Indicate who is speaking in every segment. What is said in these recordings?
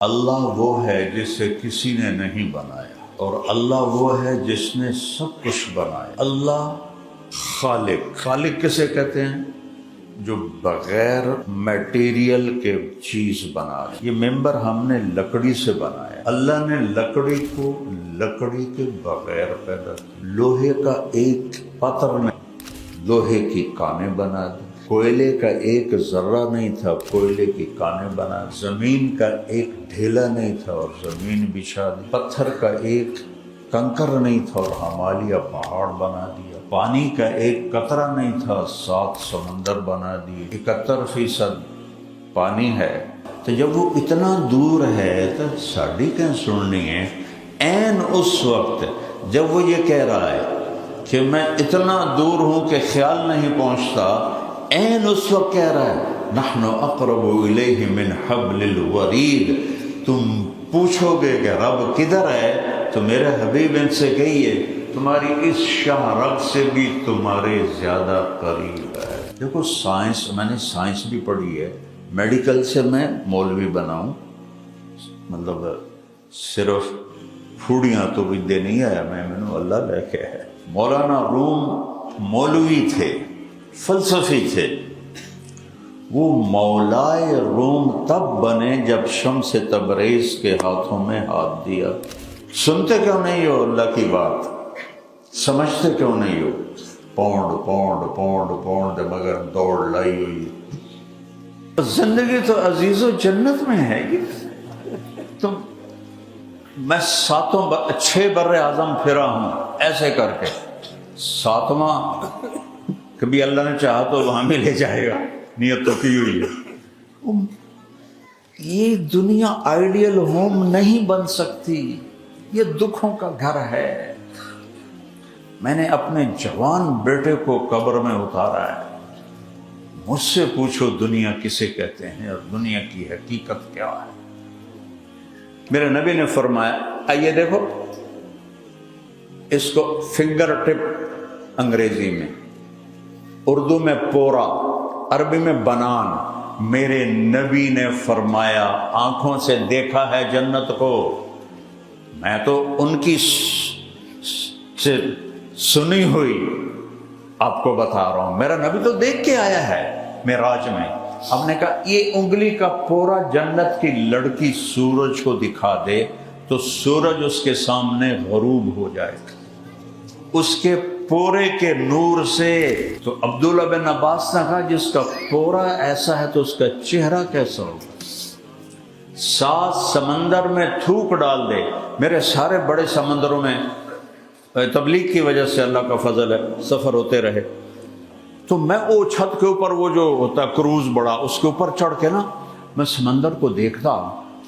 Speaker 1: اللہ وہ ہے جسے کسی نے نہیں بنایا، اور اللہ وہ ہے جس نے سب کچھ بنایا۔ اللہ خالق، خالق کسے کہتے ہیں؟ جو بغیر میٹیریل کے چیز بنا رہے۔ یہ ممبر ہم نے لکڑی سے بنایا، اللہ نے لکڑی کو لکڑی کے بغیر پیدا کیا۔ لوہے کا ایک پتھر نے لوہے کی کانیں بنا دی، کوئلے کا ایک ذرہ نہیں تھا، کوئلے کی کانیں بنا دی، زمین کا ایک ڈھیلا نہیں تھا اور زمین بچھا دی، پتھر کا ایک کنکر نہیں تھا اور ہمالیہ پہاڑ بنا دیا، پانی کا ایک قطرہ نہیں تھا، 7 سمندر بنا دیے، 71% پانی ہے۔ تو جب وہ اتنا دور ہے تو ساڑی کہیں سننی ہے؟ عین اس وقت جب وہ یہ کہہ رہا ہے کہ میں اتنا دور ہوں کہ خیال نہیں پہنچتا، عین اس وقت کہہ رہا ہے نحن اقرب الیہ من حبل الورید۔ تم پوچھو گے کہ رب کدھر ہے تو میرے حبیب ان سے کہیے تمہاری اس شاہ رگ سے بھی تمہارے زیادہ قریب ہے۔ دیکھو سائنس، میں نے سائنس بھی پڑھی ہے، میڈیکل سے میں مولوی بناؤں، مطلب صرف پھوڑیاں تو بھی دے نہیں آیا میں نے، اللہ لے کے ہے۔ مولانا روم مولوی تھے، فلسفی تھے، وہ مولائے روم تب بنے جب شمس تبریز کے ہاتھوں میں ہاتھ دیا۔ سنتے کیوں نہیں ہو اللہ کی بات؟ سمجھتے کیوں نہیں ہو؟ پونڈ پونڈ پونڈ پونڈ مگر دوڑ لائی ہوئی۔ زندگی تو عزیز و جنت میں ہے۔ تم میں 6 بر اعظم پھرا ہوں ایسے کر کے، 7واں کبھی اللہ نے چاہا تو وہاں میں لے جائے گا، نیت تو کی ہوئی ہے۔ یہ دنیا آئیڈیل ہوم نہیں بن سکتی، یہ دکھوں کا گھر ہے۔ میں نے اپنے جوان بیٹے کو قبر میں اتارا ہے، مجھ سے پوچھو دنیا کسے کہتے ہیں اور دنیا کی حقیقت کیا ہے؟ میرے نبی نے فرمایا، آئیے دیکھو اس کو فنگر ٹپ انگریزی میں، اردو میں پورا، عربی میں بنان۔ میرے نبی نے فرمایا آنکھوں سے دیکھا ہے جنت کو، میں تو ان کی سے سنی ہوئی آپ کو بتا رہا ہوں، میرا نبی تو دیکھ کے آیا ہے معراج میں۔ ہم نے کہا یہ انگلی کا پورا جنت کی لڑکی سورج کو دکھا دے تو سورج اس کے سامنے غروب ہو جائے گا اس کے پورے کے نور سے۔ تو عبداللہ بن عباس نے کہا جس کا پورا ایسا ہے تو اس کا چہرہ کیسا ہوگا؟ 7 سمندر میں تھوک ڈال دے۔ میرے سارے بڑے سمندروں میں تبلیغ کی وجہ سے اللہ کا فضل ہے سفر ہوتے رہے، تو میں وہ چھت کے اوپر، وہ جو ہوتا کروز بڑا، اس کے اوپر چڑھ کے نا میں سمندر کو دیکھتا،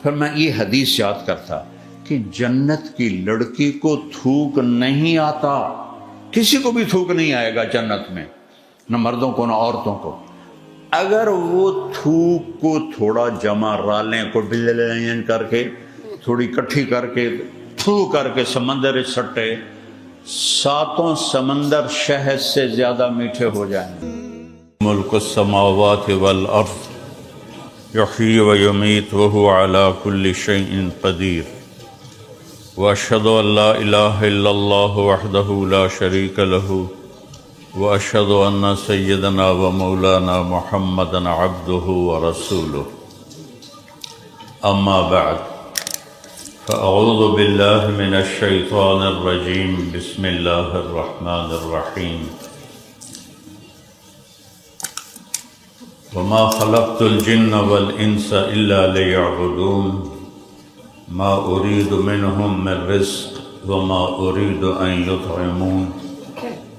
Speaker 1: پھر میں یہ حدیث یاد کرتا کہ جنت کی لڑکی کو تھوک نہیں آتا، کسی کو بھی تھوک نہیں آئے گا جنت میں، نہ مردوں کو نہ عورتوں کو۔ اگر وہ تھوک کو تھوڑا جمع رالیں کو ڈلین کر کے تھوڑی کٹھی کر کے تھو کر کے سمندر سٹے، 7 سمندر شہد سے زیادہ میٹھے ہو جائیں گے۔ ملک السماوات والارض یحیی و یمیت وہو علی کل شیء قدیر واشہد ان لا الہ الا اللہ وحدہ لا شریک لہ واشہد ان سیدنا و مولانا محمدا عبدہ ورسولہ، اما بعد فأعوذ باللہ من الشیطان الرجیم، بسم اللہ الرحمن الرحیم۔ وما خلقت الجن والانس الا ليعبدون ما اريد منهم من رزق وما اريد ان يطعمون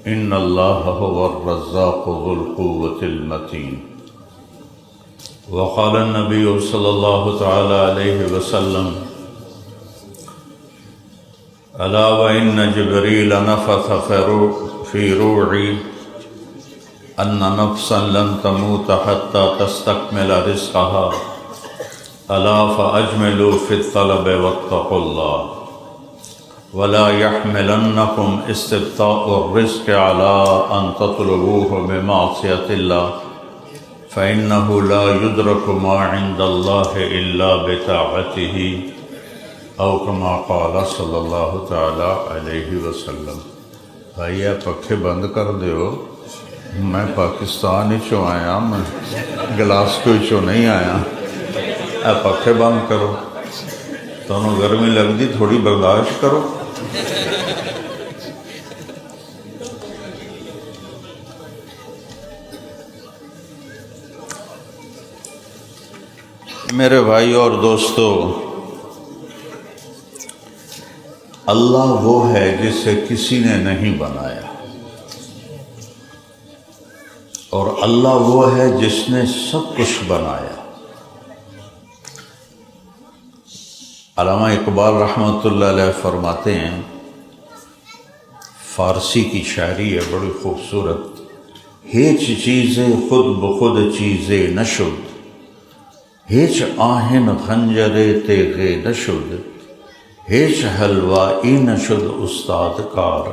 Speaker 1: ان الله هو الرزاق ذو القوة المتين۔ وقال النبي صلى الله تعالى عليه وسلم الا وان جبريل نفث في روعي ان نفسا لن تموت حتى تستكمل رزقها الا فاجملوا في الطلب واتقوا الله ولا يحملنكم استبطاء الرزق على ان تطلبوه بمعصية الله فإنه لا يدرك ما عند الله إلا بطاعته او كما قال صلی اللہ تعالی علیہ وسلم۔ بھائی یہ پکھے بند کر دیو، میں پاکستان ہی چوں آیا، میں گلاسکو ہی چوں نہیں آیا، اے پکھے بند کرو، تمہیں گرمی لگتی تھوڑی برداشت کرو۔ میرے بھائی اور دوستو، اللہ وہ ہے جسے کسی نے نہیں بنایا، اور اللہ وہ ہے جس نے سب کچھ بنایا۔ علامہ اقبال رحمۃ اللہ علیہ فرماتے ہیں، فارسی کی شاعری ہے بڑی خوبصورت، ہیچ چیزیں خود بخود چیزیں نشد، ہیچ آہن خنجرے تیغے نشد، ہیچ حلوائی نشد استاد کار،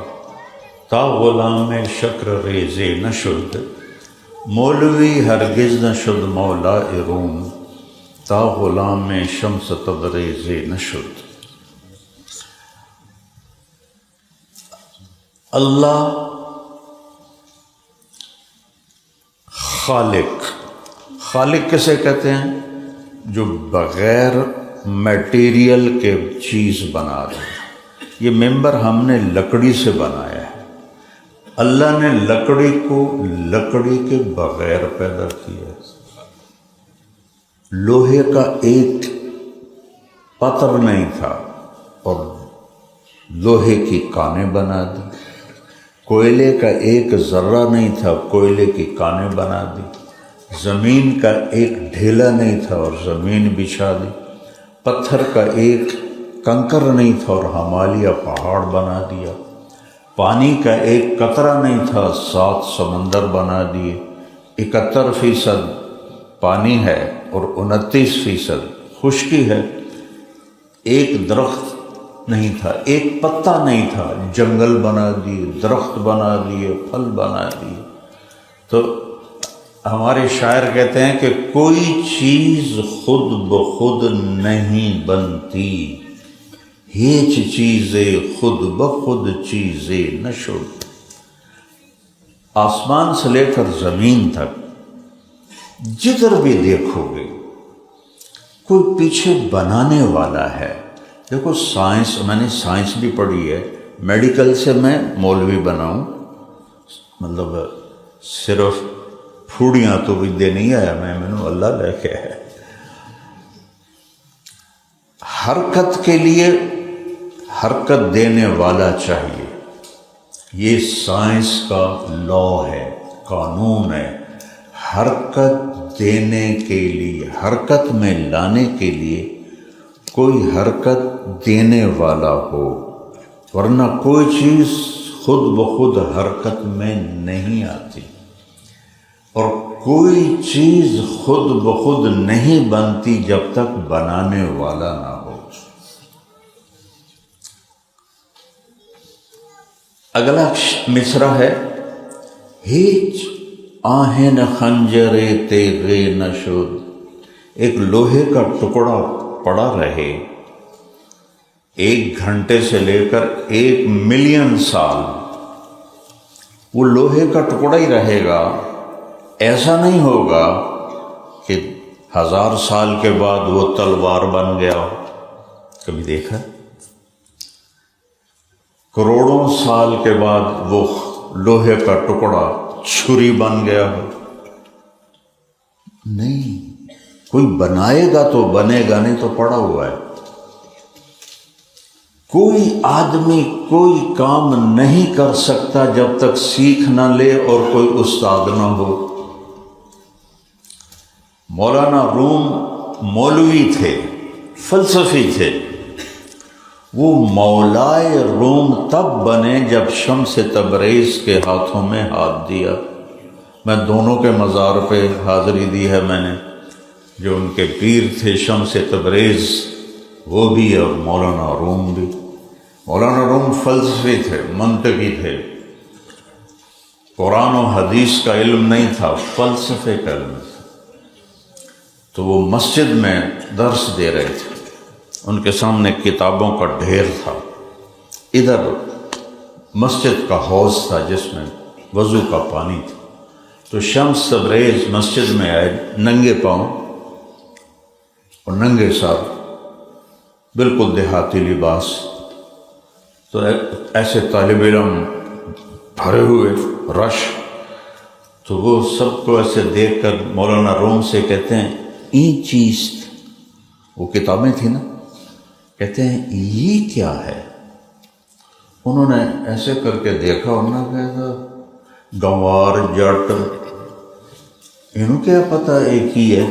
Speaker 1: تا غلام شکر ریزے نشد، مولوی ہرگز نشد مولا روم، تا غلام شمس تبریز نشد۔ اللہ خالق، خالق کسے کہتے ہیں؟ جو بغیر میٹیریل کے چیز بنا دے۔ یہ ممبر ہم نے لکڑی سے بنایا ہے، اللہ نے لکڑی کو لکڑی کے بغیر پیدا کیا۔ لوہے کا ایک پتر نہیں تھا اور لوہے کی کانیں بنا دی، کوئلے کا ایک ذرہ نہیں تھا، کوئلے کی کانیں بنا دی، زمین کا ایک ڈھیلا نہیں تھا اور زمین بچھا دی، پتھر کا ایک کنکر نہیں تھا اور ہمالیہ پہاڑ بنا دیا، پانی کا ایک قطرہ نہیں تھا 7 سمندر بنا دیے، 71% پانی ہے اور 29% خشکی ہے، ایک درخت نہیں تھا، ایک پتا نہیں تھا، جنگل بنا دیے، درخت بنا دیے، پھل بنا دیے۔ تو ہمارے شاعر کہتے ہیں کہ کوئی چیز خود بخود نہیں بنتی، ہیچ چیزیں خود بخود چیزیں نشد۔ آسمان سے لے کر زمین تک جدھر بھی دیکھو گے کوئی پیچھے بنانے والا ہے۔ دیکھو سائنس، میں نے سائنس بھی پڑھی ہے، میڈیکل سے میں مولوی بناؤں، مطلب صرف پھوڑیاں تو بھی دے نہیں آیا میں، نے اللہ لے کے ہے۔ حرکت کے لیے حرکت دینے والا چاہیے، یہ سائنس کا لا ہے، قانون ہے۔ حرکت دینے کے لیے، حرکت میں لانے کے لیے کوئی حرکت دینے والا ہو، ورنہ کوئی چیز خود بخود حرکت میں نہیں آتی، اور کوئی چیز خود بخود نہیں بنتی جب تک بنانے والا نہ ہو۔ اگلا مصرع ہے، ہیچ آہن خنجرے تیغے نشد، ایک لوہے کا ٹکڑا پڑا رہے 1 گھنٹے سے لے کر 1 ملین سال، وہ لوہے کا ٹکڑا ہی رہے گا، ایسا نہیں ہوگا کہ 1000 سال کے بعد وہ تلوار بن گیا ہو۔ کبھی دیکھا؟ کروڑوں سال کے بعد وہ لوہے کا ٹکڑا چھری بن گیا ہو؟ نہیں، کوئی بنائے گا تو بنے گا، نہیں تو پڑا ہوا ہے۔ کوئی آدمی کوئی کام نہیں کر سکتا جب تک سیکھ نہ لے اور کوئی استاد نہ ہو۔ مولانا روم مولوی تھے، فلسفی تھے، وہ مولائے روم تب بنے جب شمس تبریز کے ہاتھوں میں ہاتھ دیا۔ میں دونوں کے مزار پہ حاضری دی ہے میں نے، جو ان کے پیر تھے شمس تبریز وہ بھی اور مولانا روم بھی۔ مولانا روم فلسفی تھے، منطقی تھے، قرآن و حدیث کا علم نہیں تھا، فلسفے کا علم تھا۔ تو وہ مسجد میں درس دے رہے تھے، ان کے سامنے کتابوں کا ڈھیر تھا، ادھر مسجد کا حوض تھا جس میں وضو کا پانی تھا۔ تو شمس تبریز مسجد میں آئے ننگے پاؤں اور ننگے سر، بالکل دیہاتی لباس، تو ایسے طالب علم بھرے ہوئے رش، تو وہ سب کو ایسے دیکھ کر مولانا روم سے کہتے ہیں این چیز، وہ کتابیں تھیں نا، کہتے ہیں یہ کیا ہے؟ انہوں نے ایسے کر کے دیکھا، انہوں نے کہا گنوار جٹ انہوں کیا پتہ ایک ہی ہے؟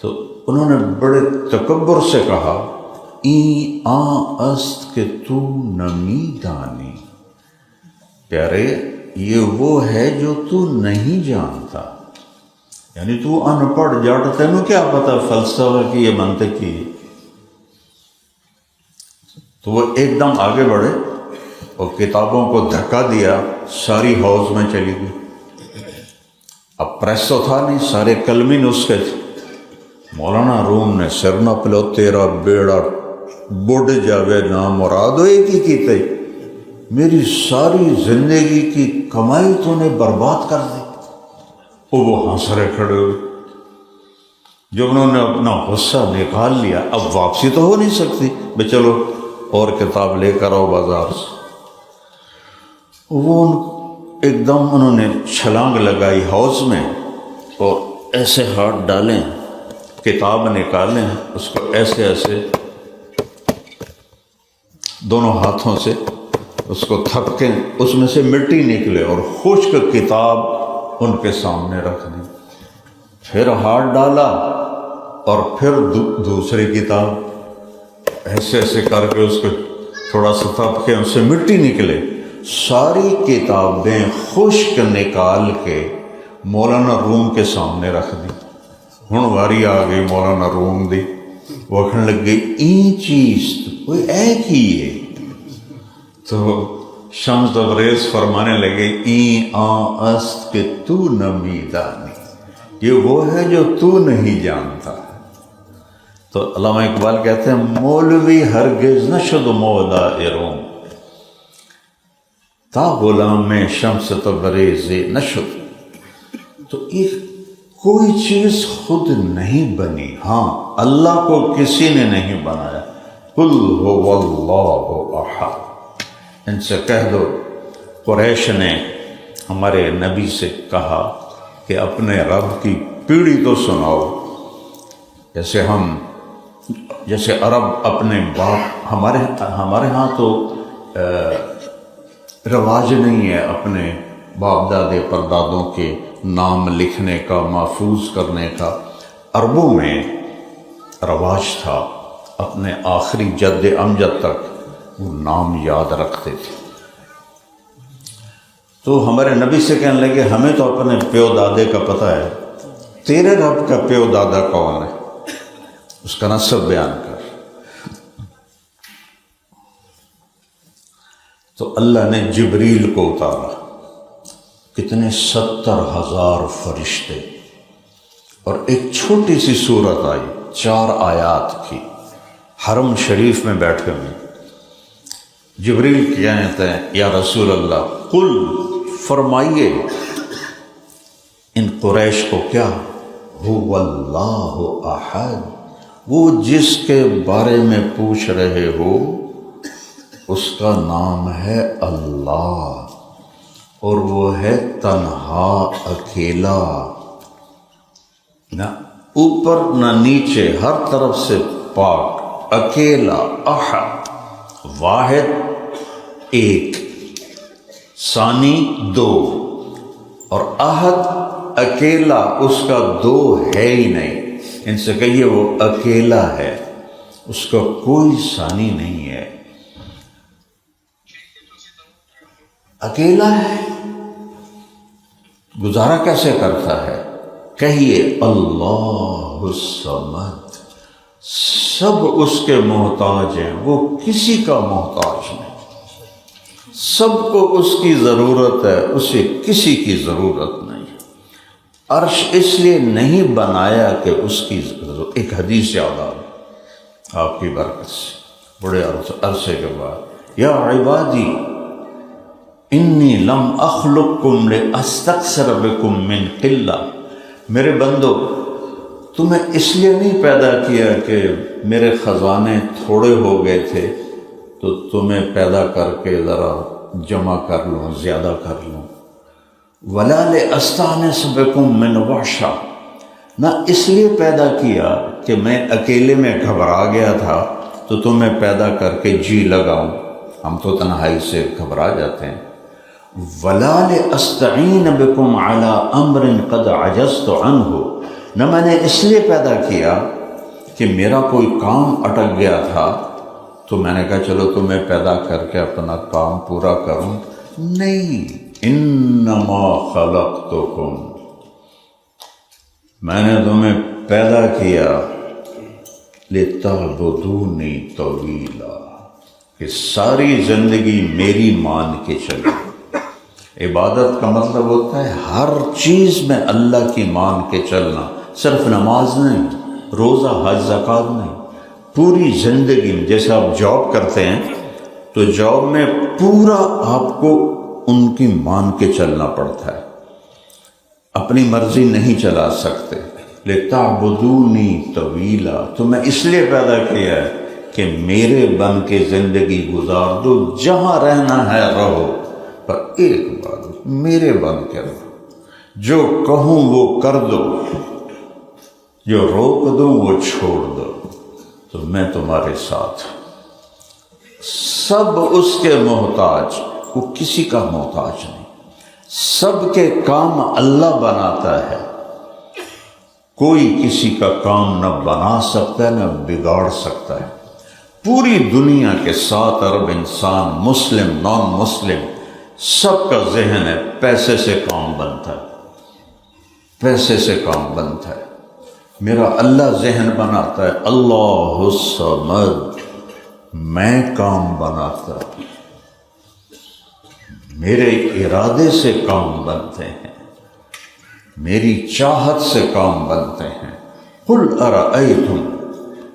Speaker 1: تو انہوں نے بڑے تکبر سے کہا این است کہ تو نمی دانی، پیارے یہ وہ ہے جو تو نہیں جانتا، یعنی تو ان پڑھ جٹ، تینوں کیا پتہ فلسفہ کی یہ منطق کی۔ تو وہ ایک دم آگے بڑھے اور کتابوں کو دھکا دیا، ساری حوض میں چلی گئی۔ اب پریس تو تھا نہیں، سارے کلمی نسخے تھے۔ مولانا روم نے سر نہ پلو، تیرا بیڑا بڑھ جاوے نام مراد ایک ہی کیتے، میری ساری زندگی کی کمائی تو نے برباد کر دی۔ وہ ہنس رہے کھڑے ہوئے۔ جب انہوں نے اپنا غصہ نکال لیا، اب واپسی تو ہو نہیں سکتی، بھئی چلو اور کتاب لے کر آؤ بازار سے۔ وہ ایک دم انہوں نے چھلانگ لگائی حوض میں اور ایسے ہاتھ ڈالیں، کتاب نکالیں، اس کو ایسے ایسے دونوں ہاتھوں سے اس کو تھپکیں، اس میں سے مٹی نکلے اور خشک کتاب ان کے سامنے رکھ دی۔ پھر ہاتھ ڈالا اور پھر دوسری کتاب ایسے ایسے کر کے اس کو تھوڑا سا تھپکے، اس سے مٹی نکلے، ساری کتابیں خشک نکال کے مولانا روم کے سامنے رکھ دی۔ ہن واری آ گئی مولانا روم دی، وہ کہنے لگ گئی این چیز کوئی ایک ہی ہے۔ تو شمس تبریز فرمانے لگے این است کہ تو نمی دانی، یہ وہ ہے جو تو نہیں جانتا۔ تو علامہ اقبال کہتے ہیں مولوی ہرگز نشد مولا روم تا غلام شمس تبریز نشد۔ تو ایک کوئی چیز خود نہیں بنی، ہاں اللہ کو کسی نے نہیں بنایا۔ قل هو اللہ احد، ان سے کہہ دو قریش نے ہمارے نبی سے کہا کہ اپنے رب کی پیڑھی تو سناؤ، جیسے عرب اپنے باپ، ہمارے ہاں تو رواج نہیں ہے اپنے باپ دادے پردادوں کے نام لکھنے کا، محفوظ کرنے کا۔ عربوں میں رواج تھا، اپنے آخری جد امجد تک وہ نام یاد رکھتے تھے۔ تو ہمارے نبی سے کہنے لگے ہمیں تو اپنے پیو دادے کا پتہ ہے، تیرے رب کا پیو دادا کون ہے، اس کا نسب بیان کر۔ تو اللہ نے جبریل کو اتارا، کتنے 70,000 فرشتے، اور ایک چھوٹی سی سورت آئی 4 آیات کی، حرم شریف میں بیٹھے ہوئے۔ جبریل کہتے ہیں یا رسول اللہ قل، فرمائیے ان قریش کو کیا، هو اللہ احد، وہ جس کے بارے میں پوچھ رہے ہو اس کا نام ہے اللہ، اور وہ ہے تنہا اکیلا، نہ اوپر نہ نیچے، ہر طرف سے پاک، اکیلا، احد واحد ایک، ثانی 2، اور احد اکیلا، اس کا 2 ہے ہی نہیں۔ ان سے کہیے وہ اکیلا ہے، اس کا کوئی ثانی نہیں ہے، اکیلا ہے، گزارا کیسے کرتا ہے؟ کہیے اللہ الصمد، سب اس کے محتاج ہیں، وہ کسی کا محتاج نہیں، سب کو اس کی ضرورت ہے، اسے کسی کی ضرورت نہیں۔ عرش اس لیے نہیں بنایا کہ اس کی ایک حدیث یاد آ آپ کی برکت سے بڑے عرصے کے بعد، یا عبادی انی لم اخلقکم لاستکثر بکم من قلہ، میرے بندو تمہیں اس لیے نہیں پیدا کیا کہ میرے خزانے تھوڑے ہو گئے تھے تو تمہیں پیدا کر کے ذرا جمع کر لوں، زیادہ کر لوں، ولا لاستانس بکم من وحشہ، نہ اس لیے پیدا کیا کہ میں اکیلے میں گھبرا گیا تھا تو تمہیں پیدا کر کے جی لگاؤں، ہم تو تنہائی سے گھبرا جاتے ہیں، ولا لاستعین بکم علی امر قد عجزت عنہ، نہ میں نے اس لیے پیدا کیا کہ میرا کوئی کام اٹک گیا تھا تو میں نے کہا چلو تمہیں پیدا کر کے اپنا کام پورا کروں، نہیں، انما خلقتکم، میں نے تمہیں پیدا کیا لتعبدونی طویلا، کہ ساری زندگی میری مان کے چلے۔ عبادت کا مطلب ہوتا ہے ہر چیز میں اللہ کی مان کے چلنا، صرف نماز نہیں، روزہ، حج، زکوٰۃ نہیں، پوری زندگی میں۔ جیسے آپ جاب کرتے ہیں تو جاب میں پورا آپ کو ان کی مان کے چلنا پڑتا ہے، اپنی مرضی نہیں چلا سکتے۔ لتعبدونی طویلا، تو میں اس لیے پیدا کیا ہے کہ میرے بن کے زندگی گزار دو، جہاں رہنا ہے رہو، پر ایک بات میرے بن کے رہو، جو کہوں وہ کر دو، جو روک دوں وہ چھوڑ دو، تو میں تمہارے ساتھ۔ سب اس کے محتاج، وہ کسی کا محتاج نہیں، سب کے کام اللہ بناتا ہے، کوئی کسی کا کام نہ بنا سکتا ہے نہ بگاڑ سکتا ہے۔ پوری دنیا کے 7 ارب انسان، مسلم نان مسلم، سب کا ذہن ہے پیسے سے کام بنتا ہے، پیسے سے کام بنتا ہے۔ میرا اللہ ذہن بناتا ہے، اللہ الصمد، میں کام بناتا ہوں، میرے ارادے سے کام بنتے ہیں، میری چاہت سے کام بنتے ہیں۔ قل ارأیتم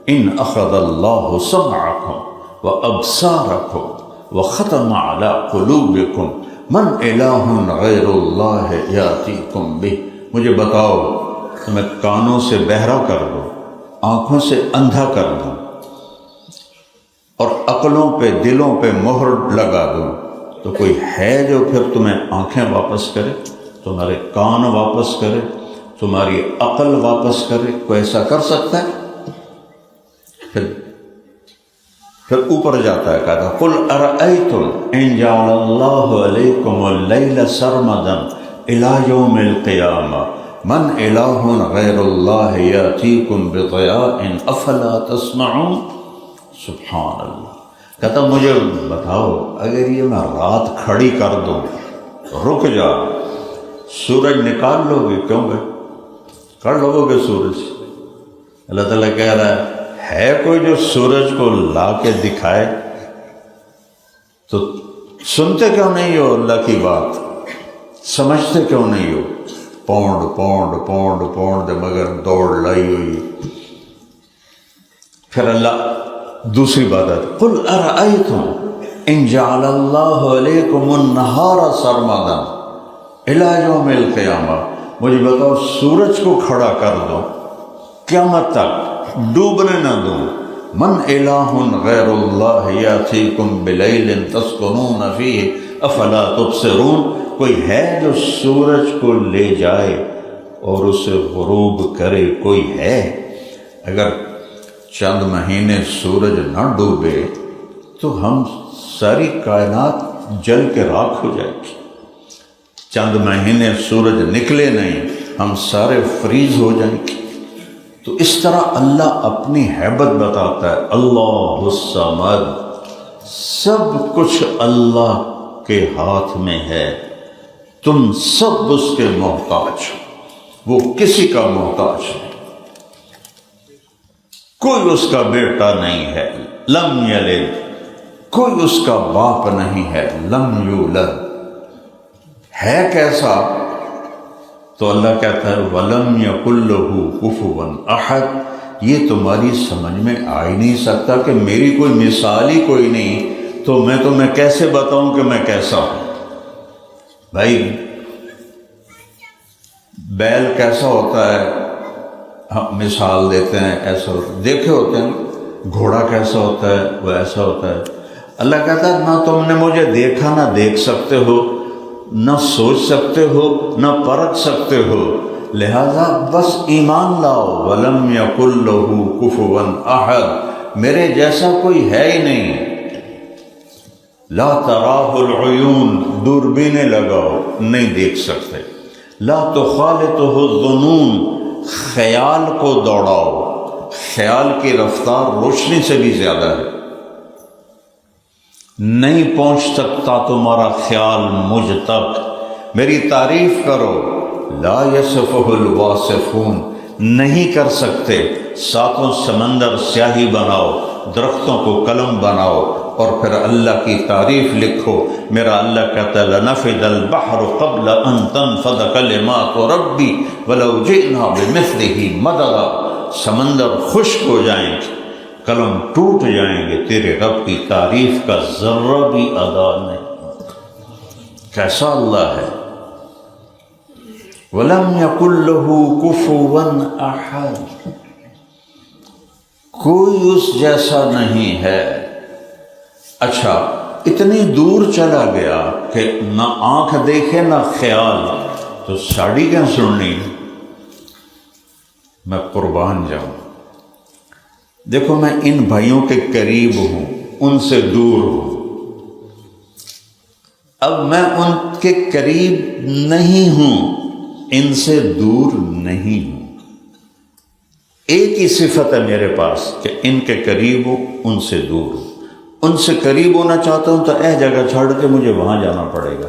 Speaker 1: ان اخذ اللہ سمعکم وابصارکم وختم علی قلوبکم من الہ غیر اللہ یاتیکم بہ، مجھے بتاؤ تمہیں کانوں سے بہرا کر دو، آنکھوں سے اندھا کر دوں اور عقلوں پہ، دلوں پہ مہر لگا دوں، تو کوئی ہے جو پھر تمہیں آنکھیں واپس کرے، تمہارے کان واپس کرے، تمہاری عقل واپس کرے؟ کوئی ایسا کر سکتا ہے؟ پھر اوپر جاتا ہے، کہتا ہے قل ارأیتم ان جعل اللہ علیکم اللیل سرمدا الی یوم القیامہ من الہ غیر اللہ یاتیکم بضیاء افلا تسمعون۔ سبحان اللہ، کہتا مجھے بتاؤ اگر یہ میں رات کھڑی کر دوں، رک جا، سورج نکال لو گے؟ کیوں گے کر لو گے سورج؟ اللہ تعالیٰ کہہ رہا ہے کوئی جو سورج کو لا کے دکھائے؟ تو سنتے کیوں نہیں ہو اللہ کی بات؟ سمجھتے کیوں نہیں ہو؟ پونڈ پونڈ پونڈ پونڈ مگر دوڑ لائی ہوئی۔ پھر اللہ دوسری بات ہے، قل ارأیتم ان جعل اللہ علیکم النہار سرمدا الی یوم القیامہ، مجھے بتاؤ سورج کو کھڑا کر دو، قیامت تک ڈوبنے نہ دوں، من الہ غیر اللہ یاتیکم بلیل تسکنون فیہ افلا تبصرون، کوئی ہے جو سورج کو لے جائے اور اسے غروب کرے؟ کوئی ہے؟ اگر چند مہینے سورج نہ ڈوبے تو ہم ساری کائنات جل کے راکھ ہو جائے گی۔ چند مہینے سورج نکلے نہیں، ہم سارے فریز ہو جائیں گے۔ تو اس طرح اللہ اپنی ہیبت بتاتا ہے، اللہ الصمد، سب کچھ اللہ کے ہاتھ میں ہے، تم سب اس کے محتاج، وہ کسی کا محتاج نہیں، کوئی اس کا بیٹا نہیں ہے، لم یلد، کوئی اس کا باپ نہیں ہے، لم یولد، ہے کیسا؟ تو اللہ کہتا ہے وَلَمْ يَكُن لَّهُ كُفُوًا أَحَدٌ، یہ تمہاری سمجھ میں آ ہی نہیں سکتا کہ میری کوئی مثال ہی کوئی نہیں، تو میں تمہیں کیسے بتاؤں کہ میں کیسا ہوں؟ بھائی بیل کیسا ہوتا ہے، ہم مثال دیتے ہیں ایسا ہوتا ہے، دیکھے ہوتے ہیں گھوڑا کیسا ہوتا ہے وہ ایسا ہوتا ہے۔ اللہ کہتا ہے نہ تم نے مجھے دیکھا نہ دیکھ سکتے ہو، نہ سوچ سکتے ہو نہ پرکھ سکتے ہو، لہذا بس ایمان لاؤ۔ وَلَمْ يَكُن لَّهُ كُفُوًا أَحَدٌ، میرے جیسا کوئی ہے ہی نہیں۔ لا تراہ العیون، دوربینیں لگاؤ نہیں دیکھ سکتے۔ لا تخالطہ الظنون، خیال کو دوڑاؤ، خیال کی رفتار روشنی سے بھی زیادہ ہے، نہیں پہنچ سکتا تمہارا خیال مجھ تک، میری تعریف کرو۔ لا یصفہ الواصفون، نہیں کر سکتے ساتوں سمندر سیاہی بناؤ، درختوں کو قلم بناؤ اور پھر اللہ کی تعریف لکھو۔ میرا اللہ کہتا ہے لنفد البحر قبل ان تنفد کلمات ربی ولو جئنا بمثلہ مددا، سمندر خشک ہو جائیں گے، قلم ٹوٹ جائیں گے، تیرے رب کی تعریف کا ذرہ بھی ادا نہیں۔ کیسا اللہ ہے۔ وَلَمْ يَكُن لَّهُ كُفُوًا أَحَدٌ، کوئی اس جیسا نہیں ہے۔ اچھا اتنی دور چلا گیا کہ نہ آنکھ دیکھے نہ خیال، تو ساڑی کیا سننی؟ میں قربان جاؤں، دیکھو میں ان بھائیوں کے قریب ہوں، ان سے دور ہوں، اب میں ان کے قریب نہیں ہوں، ان سے دور نہیں ہوں۔ ایک ہی صفت ہے میرے پاس کہ ان کے قریب ہوں، ان سے دور ہوں۔ ان سے قریب ہونا چاہتا ہوں تو جگہ چھوڑ کے مجھے وہاں جانا پڑے گا،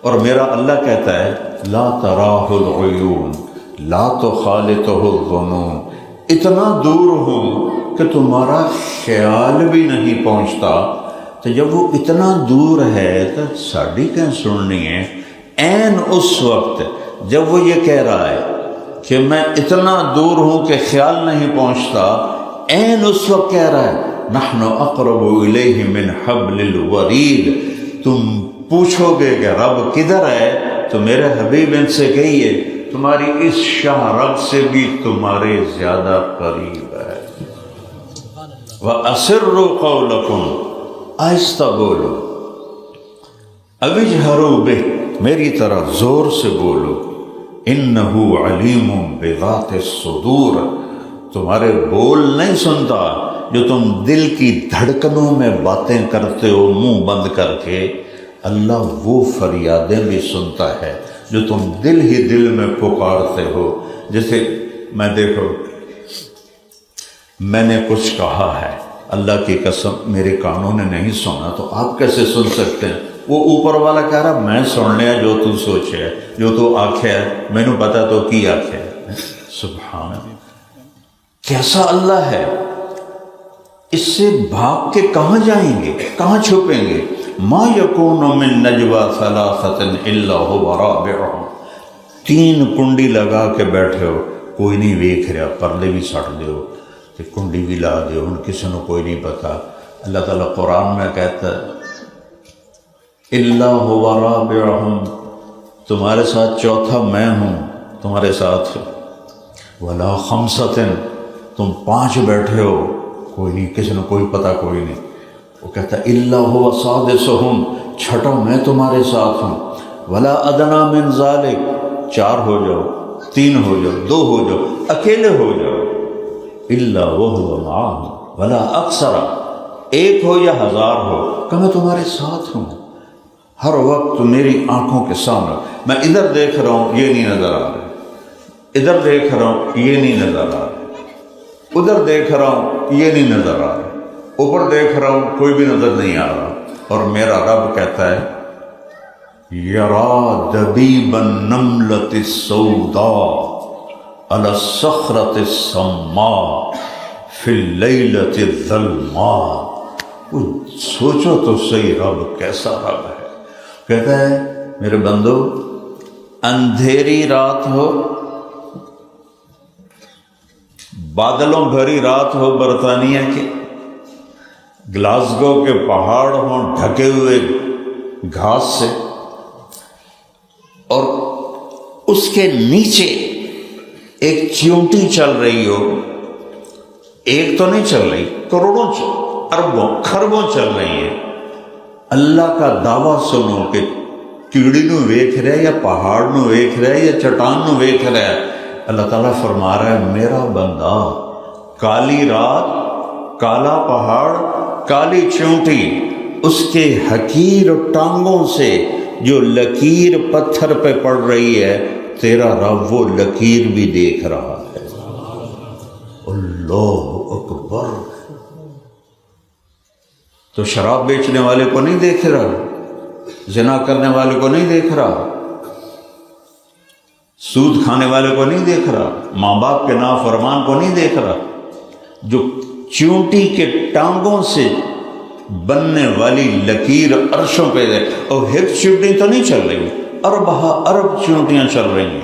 Speaker 1: اور میرا اللہ کہتا ہے لا تراہ العیون لا تخالطہ الظنون، اتنا دور ہوں کہ تمہارا خیال بھی نہیں پہنچتا۔ تو جب وہ اتنا دور ہے تو ساڑی کیا سننی ہے؟ عین اس وقت جب وہ یہ کہہ رہا ہے کہ میں اتنا دور ہوں کہ خیال نہیں پہنچتا، عین اس وقت کہہ رہا ہے نحن اقرب الیہ من حبل الورید، تم پوچھو گے کہ رب کدھر ہے تو میرے حبیب ان سے کہیے تمہاری اس شاہ رگ سے بھی تمہارے زیادہ قریب ہے۔ وَأَسِرُّوا قَوْلَكُمْ، آہستہ بولو، اَوِجْهَرُوا بِهِ، میری طرح زور سے بولو، إِنَّهُ عَلِيمٌ بِذَاتِ الصُّدُورِ، تمہارے بول نہیں سنتا جو تم دل کی دھڑکنوں میں باتیں کرتے ہو منہ بند کر کے، اللہ وہ فریادیں بھی سنتا ہے جو تم دل ہی دل میں پکارتے ہو۔ جیسے میں دیکھو میں نے کچھ کہا ہے، اللہ کی قسم میرے کانوں نے نہیں سنا، تو آپ کیسے سن سکتے ہیں؟ وہ اوپر والا کہہ رہا میں سن لیا جو تو سوچے، جو تو آنکھیں ہے میں نے پتا تو کی آنکھیں۔ سبحان اللہ، کیسا اللہ ہے۔ اس سے بھاگ کے کہاں جائیں گے، کہاں چھپیں گے؟ ما یکون من نجوی ثلاثۃ الا هو رابعهم، تین کنڈی لگا کے بیٹھے ہو، کوئی نہیں ویکھ رہا، پردے بھی سٹ دیو تے کنڈی بھی لا دیو، ان کسی نے کوئی نہیں پتا۔ اللہ تعالیٰ قرآن میں کہتا ہے الا هو رابعهم، تمہارے ساتھ چوتھا میں ہوں تمہارے ساتھ، ولا خمسۃ، تم پانچ بیٹھے ہو، کوئی نہیں، کسی نے کوئی پتہ کوئی نہیں۔ وہ کہتا ہے الا هو سادسهم، چھٹا میں تمہارے ساتھ ہوں، ولا ادنی من ذلک، چار ہو جاؤ، تین ہو جاؤ، دو ہو جاؤ، اکیلے ہو جاؤ، الا وهو معهم ولا اکثر، ایک ہو یا ہزار ہو، کہ میں تمہارے ساتھ ہوں، ہر وقت میری آنکھوں کے سامنے، میں ادھر دیکھ رہا ہوں یہ نہیں نظر آ رہا، ادھر دیکھ رہا ہوں یہ نہیں نظر آ رہا، ادھر دیکھ رہا ہوں یہ نہیں نظر آ رہا، اوپر دیکھ رہا ہوں کوئی بھی نظر نہیں آ رہا، اور میرا رب کہتا ہے یرا دبیب النملۃ السوداء علی الصخرۃ الصماء فی اللیلۃ الظلماء۔ سوچو تو صحیح رب کیسا رب ہے۔ کہتا ہے میرے بندو اندھیری رات ہو، بادلوں بھری رات ہو برطانیہ کے، گلاسگو کے پہاڑ ہوں ڈھکے ہوئے گھاس سے، اور اس کے نیچے ایک چیونٹی چل رہی ہو، ایک تو نہیں چل رہی، کروڑوں اربوں خربوں چل رہی ہے، اللہ کا دعویٰ سنو کہ کیڑی نو ویکھ رہا ہے یا پہاڑ نو ویکھ رہا ہے یا چٹان نو ویکھ رہا ہے۔ اللہ تعالیٰ فرما رہا ہے میرا بندہ، کالی رات، کالا پہاڑ، کالی چونٹی، اس کے حقیر ٹانگوں سے جو لکیر پتھر پہ پڑ رہی ہے، تیرا رب وہ لکیر بھی دیکھ رہا ہے۔ اللہ اکبر۔ تو شراب بیچنے والے کو نہیں دیکھ رہا، زنا کرنے والے کو نہیں دیکھ رہا، سود کھانے والے کو نہیں دیکھ رہا، ماں باپ کے نافرمان کو نہیں دیکھ رہا، جو چونٹی کے ٹانگوں سے بننے والی لکیر عرشوں پہ ہے، اور ایک چونٹی تو نہیں چل رہی، ارب چونٹیاں چل رہی ہیں،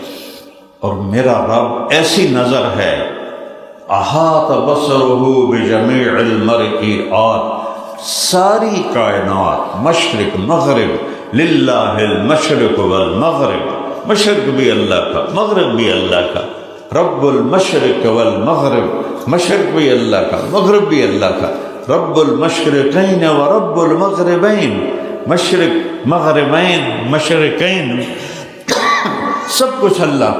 Speaker 1: اور میرا رب ایسی نظر ہے، احاط بصرہ بجمیع المرئیات، ساری کائنات، مشرق مغرب، للہ المشرق والمغرب، مشرق بھی اللہ کا، مغرب بھی اللہ کا، رب المشرق والمغرب، مشرق بھی اللہ کا، مغرب بھی اللہ کا، رب المشرقین و رب المغربین، مشرق مغربین مشرقین، سب کچھ اللہ۔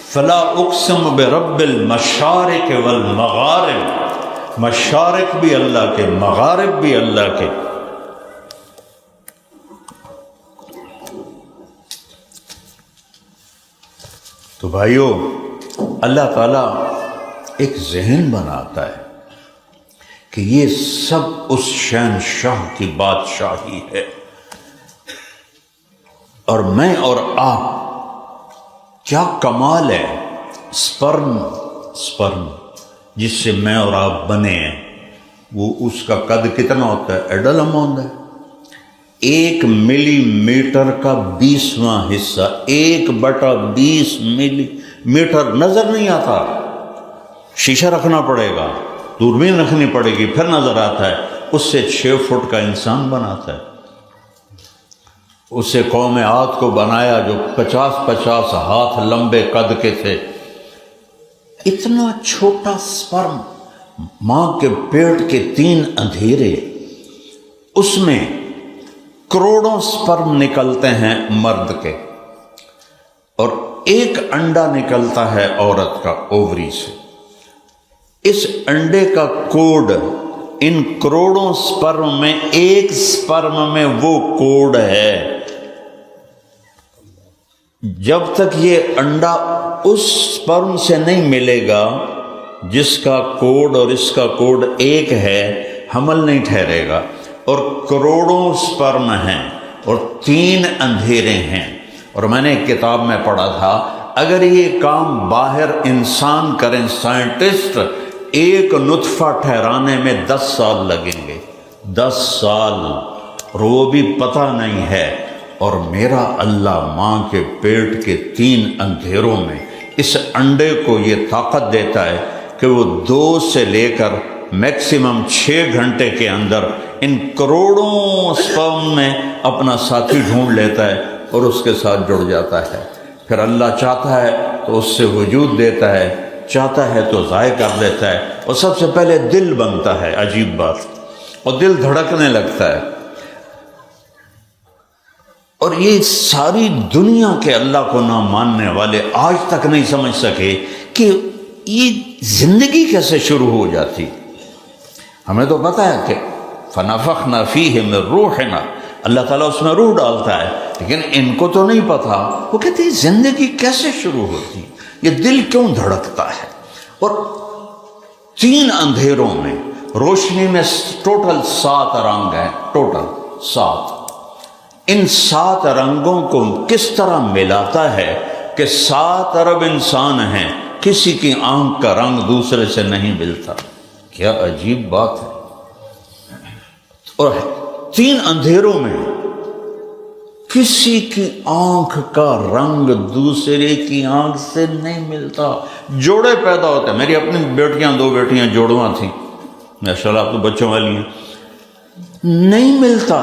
Speaker 1: فلا اقسم برب المشارق والمغارب، مشارق بھی اللہ کے، مغارب بھی اللہ کے۔ تو بھائیو، اللہ تعالیٰ ایک ذہن بناتا ہے کہ یہ سب اس شہنشاہ کی بادشاہی ہے، اور میں اور آپ، کیا کمال ہے، سپرم جس سے میں اور آپ بنے ہیں، وہ اس کا قد کتنا ہوتا ہے؟ ایڈل اماؤنٹ ہے، 1 ملی میٹر کا 20واں حصہ، 1/20 ملی میٹر نظر نہیں آتا، شیشہ رکھنا پڑے گا، دوربین رکھنی پڑے گی، پھر نظر آتا ہے۔ اس سے 6 فٹ کا انسان بناتا ہے۔ اس سے قوم عاد کو بنایا جو 50 ہاتھ لمبے قد کے تھے۔ اتنا چھوٹا سپرم، ماں کے پیٹ کے 3 اندھیرے، اس میں کروڑوں سپرم نکلتے ہیں مرد کے، اور 1 انڈا نکلتا ہے عورت کا اووری سے۔ اس انڈے کا کوڈ ان کروڑوں سپرم میں، 1 سپرم میں وہ کوڈ ہے۔ جب تک یہ انڈا اس سپرم سے نہیں ملے گا جس کا کوڈ اور اس کا کوڈ 1 ہے، حمل نہیں ٹھہرے گا۔ اور کروڑوں سپرم ہیں اور 3 اندھیرے ہیں۔ اور میں نے ایک کتاب میں پڑھا تھا، اگر یہ کام باہر انسان کریں، سائنٹسٹ، 1 نطفہ ٹھہرانے میں 10 سال لگیں گے، 10 سال، اور وہ بھی پتہ نہیں ہے۔ اور میرا اللہ ماں کے پیٹ کے 3 اندھیروں میں اس انڈے کو یہ طاقت دیتا ہے کہ وہ 2 سے لے کر میکسیمم 6 گھنٹے کے اندر ان کروڑوں سپرم میں اپنا ساتھی ڈھونڈ لیتا ہے اور اس کے ساتھ جڑ جاتا ہے۔ پھر اللہ چاہتا ہے تو اس سے وجود دیتا ہے، چاہتا ہے تو ضائع کر دیتا ہے۔ اور سب سے پہلے دل بنتا ہے، عجیب بات، اور دل دھڑکنے لگتا ہے۔ اور یہ ساری دنیا کے اللہ کو نہ ماننے والے آج تک نہیں سمجھ سکے کہ یہ زندگی کیسے شروع ہو جاتی۔ ہمیں تو پتہ ہے کہ فَنَفَخْنَا فِيهِ مِن رُوحِنَا، اللہ تعالیٰ اس میں روح ڈالتا ہے، لیکن ان کو تو نہیں پتہ۔ وہ کہتے ہیں زندگی کیسے شروع ہوتی، یہ دل کیوں دھڑکتا ہے۔ اور 3 اندھیروں میں، روشنی میں ٹوٹل 7 رنگ ہیں، ٹوٹل 7۔ ان 7 رنگوں کو کس طرح ملاتا ہے کہ 7 ارب انسان ہیں، کسی کی آنکھ کا رنگ دوسرے سے نہیں ملتا۔ کیا عجیب بات ہے۔ اور 3 اندھیروں میں کسی کی آنکھ کا رنگ دوسرے کی آنکھ سے نہیں ملتا. جوڑے پیدا ہوتے ہیں. میری اپنی بیٹیاں 2 بیٹیاں جوڑواں تھیں ماشاءاللہ، آپ تو بچوں والی ہیں. نہیں ملتا.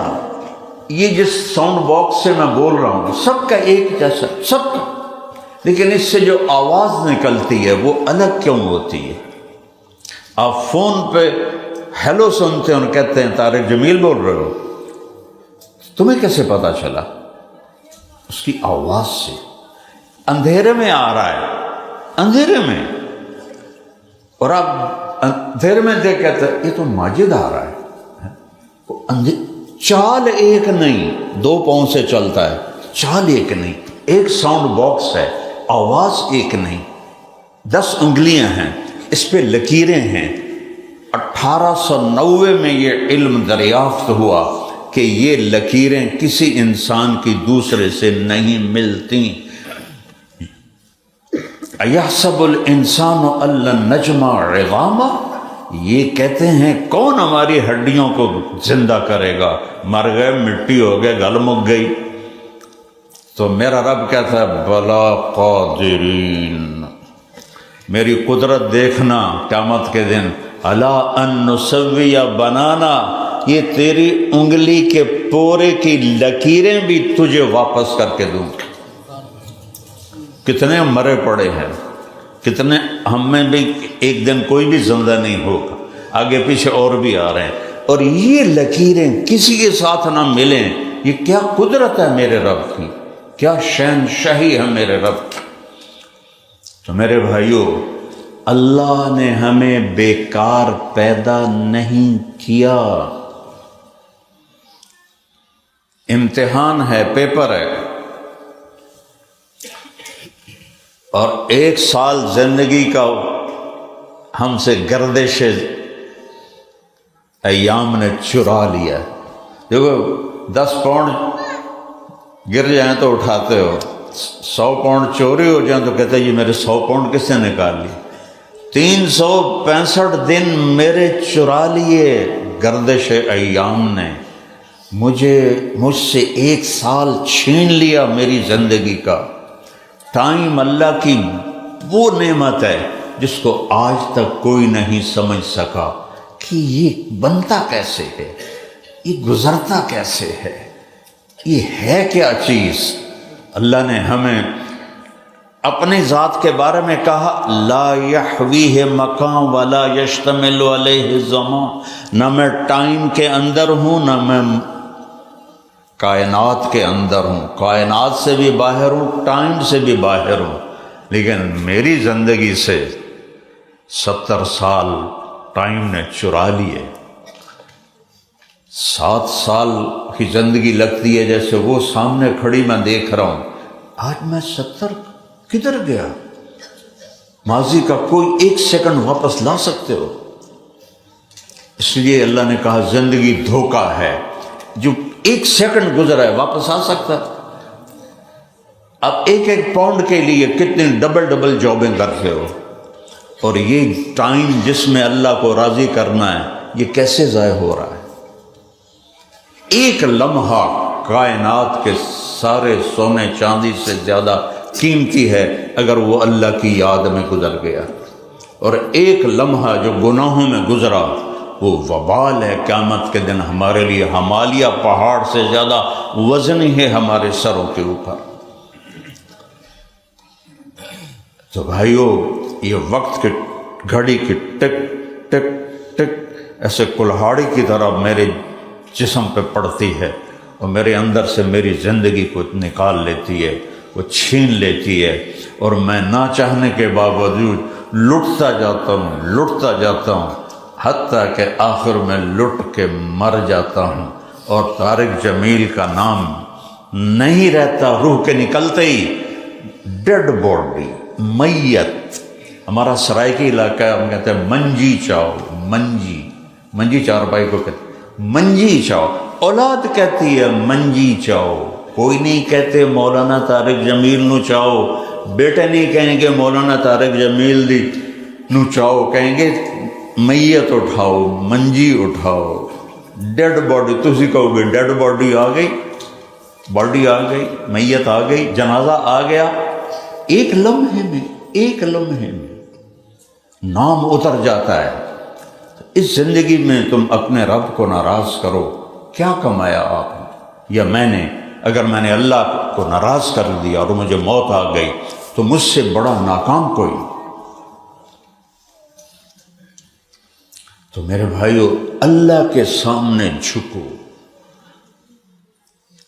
Speaker 1: یہ جس ساؤنڈ باکس سے میں بول رہا ہوں سب کا ایک جیسا، سب کا، لیکن اس سے جو آواز نکلتی ہے وہ الگ کیوں ہوتی ہے؟ آپ فون پہ ہیلو سنتے ہیں اور کہتے ہیں طارق جمیل بول رہے ہو، تمہیں کیسے پتا چلا؟ اس کی آواز سے. اندھیرے میں آ رہا ہے، اندھیرے میں، اور آپ اندھیرے میں دیکھ کہتے ہیں یہ تو ماجد آ رہا ہے. چال ایک نہیں، 2 پاؤں سے چلتا ہے، چال ایک نہیں. ایک ساؤنڈ باکس ہے، آواز ایک نہیں. 10 انگلیاں ہیں، اس پہ لکیریں ہیں. 1890 میں یہ علم دریافت ہوا کہ یہ لکیریں کسی انسان کی دوسرے سے نہیں ملتی. اَيَحْسَبُ الْإِنسَانُ أَلَّن نَّجْمَعَ عِظَامَهُ، یہ کہتے ہیں کون ہماری ہڈیوں کو زندہ کرے گا؟ مر گئے، مٹی ہو گئے، گل مک گئی. تو میرا رب کہتا ہے بلا قادرین، میری قدرت دیکھنا قیامت کے دن. الا ان نسوی بنانا، یہ تیری انگلی کے پورے کی لکیریں بھی تجھے واپس کر کے دوں. کتنے مرے پڑے ہیں، کتنے ہم میں بھی ایک دن کوئی بھی زندہ نہیں ہوگا، آگے پیچھے اور بھی آ رہے ہیں. اور یہ لکیریں کسی کے ساتھ نہ ملیں. یہ کیا قدرت ہے میرے رب کی، کیا شہنشاہی ہے میرے رب کی. تو میرے بھائیو، اللہ نے ہمیں بیکار پیدا نہیں کیا. امتحان ہے، پیپر ہے، اور 1 سال زندگی کا ہم سے گردش ایام نے چرا لیا. دیکھو 10 پاؤنڈ گر جائیں تو اٹھاتے ہو، 100 پاؤنڈ چوری ہو جائیں تو کہتے ہیں یہ میرے 100 پاؤنڈ کس نے نکال لی. 365 دن میرے چرا لیے گردش ایام نے. مجھ سے 1 سال چھین لیا میری زندگی کا. ٹائم اللہ کی وہ نعمت ہے جس کو آج تک کوئی نہیں سمجھ سکا کہ یہ بنتا کیسے ہے، یہ گزرتا کیسے ہے، یہ ہے کیا چیز. اللہ نے ہمیں اپنی ذات کے بارے میں کہا لا یحویہ مکان ولا یشتمل علیہ زمان، نہ میں ٹائم کے اندر ہوں نہ میں کائنات کے اندر ہوں. کائنات سے بھی باہر ہوں، ٹائم سے بھی باہر ہوں. لیکن میری زندگی سے 70 سال ٹائم نے چرا لیے. 7 سال کی زندگی لگتی ہے جیسے وہ سامنے کھڑی میں دیکھ رہا ہوں. آج میں 70 کدھر گیا؟ ماضی کا کوئی 1 سیکنڈ واپس لا سکتے ہو؟ اس لیے اللہ نے کہا زندگی دھوکہ ہے. جو 1 سیکنڈ گزرا ہے واپس آ سکتا. اب 1 پاؤنڈ کے لیے کتنے ڈبل جابیں کرتے ہو، اور یہ ٹائم جس میں اللہ کو راضی کرنا ہے یہ کیسے ضائع ہو رہا ہے. 1 لمحہ کائنات کے سارے سونے چاندی سے زیادہ قیمتی ہے اگر وہ اللہ کی یاد میں گزر گیا. اور 1 لمحہ جو گناہوں میں گزرا وہ وبال ہے قیامت کے دن ہمارے لیے. ہمالیہ پہاڑ سے زیادہ وزن ہے ہمارے سروں کے اوپر. تو بھائیو، یہ وقت کی گھڑی کی ٹک ٹک ٹک ایسے کلہاڑی کی طرح میرے جسم پہ پڑتی ہے اور میرے اندر سے میری زندگی کو نکال لیتی ہے، وہ چھین لیتی ہے. اور میں نہ چاہنے کے باوجود لٹتا جاتا ہوں حتیٰ کہ آخر میں لٹ کے مر جاتا ہوں. اور طارق جمیل کا نام نہیں رہتا روح کے نکلتے ہی. ڈیڈ باڈی، میت. ہمارا سرائیکی علاقہ ہے، ہم کہتے ہیں منجی چاؤ. منجی چارپائی کو کہتے ہیں منجی چاؤ. اولاد کہتی ہے منجی چاؤ. کوئی نہیں کہتے مولانا طارق جمیل نو چاؤ. بیٹے نہیں کہیں گے مولانا طارق جمیل دی نو چاؤ، کہیں گے میت اٹھاؤ، منجی اٹھاؤ. ڈیڈ باڈی تسی کہو گے ڈیڈ باڈی آ گئی. باڈی آ گئی، میت آ گئی، جنازہ آ گیا، ایک لمحے میں نام اتر جاتا ہے۔ اس زندگی میں تم اپنے رب کو ناراض کرو، کیا کمایا آپ نے یا میں نے؟ اگر میں نے اللہ کو ناراض کر دیا اور مجھے موت آ گئی تو مجھ سے بڑا ناکام کوئی۔ تو میرے بھائیو، اللہ کے سامنے جھکو۔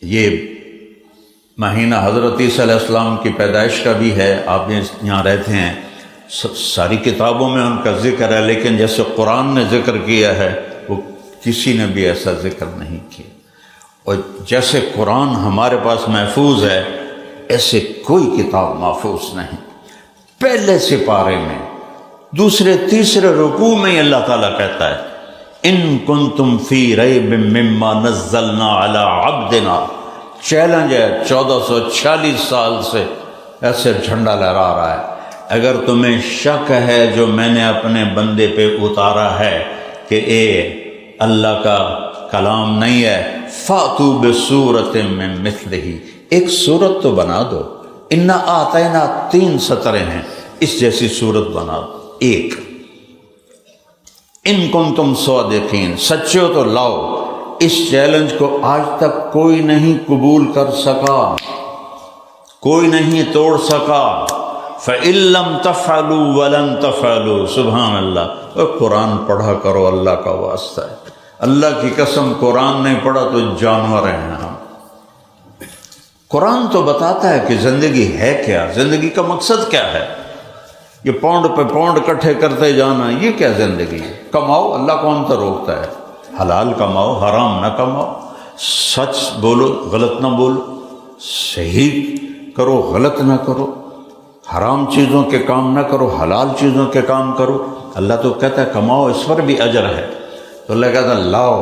Speaker 1: یہ مہینہ حضرت عیسیٰ علیہ السلام کی پیدائش کا بھی ہے، آپ یہاں رہتے ہیں، ساری کتابوں میں ان کا ذکر ہے، لیکن جیسے قرآن نے ذکر کیا ہے وہ کسی نے بھی ایسا ذکر نہیں کیا، اور جیسے قرآن ہمارے پاس محفوظ ہے ایسے کوئی کتاب محفوظ نہیں۔ پہلے سپارے میں دوسرے تیسرے رکوع میں اللہ تعالیٰ کہتا ہے ان کنتم فی ریب مما نزلنا علی عبدنا، چیلنج ہے، 1446 سال سے ایسے جھنڈا لہرا رہا ہے، اگر تمہیں شک ہے جو میں نے اپنے بندے پہ اتارا ہے کہ اے اللہ کا کلام نہیں ہے، فاتو بصورت من مثلہ، ایک صورت تو بنا دو، انا آتینا 3 سطریں ہیں، اس جیسی صورت بنا دو ایک۔ ان کنتم صادقین، سچے ہو تو لاؤ۔ اس چیلنج کو آج تک کوئی نہیں قبول کر سکا، کوئی نہیں توڑ سکا۔ فَإِن لَّمْ تَفْعَلُوا وَلَن تَفْعَلُوا، سبحان اللہ۔ اور قرآن پڑھا کرو، اللہ کا واسطہ ہے، اللہ کی قسم قرآن نہیں پڑھا تو جانور ہیں ہم۔ قرآن تو بتاتا ہے کہ زندگی ہے کیا، زندگی کا مقصد کیا ہے۔ یہ پاؤنڈ پہ پاؤنڈ اکٹھے کرتے جانا، یہ کیا زندگی ہے؟ کماؤ، اللہ کون سا روکتا ہے؟ حلال کماؤ، حرام نہ کماؤ، سچ بولو، غلط نہ بولو، صحیح کرو، غلط نہ کرو، حرام چیزوں کے کام نہ کرو، حلال چیزوں کے کام کرو۔ اللہ تو کہتا ہے کماؤ، اس پر بھی اجر ہے۔ تو اللہ کہتا ہے لاؤ،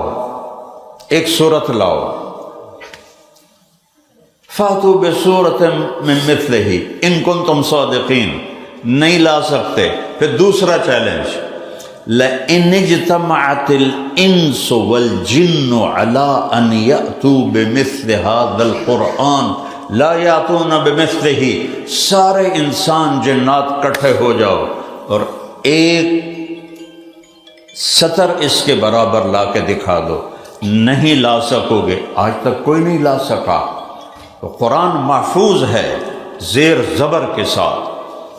Speaker 1: ایک صورت لاؤ، فاتو بصورت من مثلہ ان کنتم صادقین، نہیں لا سکتے۔ پھر دوسرا چیلنج، لَإِنِ اجْتَمَعَتِ الْإِنسُ وَالْجِنُّ عَلَىٰ أَنْ يَأْتُوا بِمِثْلِ هَذَا الْقُرْآنِ لَا يَأْتُونَ بِمِثْلِهِ، سارے انسان جنات کٹھے ہو جاؤ اور ایک سطر اس کے برابر لا کے دکھا دو، نہیں لا سکو گے۔ آج تک کوئی نہیں لا سکا۔ تو قرآن محفوظ ہے زیر زبر کے ساتھ،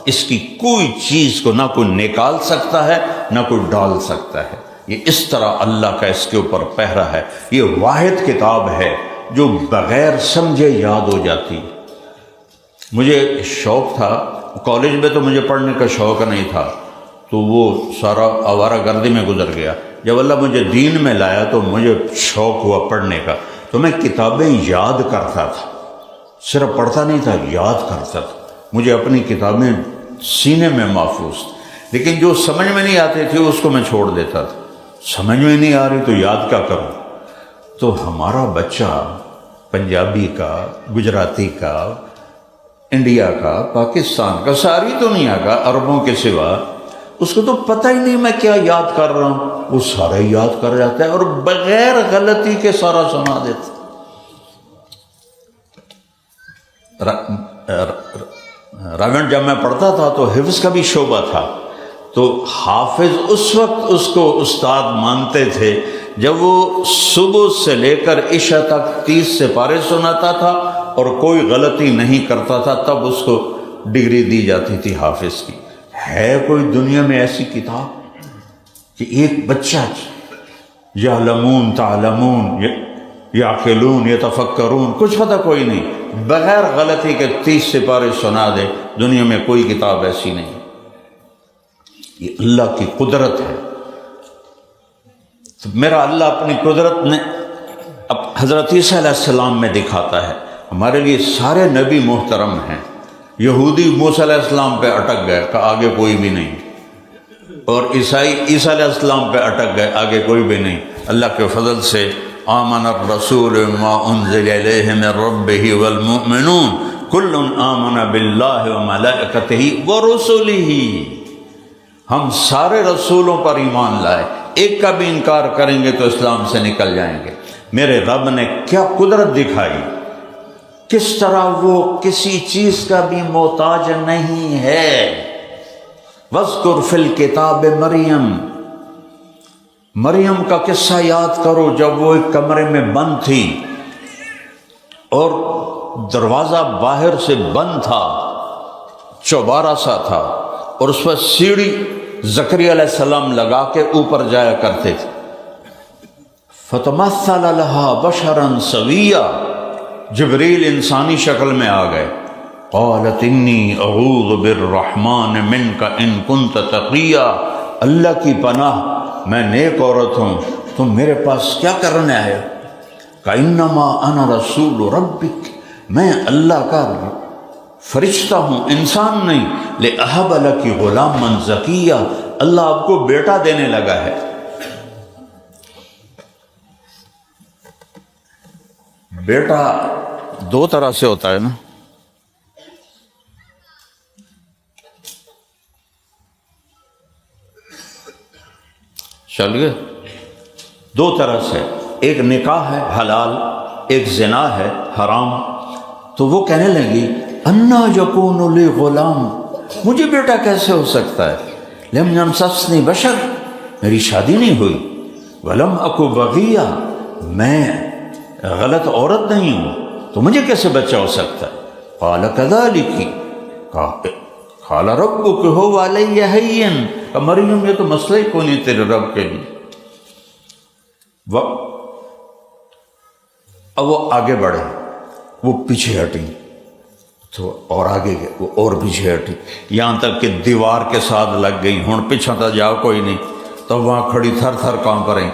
Speaker 1: اس کی کوئی چیز کو نہ کوئی نکال سکتا ہے نہ کوئی ڈال سکتا ہے۔ یہ اس طرح اللہ کا اس کے اوپر پہرا ہے۔ یہ واحد کتاب ہے جو بغیر سمجھے یاد ہو جاتی۔ مجھے شوق تھا، کالج میں تو مجھے پڑھنے کا شوق نہیں تھا، تو وہ سارا آوارہ گردی میں گزر گیا۔ جب اللہ مجھے دین میں لایا تو مجھے شوق ہوا پڑھنے کا، تو میں کتابیں یاد کرتا تھا، صرف پڑھتا نہیں تھا، یاد کرتا تھا۔ مجھے اپنی کتابیں سینے میں محفوظ، لیکن جو سمجھ میں نہیں آتے تھے اس کو میں چھوڑ دیتا تھا۔ سمجھ میں نہیں آ رہی تو یاد کیا کروں؟ تو ہمارا بچہ پنجابی کا، گجراتی کا، انڈیا کا، پاکستان کا، ساری دنیا کا، عربوں کے سوا، اس کو تو پتہ ہی نہیں میں کیا یاد کر رہا ہوں، وہ سارا یاد کر جاتا ہے اور بغیر غلطی کے سارا سنا دیتا۔ راون جب میں پڑھتا تھا تو حفظ کا بھی شعبہ تھا، تو حافظ اس وقت اس کو استاد مانتے تھے جب وہ صبح سے لے کر عشاء تک 30 سپارے سناتا تھا اور کوئی غلطی نہیں کرتا تھا، تب اس کو ڈگری دی جاتی تھی حافظ کی۔ ہے کوئی دنیا میں ایسی کتاب کہ ایک بچہ یعلمون، تعلمون، یعقلون، یتفکرون، کچھ پتہ کوئی نہیں، بغیر غلطی کے 30 سپارے سنا دے؟ دنیا میں کوئی کتاب ایسی نہیں۔ یہ اللہ کی قدرت ہے۔ تو میرا اللہ اپنی قدرت نے حضرت عیسیٰ علیہ السلام میں دکھاتا ہے۔ ہمارے لیے سارے نبی محترم ہیں۔ یہودی موسیٰ علیہ السلام پہ اٹک گئے کہ آگے کوئی بھی نہیں، اور عیسائی عیسیٰ علیہ السلام پہ اٹک گئے، آگے کوئی بھی نہیں۔ اللہ کے فضل سے آمن الرسول ما انزل الیہ من ربہ والمؤمنون کل آمن باللہ وملائکتہ ورسلہ، ہم سارے رسولوں پر ایمان لائے، ایک کا بھی انکار کریں گے تو اسلام سے نکل جائیں گے۔ میرے رب نے کیا قدرت دکھائی، کس طرح وہ کسی چیز کا بھی محتاج نہیں ہے۔ وَاذْكُرْ فِي الْكِتَابِ مریم، مریم کا قصہ یاد کرو جب وہ ایک کمرے میں بند تھی اور دروازہ باہر سے بند تھا، چوبارہ سا تھا، اور اس پر سیڑھی زکریا علیہ السلام لگا کے اوپر جایا کرتے تھے۔ فَتَمَثَّلَ لَهَا بَشَرًا سَوِيًّا، جبریل انسانی شکل میں آ گئے۔ قالت انی اعوذ بالرحمن منک ان کنت تقیا، اللہ کی پناہ، میں نیک عورت ہوں، تم میرے پاس کیا کرنے آئے؟ کانما انا رسول ربک، میں اللہ کا فرشتہ ہوں، انسان نہیں۔ لأہب لک غلاما زکیا، اللہ آپ کو بیٹا دینے لگا ہے۔ بیٹا دو طرح سے ہوتا ہے نا، چل گئے، دو طرح سے، ایک نکاح ہے حلال، ایک زنا ہے حرام۔ تو وہ کہنے لگی انا یکون لی غلام، مجھے بیٹا کیسے ہو سکتا ہے؟ لم یمسسنی بشر، میری شادی نہیں ہوئی، ولم اکو بغیہ، میں غلط عورت نہیں ہوں، تو مجھے کیسے بچہ ہو سکتا ہے؟ قال کذالک، قال ربک هو علی ہین، مریم یہ تو مسئلہ ہی کوئی نہیں تیرے رب کے لیے۔ اب وہ آگے بڑھے، وہ پیچھے ہٹی، تو اور آگے گئے، وہ اور پیچھے ہٹی، یہاں تک کہ دیوار کے ساتھ لگ گئی، ہن پیچھا تو جاؤ کوئی نہیں، تو وہاں کھڑی تھر تھر کانپ رہی۔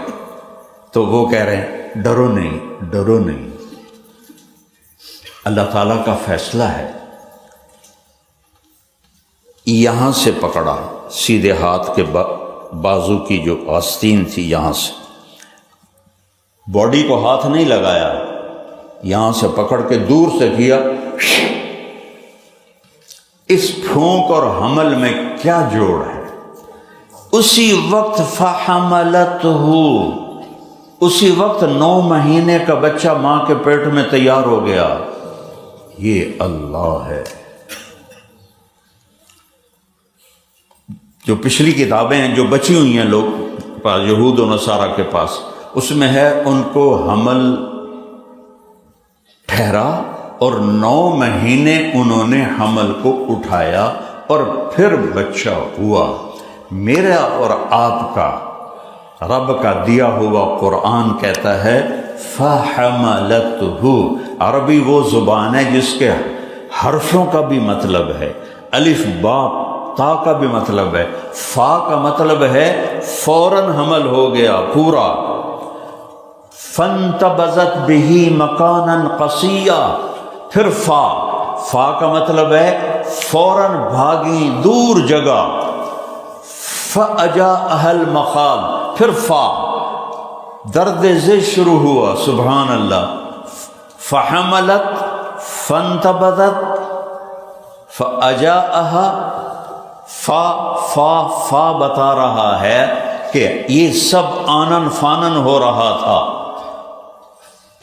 Speaker 1: تو وہ کہہ رہے ہیں ڈرو نہیں، ڈرو نہیں، اللہ تعالیٰ کا فیصلہ ہے۔ یہاں سے پکڑا، سیدھے ہاتھ کے بازو کی جو آستین تھی یہاں سے، باڈی کو ہاتھ نہیں لگایا، یہاں سے پکڑ کے دور سے کیا۔ اس پھونک اور حمل میں کیا جوڑ ہے؟ اسی وقت فحملتہ، اسی وقت 9 مہینے کا بچہ ماں کے پیٹ میں تیار ہو گیا۔ یہ اللہ ہے۔ جو پچھلی کتابیں ہیں جو بچی ہوئی ہیں لوگ پاس، یہود و نصارہ کے پاس، اس میں ہے ان کو حمل ٹھہرا اور 9 مہینے انہوں نے حمل کو اٹھایا اور پھر بچہ ہوا۔ میرا اور آپ کا رب کا دیا ہوا قرآن کہتا ہے فَحَمَلَتْهُ، عربی وہ زبان ہے جس کے حرفوں کا بھی مطلب ہے، الف با تا کا بھی مطلب ہے، فا کا مطلب ہے فوراً حمل ہو گیا پورا۔ فَانْتَبَذَتْ بِهِ مَكَانًا قَصِيًّا، پھر فا کا مطلب ہے فوراً بھاگی دور جگہ۔ فَأَجَاءَهَا الْمَخَاضُ، پھر فا درد ذی شروع ہوا، سبحان اللہ۔ فَحَمَلَتْ، فَانْتَبَذَتْ، فَأَجَاءَهَا، فا بتا رہا ہے کہ یہ سب آنن فانن ہو رہا تھا۔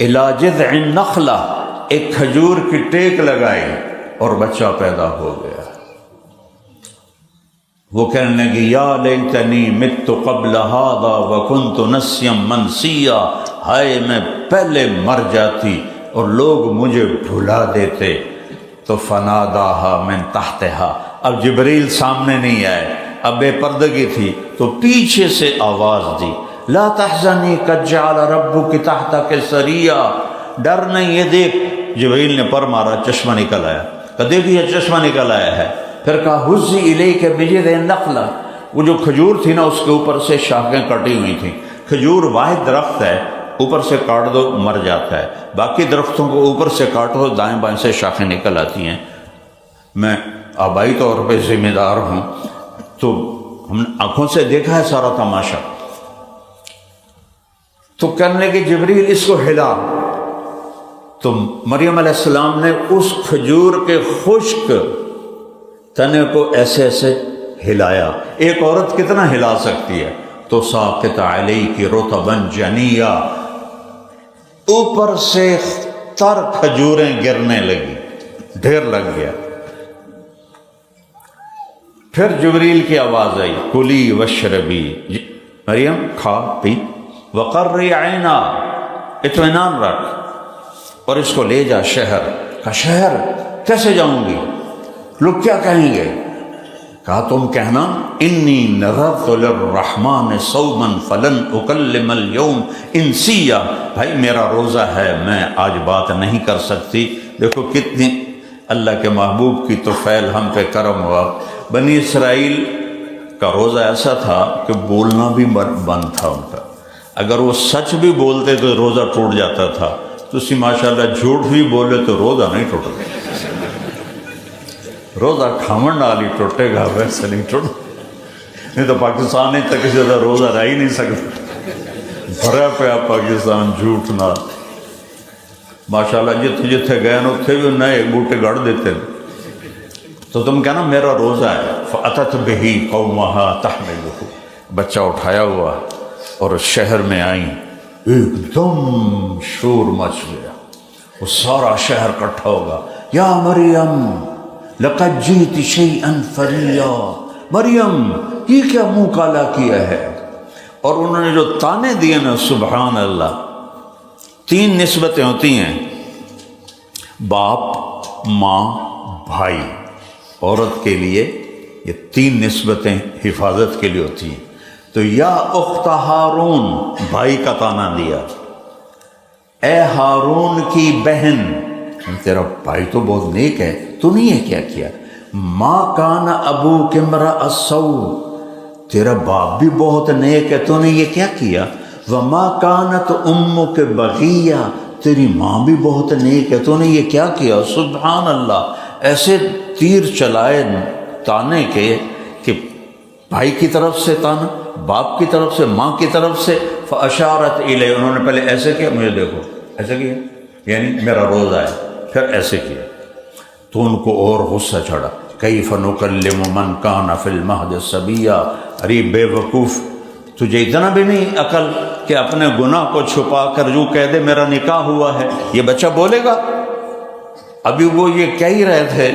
Speaker 1: إِلَى جِذْعِ النَّخْلَةِ، ایک کھجور کی ٹیک لگائی اور بچہ پیدا ہو گیا۔ وہ کہنے لگی یا لیتنی مت قبل هذا وکنت نسیا منسیا، ہائے میں پہلے مر جاتی اور لوگ مجھے بھلا دیتے۔ تو فناداها من تحتها، اب جبریل سامنے نہیں آئے، اب بے پردگی تھی تو پیچھے سے آواز دی لا تحزنی قد جعل ربک تحتک سریا، ڈر نہیں، یہ دیکھ، جبریل نے پر مارا، چشمہ نکل آیا، کہ دیکھیے چشمہ نکل آیا ہے۔ پھر کہا حزی الیک بجذع النخلہ، وہ جو کھجور تھی نا اس کے اوپر سے شاخیں کٹی ہوئی تھیں، کھجور واحد درخت ہے، اوپر سے کاٹ دو مر جاتا ہے، باقی درختوں کو اوپر سے کاٹو دائیں بائیں سے شاخیں نکل آتی ہیں۔ میں آبائی طور پہ ذمہ دار ہوں تو ہم نے آنکھوں سے دیکھا ہے سارا تماشا۔ تو کہنے کہ جبریل اس کو ہلا، تو مریم علیہ السلام نے اس کھجور کے خشک تنے کو ایسے ایسے ہلایا۔ ایک عورت کتنا ہلا سکتی ہے؟ تو ساقط علیک رطبا جنیا، اوپر سے تر کھجوریں گرنے لگی، ڈھیر لگ گیا۔ پھر جبریل کی آواز آئی، کلی واشربی، مریم کھا پی، وقرری عینا، اطمینان رکھ، اور اس کو لے جا شہر۔ کہا شہر کیسے جاؤں گی، لوگ کیا کہیں گے؟ کہا تم کہنا انی نذرت للرحمن صوما فلن اکلم اليوم انسیا، بھائی میرا روزہ ہے، میں آج بات نہیں کر سکتی۔ دیکھو کتنی اللہ کے محبوب کی توفیل ہم پہ کرم ہوا۔ بنی اسرائیل کا روزہ ایسا تھا کہ بولنا بھی بند تھا ان کا، اگر وہ سچ بھی بولتے تو روزہ ٹوٹ جاتا تھا، تو اسی ماشاءاللہ جھوٹ بھی بولے تو روزہ نہیں ٹوٹتا۔ روزہ کھامن ڈالی ٹوٹے گا، ویسے نہیں ٹوٹ، نہیں تو پاکستان ہی تک زیادہ روزہ رہ ہی نہیں سکتا، بھرا پیا پاکستان جھوٹ نہ۔ ماشاءاللہ جتھے جتھے گئے نا اتھے بھی نئے بوٹے گڑ دیتے، تو تم کہنا میرا روزہ ہے۔ فَأَتَتْ بِهِ قَوْمَهَا تَحْمِلُهُ، بچہ اٹھایا ہوا اور شہر میں آئیں، ایک دم شور مچ گیا، وہ سارا شہر اکٹھا ہوگا، یا مریم لقد جئت شیئا فریا، مریم یہ کیا منہ کالا کیا ہے؟ اور انہوں نے جو تانے دیے نا، سبحان اللہ، 3 نسبتیں ہوتی ہیں، باپ، ماں، بھائی۔ عورت کے لیے یہ 3 نسبتیں حفاظت کے لیے ہوتی ہیں۔ تو یا اخت ہارون، بھائی کا تانا دیا، اے ہارون کی بہن، تیرا بھائی تو بہت نیک ہے، تو نے یہ کیا کیا؟ ما کان ابوک امرأ سوء، تیرا باپ بھی بہت نیک ہے، تو نے یہ کیا کیا؟ وما کانت امک بغیہ، تیری ماں بھی بہت نیک ہے، تو نے یہ کیا کیا؟ سبحان اللہ، ایسے تیر چلائے تانے کے کہ بھائی کی طرف سے تانا، باپ کی طرف سے، ماں کی طرف سے۔ فاشارت الیہ، انہوں نے پہلے ایسے کیا، مجھے دیکھو، ایسے کیا، یعنی میرا روزہ ہے، پھر ایسے کیا، تو ان کو اور غصہ چڑھا۔ کیف نکلم من کان فی المہد صبیا، ارے بے وقوف، تجھے اتنا بھی نہیں عقل کہ اپنے گناہ کو چھپا کر یوں کہہ دے میرا نکاح ہوا ہے، یہ بچہ بولے گا؟ ابھی وہ یہ کہہ ہی رہے تھے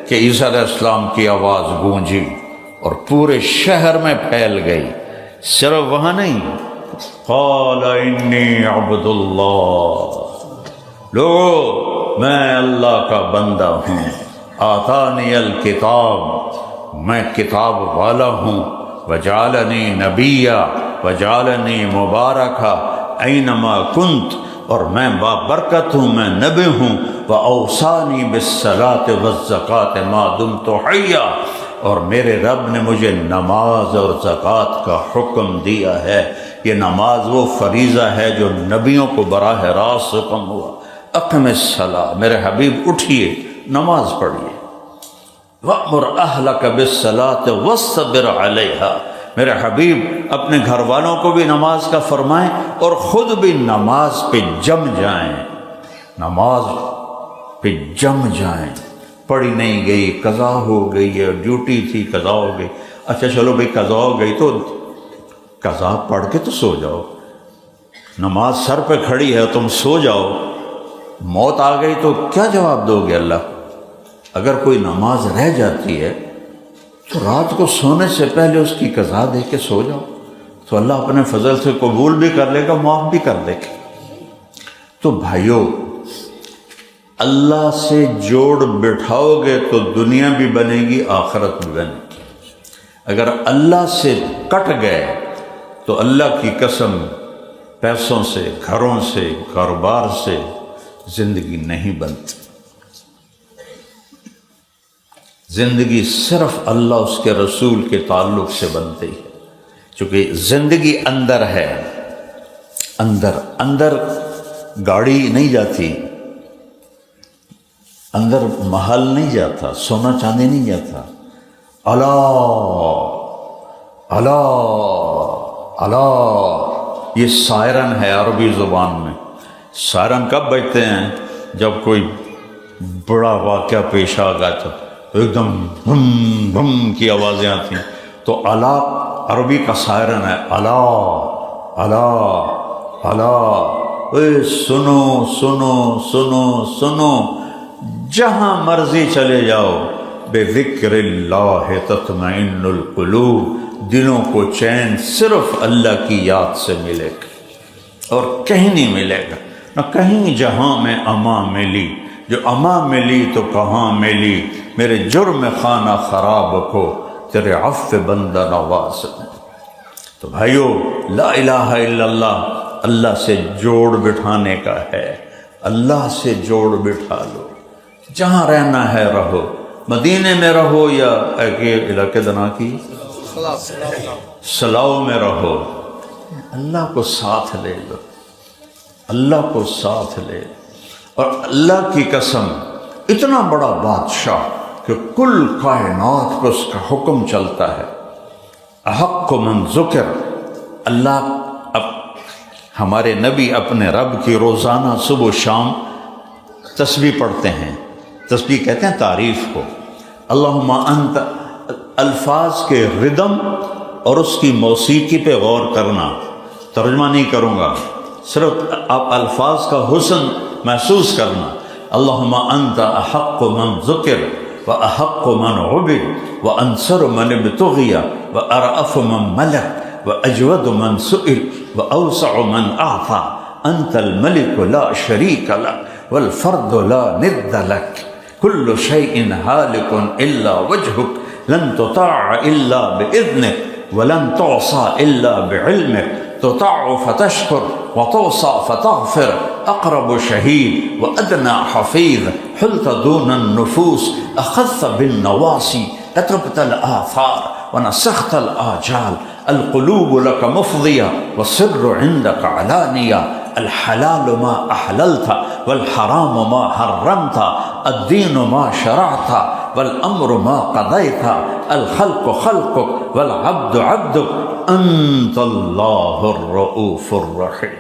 Speaker 1: کہ عیسیٰ علیہ السلام کی آواز گونجی اور پورے شہر میں پھیل گئی، صرف وہاں نہیں، قال انی عبد اللہ، لوگو میں اللہ کا بندہ ہوں، آتانی الکتاب، میں کتاب والا ہوں، وجعلنی نبیا وجعلنی مبارکا اینما کنت، اور میں بابرکت ہوں، میں نبی ہوں، وأوصانی بالصلاة والزکاة ما دمت حیا، اور میرے رب نے مجھے نماز اور زکوٰۃ کا حکم دیا ہے۔ یہ نماز وہ فریضہ ہے جو نبیوں کو براہ راست حکم ہوا، اقم الصلاۃ، میرے حبیب اٹھیے نماز پڑھیے، وأمر أهلك بالصلاة واصطبر عليها، میرے حبیب اپنے گھر والوں کو بھی نماز کا فرمائیں اور خود بھی نماز پہ جم جائیں، نماز پہ جم جائیں، پڑھی نہیں گئی، قضا ہو گئی ہے، ڈیوٹی تھی قضا ہو گئی، اچھا چلو بھئی قضا ہو گئی تو قضا پڑھ کے تو سو جاؤ، نماز سر پہ کھڑی ہے تم سو جاؤ، موت آ گئی تو کیا جواب دو گے اللہ کو؟ اگر کوئی نماز رہ جاتی ہے تو رات کو سونے سے پہلے اس کی قضا دے کے سو جاؤ، تو اللہ اپنے فضل سے قبول بھی کر لے گا، معاف بھی کر دے گا۔ تو بھائیو، اللہ سے جوڑ بٹھاؤ گے تو دنیا بھی بنے گی، آخرت بھی بنے گی۔ اگر اللہ سے کٹ گئے تو اللہ کی قسم پیسوں سے، گھروں سے، کاروبار سے زندگی نہیں بنتی۔ زندگی صرف اللہ اس کے رسول کے تعلق سے بنتی ہے، چونکہ زندگی اندر ہے، اندر گاڑی نہیں جاتی، اندر محل نہیں جاتا، سونا چاندی نہیں جاتا۔ اللہ اللہ اللہ، یہ سائرن ہے عربی زبان میں۔ سائرن کب بجتے ہیں؟ جب کوئی بڑا واقعہ پیش آ گیا تو ایک دم بھم بھم کی آوازیں آتی ہیں، تو اللہ عربی کا سائرن ہے، اللہ اللہ اللہ، اے سنو سنو سنو سنو، جہاں مرضی چلے جاؤ، بذکر اللہ تطمئن القلوب، دلوں کو چین صرف اللہ کی یاد سے ملے گا اور کہیں نہیں ملے گا، نہ کہیں جہاں میں امان ملی، جو امان ملی تو کہاں ملی، میرے جرم خانہ خراب کو تیرے عفو بندہ نواز۔ تو بھائیو، لا الہ الا اللہ اللہ سے جوڑ بٹھانے کا ہے، اللہ سے جوڑ بٹھا لو، جہاں رہنا ہے رہو، مدینے میں رہو یا علاقے دنا کی سلاؤ میں رہو، اللہ کو ساتھ لے لو، اللہ کو ساتھ لے لو۔ اور اللہ کی قسم، اتنا بڑا بادشاہ کہ کل کائنات کو اس کا حکم چلتا ہے، احق من ذکر، اللہ ہمارے نبی اپنے رب کی روزانہ صبح و شام تسبیح پڑھتے ہیں، تسبیح کہتے ہیں تعریف کو، اللہم انت، الفاظ کے ردم اور اس کی موسیقی پہ غور کرنا، ترجمہ نہیں کروں گا، صرف آپ الفاظ کا حسن محسوس کرنا، اللہم انت احق من ذکر وأحق من عبد وأنصر من ابتغي وأرأف من ملك وأجود من سئل وأوسع من أعطى، أنت الملك لا شريك لك والفرد لا ند لك، كل شيء هالك إلا وجهك، لن تطاع إلا بإذنك ولن تعصى إلا بعلمك، تطاع فتشكر وتوصى فتغفر، أقرب شهيد وأدنى حفيظ، حلت دون النفوس، أخذت بالنواصي، كتبت الآثار ونسخت الآجال، القلوب لك مفضية والسر عندك علانية، الحلال ما أحللت والحرام ما حرمت، الدين ما شرعت والأمر ما قضيت، الخلق خلقك والعبد عبدك، أنت الله الرؤوف الرحيم۔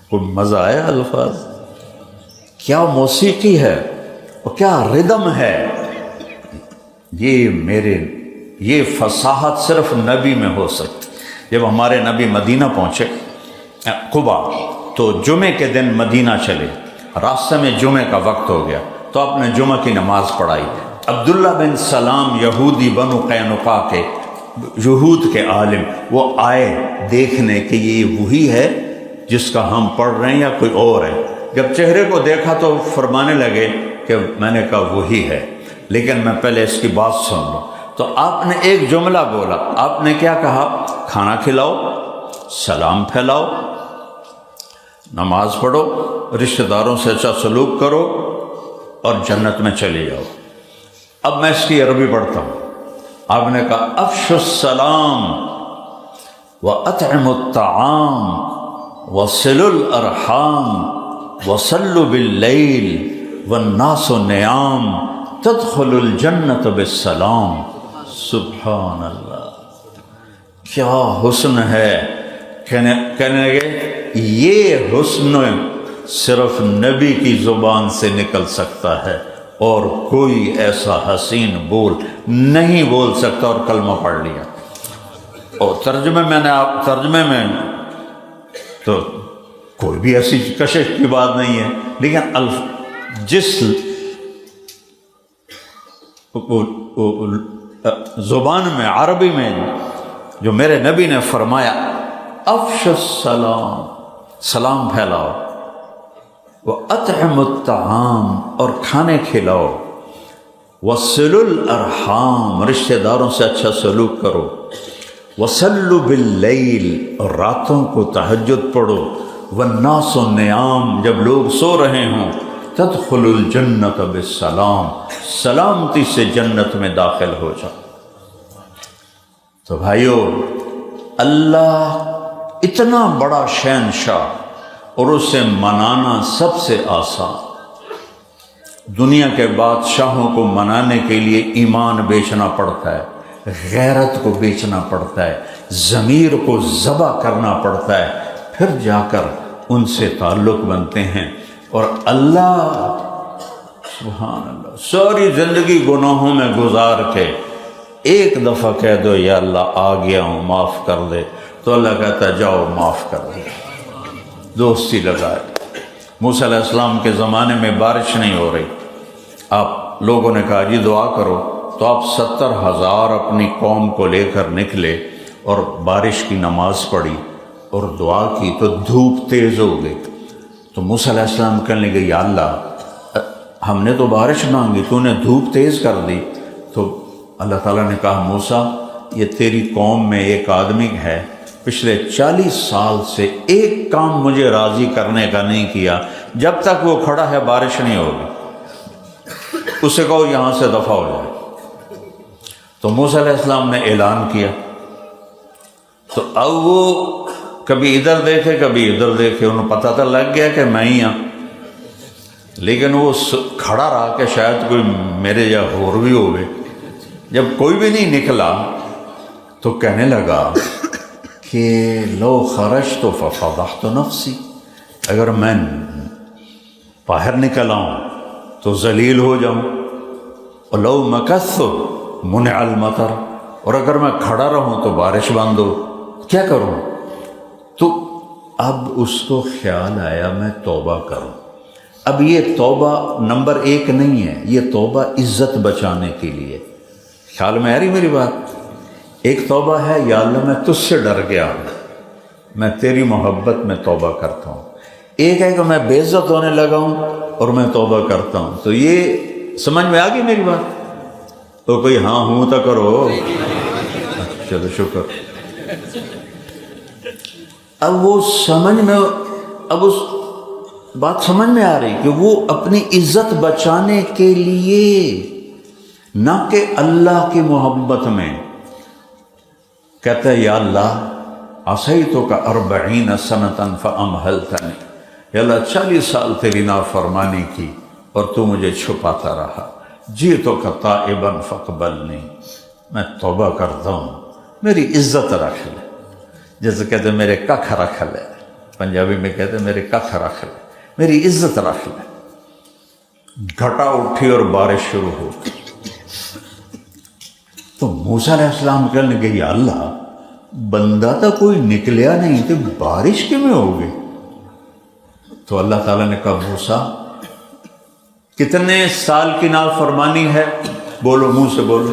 Speaker 1: کوئی مزہ آیا الفاظ؟ کیا موسیقی ہے اور کیا ردم ہے! یہ فصاحت صرف نبی میں ہو سکتی۔ جب ہمارے نبی مدینہ پہنچے قبا، تو جمعے کے دن مدینہ چلے، راستے میں جمعے کا وقت ہو گیا تو آپ نے جمعہ کی نماز پڑھائی۔ عبداللہ بن سلام یہودی بنو قینقاع کے، یہود کے عالم، وہ آئے دیکھنے کہ یہ وہی ہے جس کا ہم پڑھ رہے ہیں یا کوئی اور ہے۔ جب چہرے کو دیکھا تو فرمانے لگے کہ میں نے کہا وہی ہے، لیکن میں پہلے اس کی بات سن لوں۔ تو آپ نے ایک جملہ بولا، آپ نے کیا کہا؟ کھانا کھلاؤ، سلام پھیلاؤ، نماز پڑھو، رشتہ داروں سے اچھا سلوک کرو اور جنت میں چلے جاؤ۔ اب میں اس کی عربی پڑھتا ہوں۔ آپ نے کہا افشوا السلام واطعموا الطعام وصلوا الارحام وصلوا باللیل والناس نیام تدخلوا الجنت بالسلام۔ سبحان اللہ، کیا حسن ہے! کہنے لگے یہ حسن صرف نبی کی زبان سے نکل سکتا ہے اور کوئی ایسا حسین بول نہیں بول سکتا، اور کلمہ پڑھ لیا۔ اور ترجمے میں تو کوئی بھی ایسی کشش کی بات نہیں ہے، لیکن جس زبان میں، عربی میں جو میرے نبی نے فرمایا افش السلام، سلام پھیلاؤ، وَأَطْعِمُ الطَّعَامَ، اور کھانے کھلاؤ، وَصِلُوا الْأَرْحَامَ، رشتہ داروں سے اچھا سلوک کرو، وَصَلُّوا بِاللَّيْلِ، اور راتوں کو تہجد پڑھو، وَالنَّاسُ نِيَامٌ، جب لوگ سو رہے ہوں، تَدْخُلُوا الْجَنَّةَ بِالسَّلَامِ، سلامتی سے جنت میں داخل ہو جاؤ۔ تو بھائیو، اللہ اتنا بڑا شہنشاہ اور اسے منانا سب سے آسان۔ دنیا کے بادشاہوں کو منانے کے لیے ایمان بیچنا پڑتا ہے، غیرت کو بیچنا پڑتا ہے، ضمیر کو ذبح کرنا پڑتا ہے، پھر جا کر ان سے تعلق بنتے ہیں۔ اور اللہ سبحان اللہ، ساری زندگی گناہوں میں گزار کے ایک دفعہ کہہ دو یا اللہ آ گیا ہوں معاف کر دے، تو اللہ کہتا ہے جاؤ معاف کر دے۔ دوستی لگائے۔ موسیٰ علیہ السلام کے زمانے میں بارش نہیں ہو رہی، آپ لوگوں نے کہا جی دعا کرو، تو آپ 70,000 اپنی قوم کو لے کر نکلے اور بارش کی نماز پڑھی اور دعا کی تو دھوپ تیز ہو گئی۔ تو موسیٰ علیہ السلام کہنے لگے یا اللہ ہم نے تو بارش مانگی، تو نے دھوپ تیز کر دی۔ تو اللہ تعالیٰ نے کہا موسیٰ یہ تیری قوم میں ایک آدمی ہے پچھلے 40 سال سے ایک کام مجھے راضی کرنے کا نہیں کیا، جب تک وہ کھڑا ہے بارش نہیں ہوگی، اسے کہو یہاں سے دفع ہو جائے۔ تو موسیٰ علیہ السلام نے اعلان کیا، تو اب وہ کبھی ادھر دیکھے کبھی ادھر دیکھے، انہیں پتہ تو لگ گیا کہ میں ہی ہوں، لیکن وہ کھڑا رہا کہ شاید کوئی میرے یا اور بھی ہوئے۔ جب کوئی بھی نہیں نکلا تو کہنے لگا کہ لو خرجت ففضحت نفسی، اگر میں باہر نکل آؤں تو ذلیل ہو جاؤں، اور لو مکثت منع المطر، اور اگر میں کھڑا رہوں تو بارش بند ہو، کیا کروں؟ تو اب اس کو خیال آیا میں توبہ کروں۔ اب یہ توبہ نمبر 1 نہیں ہے، یہ توبہ عزت بچانے کے لیے۔ خیال میں آ رہی میری بات؟ ایک توبہ ہے یا اللہ میں تجھ سے ڈر گیا ہوں، میں تیری محبت میں توبہ کرتا ہوں۔ ایک ہے کہ میں بے عزت ہونے لگا ہوں اور میں توبہ کرتا ہوں۔ تو یہ سمجھ میں آ گئی میری بات؟ تو کوئی ہاں ہوں تو کرو، چلو شکر۔ اب وہ سمجھ میں، اب اس بات سمجھ میں آ رہی کہ وہ اپنی عزت بچانے کے لیے، نہ کہ اللہ کی محبت میں، کہتا ہے یا اللہ عصیتک 40 سنۃ فامہلتنی، یا اللہ 40 سال تیری نافرمانی کی اور تو مجھے چھپاتا رہا، جئتک تائبا فاقبلنی، میں توبہ کرتا ہوں، میری عزت رکھ لے۔ جیسے کہتے ہیں میرے ککھ رکھ لے، پنجابی میں کہتے ہیں میرے ککھ رکھ لے، میری عزت رکھ لے۔ گھٹا اٹھی اور بارش شروع ہو گئی۔ تو موسیٰ علیہ السلام کہنے لگے یا اللہ بندہ تو کوئی نکلیا نہیں تو بارش کیوں میں ہو گئی؟ تو اللہ تعالیٰ نے کہا موسیٰ کتنے سال کی نافرمانی ہے؟ بولو، منہ سے بولو۔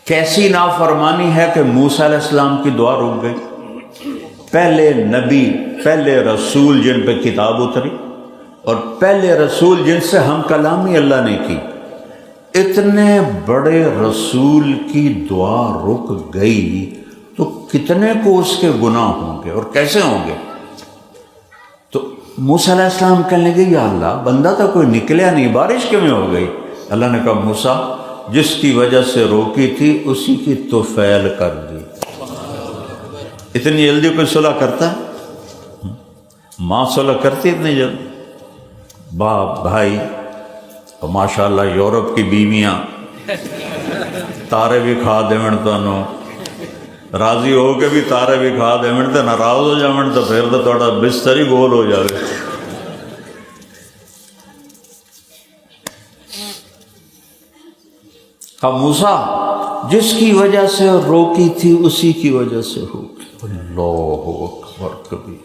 Speaker 1: کیسی نافرمانی ہے کہ موسیٰ علیہ السلام کی دعا رک گئی؟ پہلے نبی، پہلے رسول جن پہ کتاب اتری، اور پہلے رسول جن سے ہم کلامی اللہ نے کی، اتنے بڑے رسول کی دعا رک گئی تو کتنے کو اس کے گناہ ہوں گے اور کیسے ہوں گے؟ تو موسیٰ علیہ السلام کہنے لگے یا اللہ بندہ تو کوئی نکلیا نہیں، بارش کیوں میں ہو گئی؟ اللہ نے کہا موسیٰ جس کی وجہ سے روکی تھی اسی کی طفیل کر دی۔ اتنی جلدی کوئی صلح کرتا ہے؟ ماں صلح کرتی اتنی جلدی؟ باپ، بھائی، اور ماشاءاللہ یورپ کی بیویاں تارے بھی کھا دیون تو راضی ہو کے بھی تارے بھی کھا دیون تو ناراض ہو جاون تو پھر تو تھوڑا بستر ہی گول ہو جائے۔ موسیٰ جس کی وجہ سے روکی تھی اسی کی وجہ سے ہو گئی۔ اللہ اکبر کبیر۔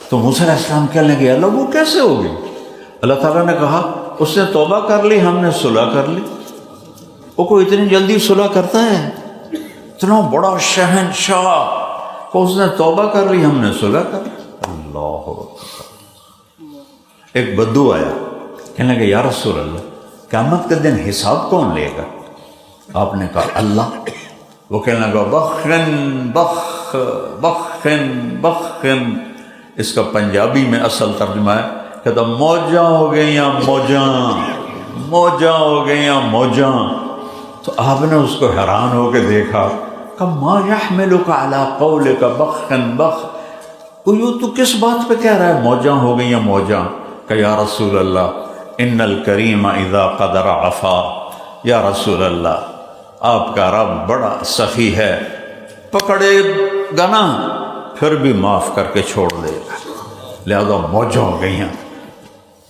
Speaker 1: تو موسیٰ علیہ السلام کہنے لگے اللہ وہ کیسے ہو گئی؟ اللہ تعالیٰ نے کہا اس نے توبہ کر لی، ہم نے صلح کر لی۔ وہ کوئی اتنی جلدی صلح کرتا ہے؟ اتنا بڑا شہنشاہ کو اس نے توبہ کر لی، ہم نے صلح کر لی۔ اللہ اکبر۔ ایک بدو آیا، کہنے لگا یا رسول اللہ قیامت کے دن حساب کون لے گا؟ آپ نے کہا اللہ۔ وہ کہنے لگا بخن بخ بخن بخن، اس کا پنجابی میں اصل ترجمہ ہے کہتا موجاں ہو گئیاں موجاں، موجاں ہو گئیاں موجاں۔ تو آپ نے اس کو حیران ہو کے دیکھا کہ ما یحملک علی قولک بخن بخ، تو کس بات پہ کہہ رہا ہے موجاں ہو گئیاں موجاں؟ کہ یا رسول اللہ ان الکریم اذا قدر عفا، یا رسول اللہ آپ کا رب بڑا سخی ہے، پکڑے گا نا پھر بھی معاف کر کے چھوڑ دے گا، لہذا موجاں ہو گئی ہیں،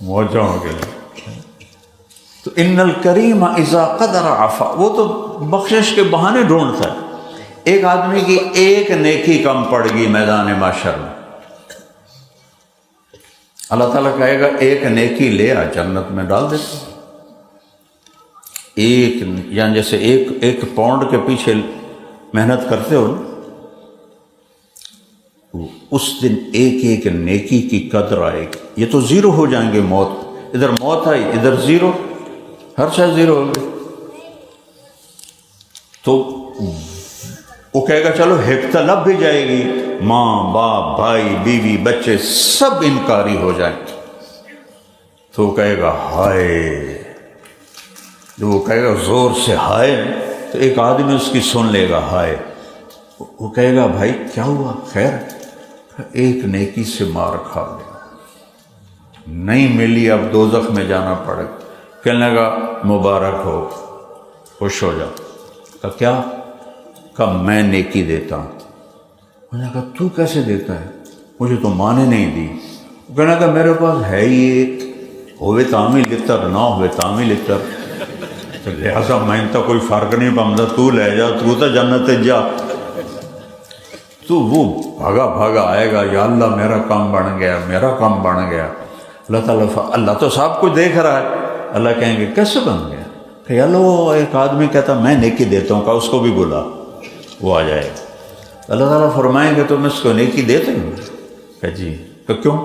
Speaker 1: موجاں ہو گئی۔ تو ان الکریم اذا قدر عفا، وہ تو بخشش کے بہانے ڈھونڈتا ہے، ایک آدمی کی ایک نیکی کم پڑ گئی میدان محشر میں، اللہ تعالیٰ کہے گا ایک نیکی لے آ، جنت میں ڈال دیتا ہوں۔ ایک یعنی جیسے ایک پاؤنڈ کے پیچھے محنت کرتے ہو نا، اس دن ایک ایک نیکی کی قدر آئے گی۔ یہ تو زیرو ہو جائیں گے، موت ادھر موت آئی ادھر زیرو، ہر شے زیرو ہو گئی۔ تو وہ کہے گا چلو ہیک طلب بھی جائے گی، ماں باپ بھائی بیوی بچے سب انکاری ہو جائیں گے۔ تو وہ کہے گا ہائے، جو وہ کہے گا زور سے ہائے، تو ایک آدمی اس کی سن لے گا ہائے، وہ کہے گا بھائی کیا ہوا خیر؟ ایک نیکی سے مار کھا لیا، نہیں ملی، اب دوزخ میں جانا پڑے۔ کہنے لگا مبارک ہو، خوش ہو جاؤ۔ کہا کیا؟ کہا میں نیکی دیتا ہوں۔ انہوں نے کہا تو کیسے دیتا ہے؟ مجھے تو ماں نے نہیں دی۔ کہنے لگا میرے پاس ہے ہی ایک، ہوئے تامی لتر نہ ہوئے تامی لتر، تو لہٰذا میں تو کوئی فرق نہیں پامدا، تو لے جا، تو جنت جا۔ تو وہ بھاگا بھاگا آئے گا، یا اللہ میرا کام بن گیا، میرا کام بن گیا۔ اللہ تو سب کچھ دیکھ رہا ہے۔ اللہ کہیں گے کیسے بن گیا؟ کہ اللہ وہ ایک آدمی کہتا میں نیکی دیتا ہوں، کہا اس کو بھی بلا، وہ آ جائے گا۔ اللہ تعالیٰ فرمائیں گے تم اس کو نیکی دیتے ہو؟ کہ جی۔ کہ کیوں؟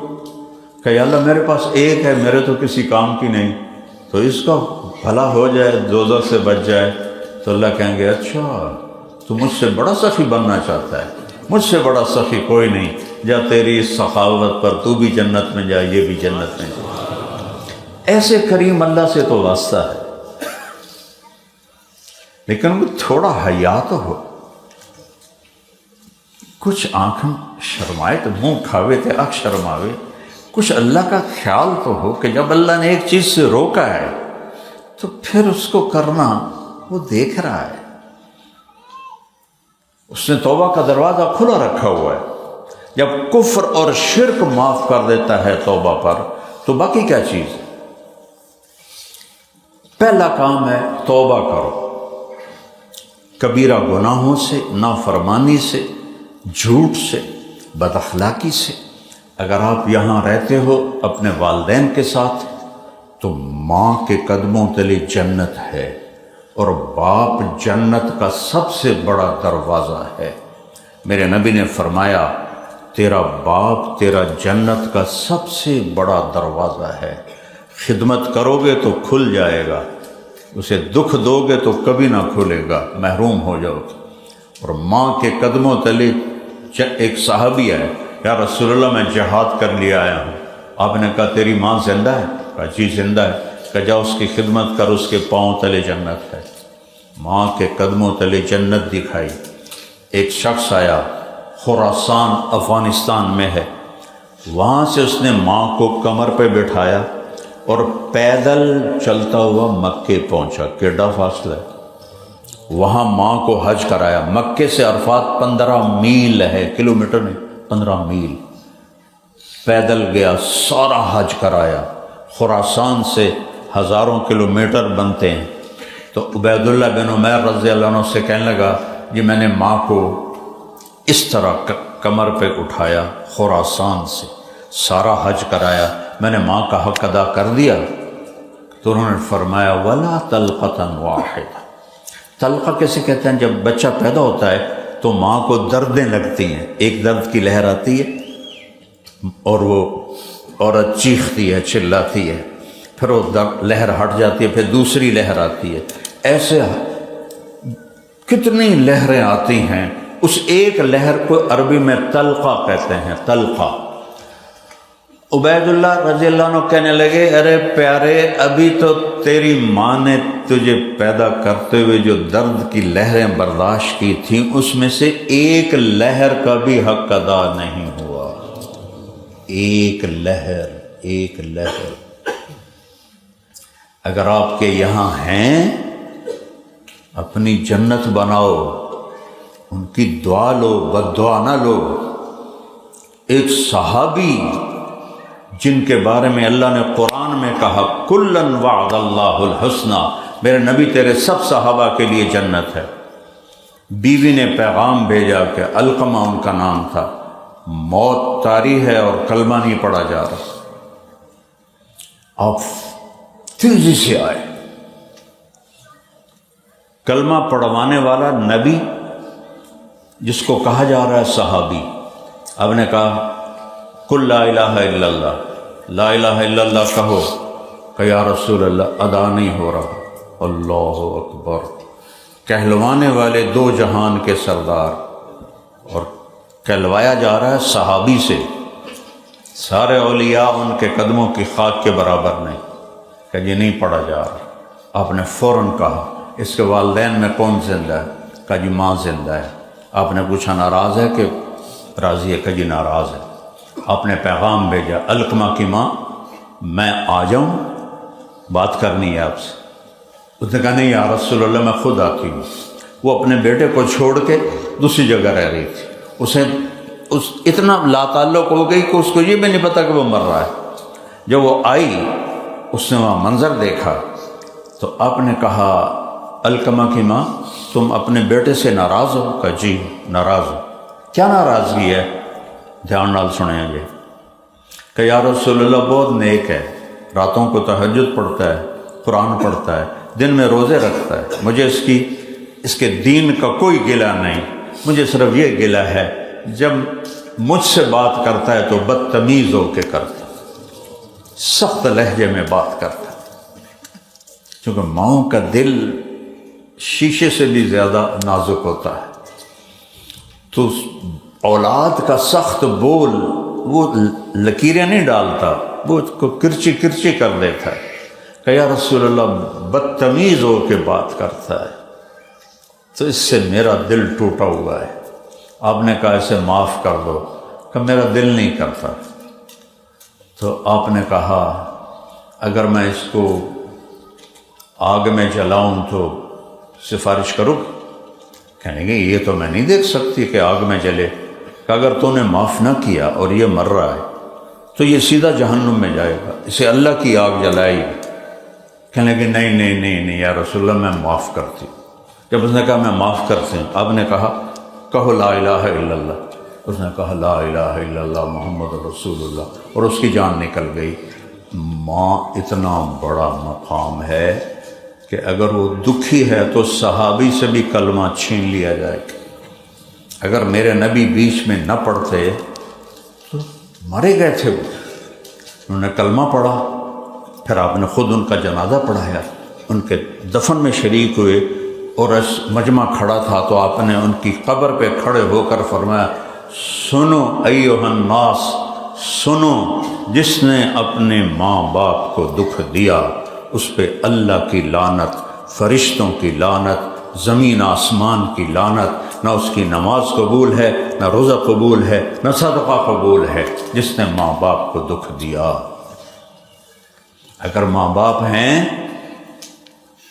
Speaker 1: کہ یا اللہ میرے پاس ایک ہے، میرے تو کسی کام کی نہیں، تو اس کا بھلا ہو جائے، دوزخ سے بچ جائے۔ تو اللہ کہیں گے اچھا تو مجھ سے بڑا سخی بننا چاہتا ہے؟ مجھ سے بڑا سخی کوئی نہیں، جا تیری اس سخاوت پر تو بھی جنت میں جا، یہ بھی جنت میں جا۔ ایسے کریم اللہ سے تو واسطہ ہے، لیکن وہ تھوڑا حیا تو ہو، کچھ آنکھیں شرمائے تو منہ کھاوے تے آنکھ شرماوے، کچھ اللہ کا خیال تو ہو کہ جب اللہ نے ایک چیز سے روکا ہے تو پھر اس کو کرنا وہ دیکھ رہا ہے۔ اس نے توبہ کا دروازہ کھلا رکھا ہوا ہے، جب کفر اور شرک معاف کر دیتا ہے توبہ پر تو باقی کیا چیز ہے؟ پہلا کام ہے توبہ کرو، کبیرہ گناہوں سے، نافرمانی سے، جھوٹ سے، بد اخلاقی سے۔ اگر آپ یہاں رہتے ہو اپنے والدین کے ساتھ تو ماں کے قدموں تلے جنت ہے، اور باپ جنت کا سب سے بڑا دروازہ ہے۔ میرے نبی نے فرمایا تیرا باپ تیرا جنت کا سب سے بڑا دروازہ ہے، خدمت کرو گے تو کھل جائے گا، اسے دکھ دو گے تو کبھی نہ کھلے گا، محروم ہو جاؤ گے۔ اور ماں کے قدموں تلے ایک صحابی ہے، یا رسول اللہ میں جہاد کر لیا آیا ہوں۔ آپ نے کہا تیری ماں زندہ ہے؟ کہا جی زندہ ہے۔ کہ جا اس کی خدمت کر، اس کے پاؤں تلے جنت ہے۔ ماں کے قدموں تلے جنت دکھائی۔ ایک شخص آیا، خراسان افغانستان میں ہے، وہاں سے اس نے ماں کو کمر پہ بٹھایا اور پیدل چلتا ہوا مکے پہنچا۔ کیڈا فاصلہ ہے، وہاں ماں کو حج کرایا۔ مکے سے عرفات 15 میل ہے، کلومیٹر نہیں، 15 میل پیدل گیا، سارا حج کرایا۔ خراسان سے ہزاروں کلومیٹر بنتے ہیں۔ تو عبید اللہ بن عمیر رضی اللہ عنہ سے کہنے لگا جی میں نے ماں کو اس طرح کمر پہ اٹھایا، خراسان سے سارا حج کرایا، میں نے ماں کا حق ادا کر دیا۔ تو انہوں نے فرمایا ولا طلقۃ واحدہ۔ طلقہ کیسے کہتے ہیں؟ جب بچہ پیدا ہوتا ہے تو ماں کو دردیں لگتی ہیں، ایک درد کی لہر آتی ہے اور وہ عورت چیختی ہے، چلاتی ہے، پھر وہ لہر ہٹ جاتی ہے، پھر دوسری لہر آتی ہے۔ ایسے کتنی لہریں آتی ہیں، اس ایک لہر کو عربی میں طلقہ کہتے ہیں، طلقہ۔ عبید اللہ رضی اللہ عنہ کہنے لگے ارے پیارے، ابھی تو تیری ماں نے تجھے پیدا کرتے ہوئے جو درد کی لہریں برداشت کی تھیں اس میں سے ایک لہر کا بھی حق ادا نہیں ہوا۔ ایک لہر، ایک لہر۔ اگر آپ کے یہاں ہیں اپنی جنت بناؤ، ان کی دعا لو، بد دعا نہ لو۔ ایک صحابی جن کے بارے میں اللہ نے قرآن میں کہا کلن وعد اللہ الحسنی، میرے نبی تیرے سب صحابہ کے لیے جنت ہے، بیوی نے پیغام بھیجا کہ علقمہ ان کا نام تھا، موت طاری ہے اور کلمہ نہیں پڑھا جا رہا۔ آپ تیزی سے آئے، کلمہ پڑھوانے والا نبی جس کو کہا جا رہا ہے صحابی، اب نے کہا قل لا الہ الا اللہ، لا الہ الا اللہ کہو، کہ یا رسول اللہ ادا نہیں ہو رہا۔ اللہ اکبر، کہلوانے والے دو جہان کے سردار، اور کہلوایا جا رہا ہے صحابی سے، سارے اولیاء ان کے قدموں کی خاک کے برابر نہیں، کہ یہ نہیں پڑھا جا رہا۔ آپ نے فوراً کہا اس کے والدین میں کون زندہ ہے؟ کہا جی ماں زندہ ہے۔ آپ نے پوچھا ناراض ہے کہ راضی ہے؟ کہ جی ناراض ہے۔ آپ نے پیغام بھیجا علقمہ کی ماں میں آ جاؤں، بات کرنی ہے آپ سے۔ اس نے کہا نہیں یا رسول اللہ میں خود آتی ہوں۔ وہ اپنے بیٹے کو چھوڑ کے دوسری جگہ رہ رہی تھی، اسے اتنا لا تعلق ہو گئی کہ اس کو یہ بھی نہیں پتا کہ وہ مر رہا ہے۔ جب وہ آئی اس نے وہاں منظر دیکھا تو آپ نے کہا علقمہ کی ماں تم اپنے بیٹے سے ناراض ہو؟ کہ جی ناراض ہو۔ کیا ناراضگی ہے؟ دھیان نال سنیں گے کہ یا رسول اللہ بہت نیک ہے، راتوں کو تہجد پڑھتا ہے، قرآن پڑھتا ہے، دن میں روزے رکھتا ہے، مجھے اس کے دین کا کوئی گلہ نہیں، مجھے صرف یہ گلہ ہے جب مجھ سے بات کرتا ہے تو بدتمیز ہو کے کرتا ہے، سخت لہجے میں بات کرتا ہے، کیونکہ ماؤں کا دل شیشے سے بھی زیادہ نازک ہوتا ہے، تو اولاد کا سخت بول وہ لکیریں نہیں ڈالتا، وہ اس کو کرچی کرچی کر دیتا ہے کہ یا رسول اللہ بدتمیز ہو کے بات کرتا ہے، تو اس سے میرا دل ٹوٹا ہوا ہے۔ آپ نے کہا اسے معاف کر دو، کہ میرا دل نہیں کرتا۔ تو آپ نے کہا اگر میں اس کو آگ میں جلاؤں تو سفارش کرو؟ کہنے گے یہ تو میں نہیں دیکھ سکتی کہ آگ میں جلے، کہ اگر تو نے معاف نہ کیا اور یہ مر رہا ہے تو یہ سیدھا جہنم میں جائے گا، اسے اللہ کی آگ جلائے گی۔ کہنے لگے نہیں نہیں نہیں نہیں یا رسول اللہ میں معاف کرتی ہوں۔ جب اس نے کہا میں معاف کرتی ہوں، آپ نے کہا کہو لا الہ الا اللہ۔ اس نے کہا لا الہ الا اللہ محمد رسول اللہ، اور اس کی جان نکل گئی۔ ماں اتنا بڑا مقام ہے کہ اگر وہ دکھی ہے تو صحابی سے بھی کلمہ چھین لیا جائے گا۔ اگر میرے نبی بیچ میں نہ پڑھتے تو مرے گئے تھے وہ۔ انہوں نے کلمہ پڑھا، پھر آپ نے خود ان کا جنازہ پڑھایا، ان کے دفن میں شریک ہوئے، اور مجمع کھڑا تھا تو آپ نے ان کی قبر پہ کھڑے ہو کر فرمایا سنو ایھا الناس، سنو جس نے اپنے ماں باپ کو دکھ دیا اس پہ اللہ کی لعنت، فرشتوں کی لعنت، زمین آسمان کی لعنت، نہ اس کی نماز قبول ہے، نہ روزہ قبول ہے، نہ صدقہ قبول ہے، جس نے ماں باپ کو دکھ دیا۔ اگر ماں باپ ہیں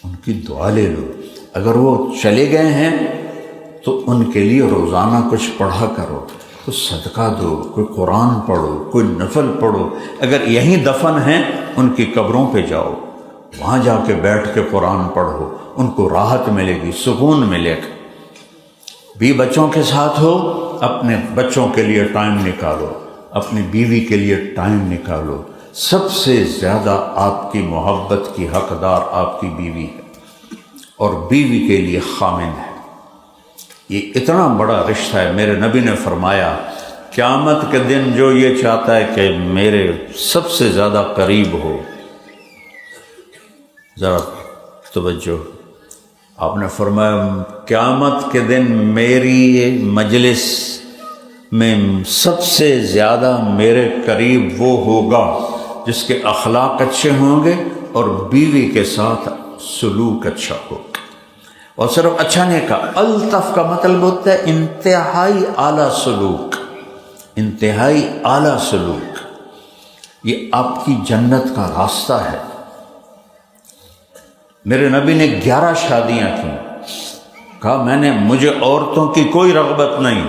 Speaker 1: ان کی دعا لے لو، اگر وہ چلے گئے ہیں تو ان کے لیے روزانہ کچھ پڑھا کرو، کچھ صدقہ دو، کوئی قرآن پڑھو، کوئی نفل پڑھو۔ اگر یہیں دفن ہیں ان کی قبروں پہ جاؤ، وہاں جا کے بیٹھ کے قرآن پڑھو، ان کو راحت ملے گی، سکون ملے گا۔ بھی بچوں کے ساتھ ہو، اپنے بچوں کے لیے ٹائم نکالو، اپنی بیوی کے لیے ٹائم نکالو۔ سب سے زیادہ آپ کی محبت کی حقدار آپ کی بیوی ہے، اور بیوی کے لیے خامند ہے۔ یہ اتنا بڑا رشتہ ہے۔ میرے نبی نے فرمایا قیامت کے دن جو یہ چاہتا ہے کہ میرے سب سے زیادہ قریب ہو، ذرا توجہ، آپ نے فرمایا قیامت کے دن میری مجلس میں سب سے زیادہ میرے قریب وہ ہوگا جس کے اخلاق اچھے ہوں گے اور بیوی کے ساتھ سلوک اچھا ہوگا۔ اور صرف اچھا نہیں کہا، الطف کا مطلب ہوتا ہے انتہائی اعلیٰ سلوک، انتہائی اعلیٰ سلوک۔ یہ آپ کی جنت کا راستہ ہے۔ میرے نبی نے 11 شادیاں کی، کہا مجھے عورتوں کی کوئی رغبت نہیں،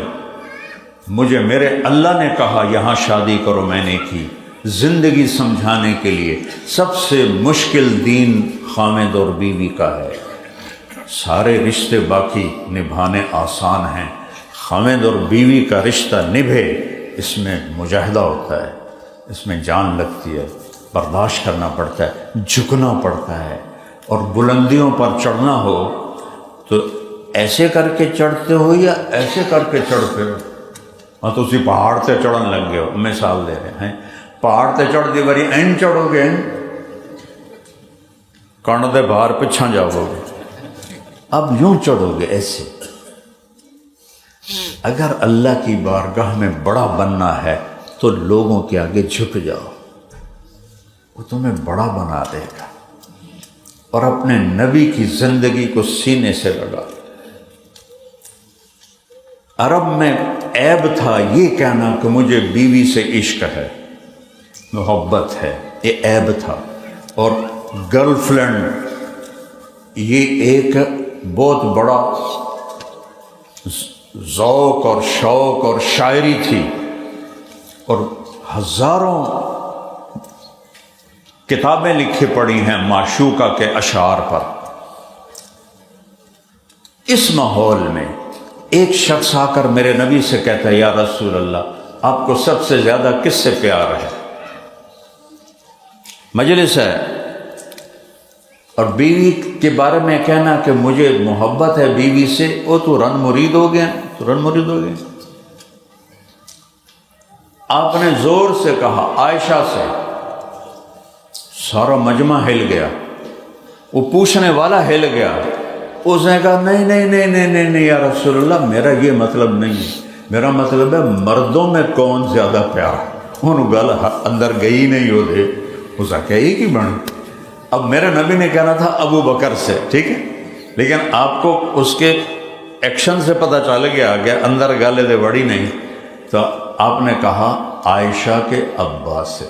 Speaker 1: مجھے میرے اللہ نے کہا یہاں شادی کرو، میں نے کی۔ زندگی سمجھانے کے لیے سب سے مشکل دین خامد اور بیوی کا ہے۔ سارے رشتے باقی نبھانے آسان ہیں، خاوند اور بیوی کا رشتہ نبھے اس میں مجاہدہ ہوتا ہے، اس میں جان لگتی ہے، برداشت کرنا پڑتا ہے، جھکنا پڑتا ہے، اور بلندیوں پر چڑھنا ہو تو ایسے کر کے چڑھتے ہو یا ایسے کر کے چڑھتے ہو؟ ہاں تو اسی پہاڑ تے چڑھن لگ گئے ہو، مثال دے رہے ہیں، پہاڑ تے چڑھ دی باری این چڑھو گے، کن دے باہر پچھا جاؤ گے، اب یوں چڑھو گے ایسے۔ اگر اللہ کی بارگاہ میں بڑا بننا ہے تو لوگوں کے آگے جھک جاؤ، وہ تمہیں بڑا بنا دے گا، اور اپنے نبی کی زندگی کو سینے سے لگا۔ عرب میں عیب تھا یہ کہنا کہ مجھے بیوی سے عشق ہے، محبت ہے، یہ عیب تھا، اور گرل فرینڈ یہ ایک بہت بڑا ذوق اور شوق اور شاعری تھی، اور ہزاروں کتابیں لکھی پڑی ہیں معشوقہ کے اشعار پر۔ اس ماحول میں ایک شخص آ کر میرے نبی سے کہتا ہے، یا رسول اللہ آپ کو سب سے زیادہ کس سے پیار ہے؟ مجلس ہے اور بیوی کے بارے میں کہنا کہ مجھے محبت ہے بیوی سے، وہ تو رن مرید ہو گیا، آپ نے زور سے کہا عائشہ سے، سارا مجمع ہل گیا، وہ پوچھنے والا ہل گیا، اس نے کہا نہیں نہیں نہیں نہیں نہیں نہیں یا رسول اللہ میرا یہ مطلب نہیں ہے، میرا مطلب ہے مردوں میں کون زیادہ پیار، انہوں گل اندر گئی نہیں ہو دے، اس کا کیا ہی کی بن۔ اب میرے نبی نے کہنا تھا ابو بکر سے، ٹھیک ہے، لیکن آپ کو اس کے ایکشن سے پتہ چل گیا کہ اندر گالے دے بڑی نہیں، تو آپ نے کہا عائشہ کے ابا سے،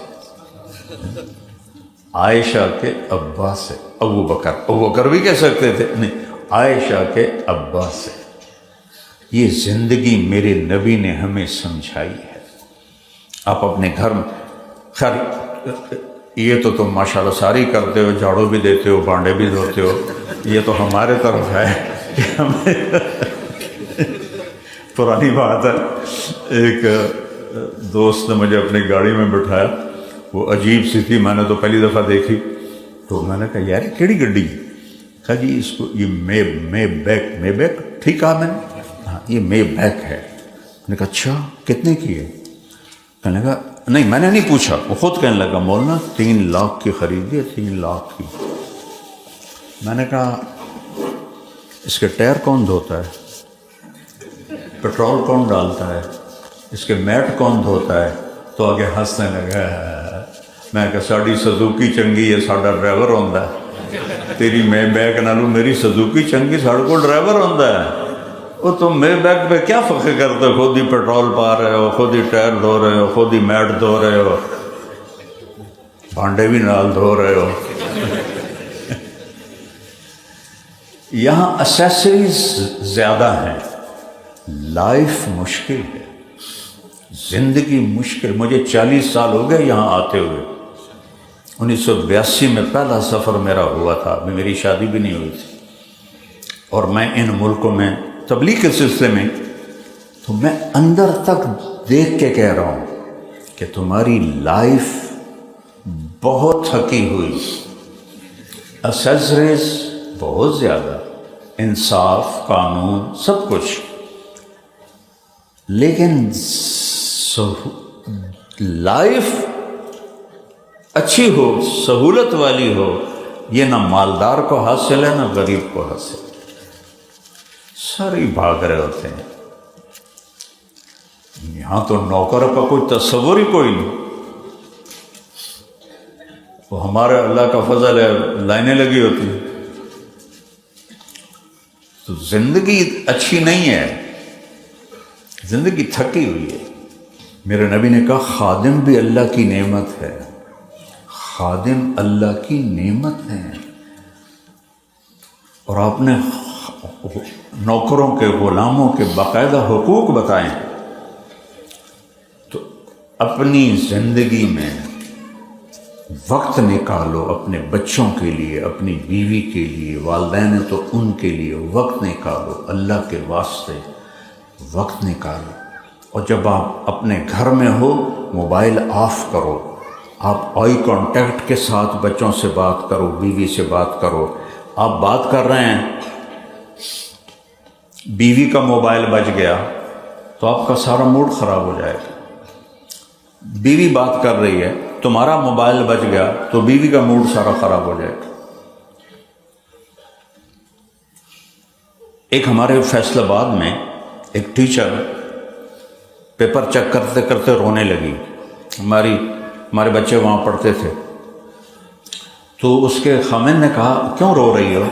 Speaker 1: عائشہ کے ابا سے، ابو بکر بھی کہہ سکتے تھے، نہیں، عائشہ کے ابا سے۔ یہ زندگی میرے نبی نے ہمیں سمجھائی ہے۔ آپ اپنے گھر میں، خیر یہ تو تم ماشاءاللہ ساری کرتے ہو، جھاڑو بھی دیتے ہو، بانڈے بھی دھوتے ہو، یہ تو ہمارے طرف ہے کہ ہمیں پرانی بات ہے، ایک دوست نے مجھے اپنی گاڑی میں بٹھایا، وہ عجیب سی تھی، میں نے تو پہلی دفعہ دیکھی، تو میں نے کہا یار کیڑی گڈی؟ کہا جی اس کو یہ مے بیک ٹھیک کہا میں نے، ہاں یہ مے بیک ہے۔ میں نے کہا اچھا کتنے کی ہے؟ کہنے لگا نہیں میں نے نہیں پوچھا، وہ خود کہنے لگا مولانا 3 لاکھ کی خریدی ہے، 3 لاکھ کی۔ میں نے کہا اس کے ٹائر کون دھوتا ہے، پیٹرول کون ڈالتا ہے، اس کے میٹ کون دھوتا ہے؟ تو آگے ہنسنے لگا۔ میں کہا ساڑی سزوکی چنگی ہے، ساڑا ڈرائیور ہوندا ہے، تیری میں بیک نالوں میری سزوکی چنگی، ساڑے کو ڈرائیور ہوندا ہے۔ وہ تم میں بیک پہ کیا فخر کرتے ہو؟ خود ہی پیٹرول پا رہے ہو، خود ہی ٹائر دھو رہے ہو، خود ہی میٹ دھو رہے ہو، بھانڈے بھی نال دھو رہے ہو۔ یہاں اسیسریز زیادہ ہیں، لائف مشکل ہے، زندگی مشکل۔ مجھے 40 سال ہو گئے یہاں آتے ہوئے، 1982 میں پہلا سفر میرا ہوا تھا، ابھی میری شادی بھی نہیں ہوئی تھی، اور میں ان ملکوں میں تبلیغ کے سلسلے میں، تو میں اندر تک دیکھ کے کہہ رہا ہوں کہ تمہاری لائف بہت تھکی ہوئی، اسیسریز بہت زیادہ، انصاف، قانون، سب کچھ، لیکن لائف اچھی ہو، سہولت والی ہو، یہ نہ مالدار کو حاصل ہے نہ غریب کو حاصل، سارے بھاگ رہے ہوتے ہیں۔ یہاں تو نوکر کا کوئی تصور ہی کوئی نہیں، وہ ہمارے اللہ کا فضل ہے، لائنیں لگی ہوتی ہیں، تو زندگی اچھی نہیں ہے، زندگی تھکی ہوئی ہے۔ میرے نبی نے کہا خادم بھی اللہ کی نعمت ہے، خادم اللہ کی نعمت ہے، اور آپ نے نوکروں کے، غلاموں کے باقاعدہ حقوق بتائیں، تو اپنی زندگی میں وقت نکالو اپنے بچوں کے لیے، اپنی بیوی کے لیے، والدین ہیں تو ان کے لیے وقت نکالو، اللہ کے واسطے وقت نکالو۔ اور جب آپ اپنے گھر میں ہو موبائل آف کرو، آپ آئی کانٹیکٹ کے ساتھ بچوں سے بات کرو، بیوی سے بات کرو۔ آپ بات کر رہے ہیں، بیوی کا موبائل بج گیا تو آپ کا سارا موڈ خراب ہو جائے گا۔ بیوی بات کر رہی ہے، تمہارا موبائل بج گیا تو بیوی کا موڈ سارا خراب ہو جائے گا۔ ایک ہمارے فیصل آباد میں ایک ٹیچر پیپر چیک کرتے کرتے رونے لگی، ہمارے بچے وہاں پڑھتے تھے، تو اس کے خامن نے کہا کیوں رو رہی ہو؟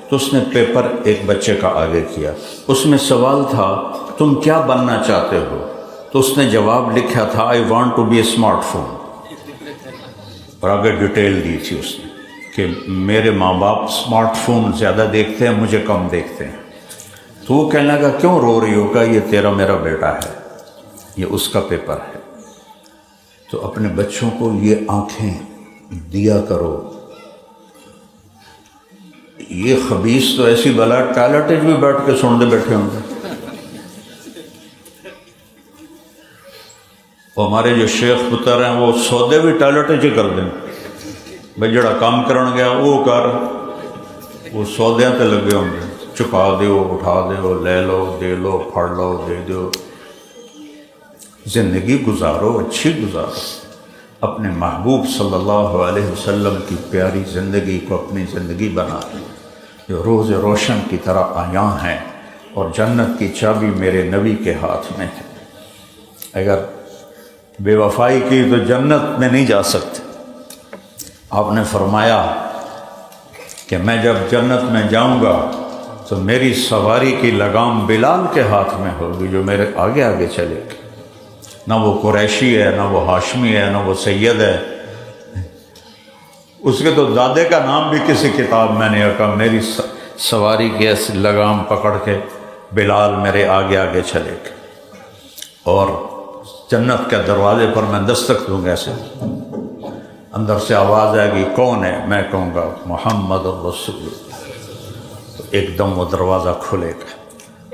Speaker 1: تو اس نے پیپر ایک بچے کا آگے کیا، اس میں سوال تھا تم کیا بننا چاہتے ہو؟ تو اس نے جواب لکھا تھا I want to be a smart phone, اور آگے ڈیٹیل دی تھی اس نے کہ میرے ماں باپ اسمارٹ فون زیادہ دیکھتے ہیں، مجھے کم دیکھتے ہیں۔ تو وہ کہنے لگا کیوں رو رہی ہوگا؟ یہ تیرا میرا بیٹا ہے، یہ اس کا پیپر ہے۔ تو اپنے بچوں کو یہ آنکھیں دیا کرو۔ یہ خبیث تو ایسی بلا ٹوائلٹ بھی بیٹھ کے سنتے بیٹھے ہوں گے۔ ہمارے جو شیخ پتر ہیں وہ سودے بھی ٹوائلٹ ہی کر دیں، بھائی جڑا کام کرن گیا وہ کر، وہ سودیاں تے لگے ہوں گے، چکا دیو، اٹھا دیو، لے لو، دے لو، پھڑ لو، دے دو۔ زندگی گزارو، اچھی گزارو، اپنے محبوب صلی اللہ علیہ وسلم کی پیاری زندگی کو اپنی زندگی بنا لیں جو روز روشن کی طرح عیاں ہیں، اور جنت کی چابی میرے نبی کے ہاتھ میں ہے۔ اگر بے وفائی کی تو جنت میں نہیں جا سکتے۔ آپ نے فرمایا کہ میں جب جنت میں جاؤں گا تو میری سواری کی لگام بلال کے ہاتھ میں ہوگی جو میرے آگے آگے چلے گی۔ نہ وہ قریشی ہے، نہ وہ ہاشمی ہے، نہ وہ سید ہے، اس کے تو دادے کا نام بھی کسی کتاب میں نہیں رکھا۔ میری سواری کی ایسی لگام پکڑ کے بلال میرے آگے آگے چلے گا، اور جنت کے دروازے پر میں دستک دوں گا، ایسے اندر سے آواز آئے گی کون ہے؟ میں کہوں گا محمد الرسول اللہ، تو ایک دم وہ دروازہ کھلے گا،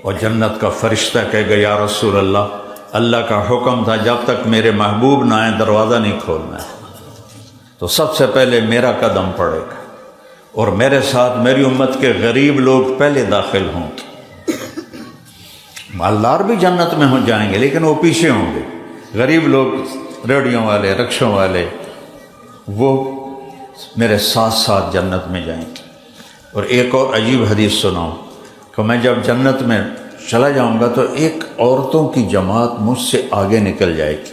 Speaker 1: اور جنت کا فرشتہ کہے گا یا رسول اللہ، اللہ کا حکم تھا جب تک میرے محبوب نہ آئیں دروازہ نہیں کھولنا ہے۔ تو سب سے پہلے میرا قدم پڑے گا، اور میرے ساتھ میری امت کے غریب لوگ پہلے داخل ہوں گے۔ مالدار بھی جنت میں ہو جائیں گے لیکن وہ پیچھے ہوں گے، غریب لوگ، ریڑھیوں والے، رکشوں والے، وہ میرے ساتھ ساتھ جنت میں جائیں گے۔ اور ایک اور عجیب حدیث سناؤں کہ میں جب جنت میں چلا جاؤں گا تو ایک عورتوں کی جماعت مجھ سے آگے نکل جائے گی،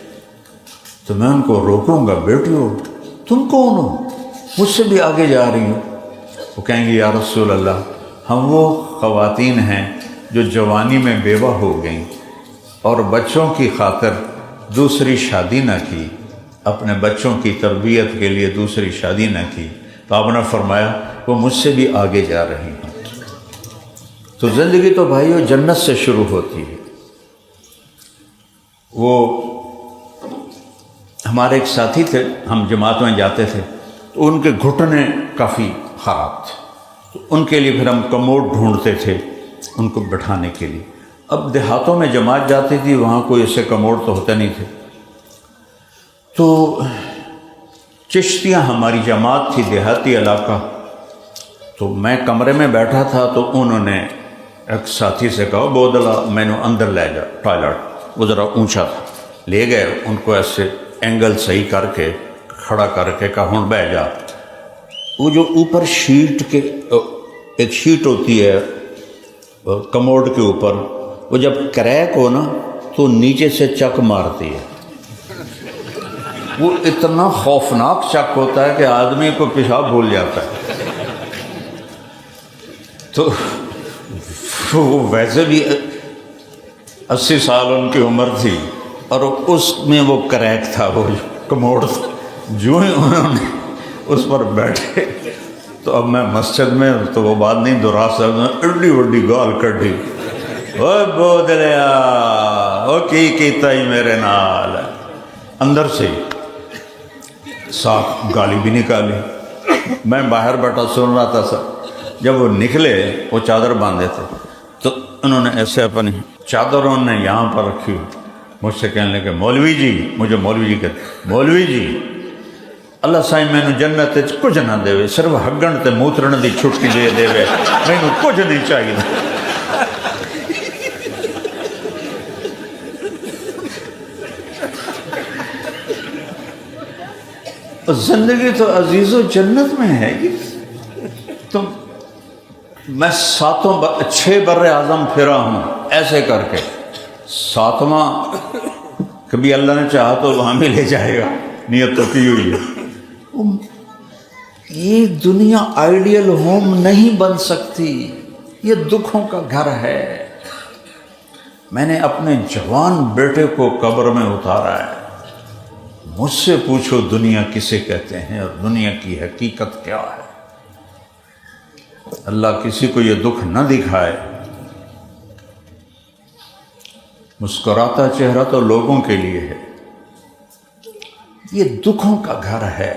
Speaker 1: تو میں ان کو روکوں گا، بیٹیو تم کون ہو؟ مجھ سے بھی آگے جا رہی ہو؟ وہ کہیں گے یا رسول اللہ، ہم وہ خواتین ہیں جو جوانی میں بیوہ ہو گئیں اور بچوں کی خاطر دوسری شادی نہ کی، اپنے بچوں کی تربیت کے لیے دوسری شادی نہ کی۔ تو آپ نے فرمایا وہ مجھ سے بھی آگے جا رہی ہیں۔ تو زندگی تو بھائیو جنت سے شروع ہوتی ہے۔ وہ ہمارے ایک ساتھی تھے، ہم جماعت میں جاتے تھے تو ان کے گھٹنے کافی خراب تھے، تو ان کے لیے پھر ہم کموڈ ڈھونڈتے تھے ان کو بٹھانے کے لیے۔ اب دیہاتوں میں جماعت جاتی تھی، وہاں کوئی ایسے کموڈ تو ہوتے نہیں تھے، تو چشتیاں ہماری جماعت تھی، دیہاتی علاقہ، تو میں کمرے میں بیٹھا تھا تو انہوں نے ایک ساتھی سے کہا بودلا میں نے اندر لے جا، ٹوائلٹ وہ ذرا اونچا تھا، لے گئے ان کو، ایسے اینگل صحیح کر کے کھڑا کر کے کہا ہن بہ جا۔ وہ جو اوپر شیٹ کے ایک شیٹ ہوتی ہے کموڈ کے اوپر، وہ جب کریک ہو نا تو نیچے سے چک مارتی ہے، وہ اتنا خوفناک چک ہوتا ہے کہ آدمی کو پیشاب بھول جاتا ہے۔ تو وہ ویسے بھی 80 سال ان کی عمر تھی، اور اس میں وہ کریک تھا، وہ کموڈ، جو ہی انہوں نے اس پر بیٹھے تو اب میں مسجد میں تو وہ بات نہیں دہرا سکتا، ایڈی وڈی گال کڈی، او بودلیا او کی کیتا ہی میرے نال، اندر سے ساتھ گالی بھی نکالی. میں باہر بیٹھا سن رہا تھا سر. جب وہ نکلے وہ چادر باندھے تھے تو انہوں نے ایسے اپنی چادر انہوں نے یہاں پر رکھی. مجھ سے کہنے لگے مولوی جی، مجھے مولوی جی کہتے، مولوی جی اللہ سائیں میں نے جنت کچھ نہ دے، صرف ہگن تے موترن دی چھٹی دے دے، میں نے کچھ نہیں چاہیے. زندگی تو عزیز و جنت میں ہے. تم میں 6 بر اعظم پھرا ہوں ایسے کر کے، 7واں کبھی اللہ نے چاہا تو وہاں بھی لے جائے گا، نیت تو کی ہوئی ہے. یہ دنیا آئیڈیل ہوم نہیں بن سکتی، یہ دکھوں کا گھر ہے. میں نے اپنے جوان بیٹے کو قبر میں اتارا ہے. مجھ سے پوچھو دنیا کسے کہتے ہیں اور دنیا کی حقیقت کیا ہے. اللہ کسی کو یہ دکھ نہ دکھائے. مسکراتا چہرہ تو لوگوں کے لیے ہے، یہ دکھوں کا گھر ہے،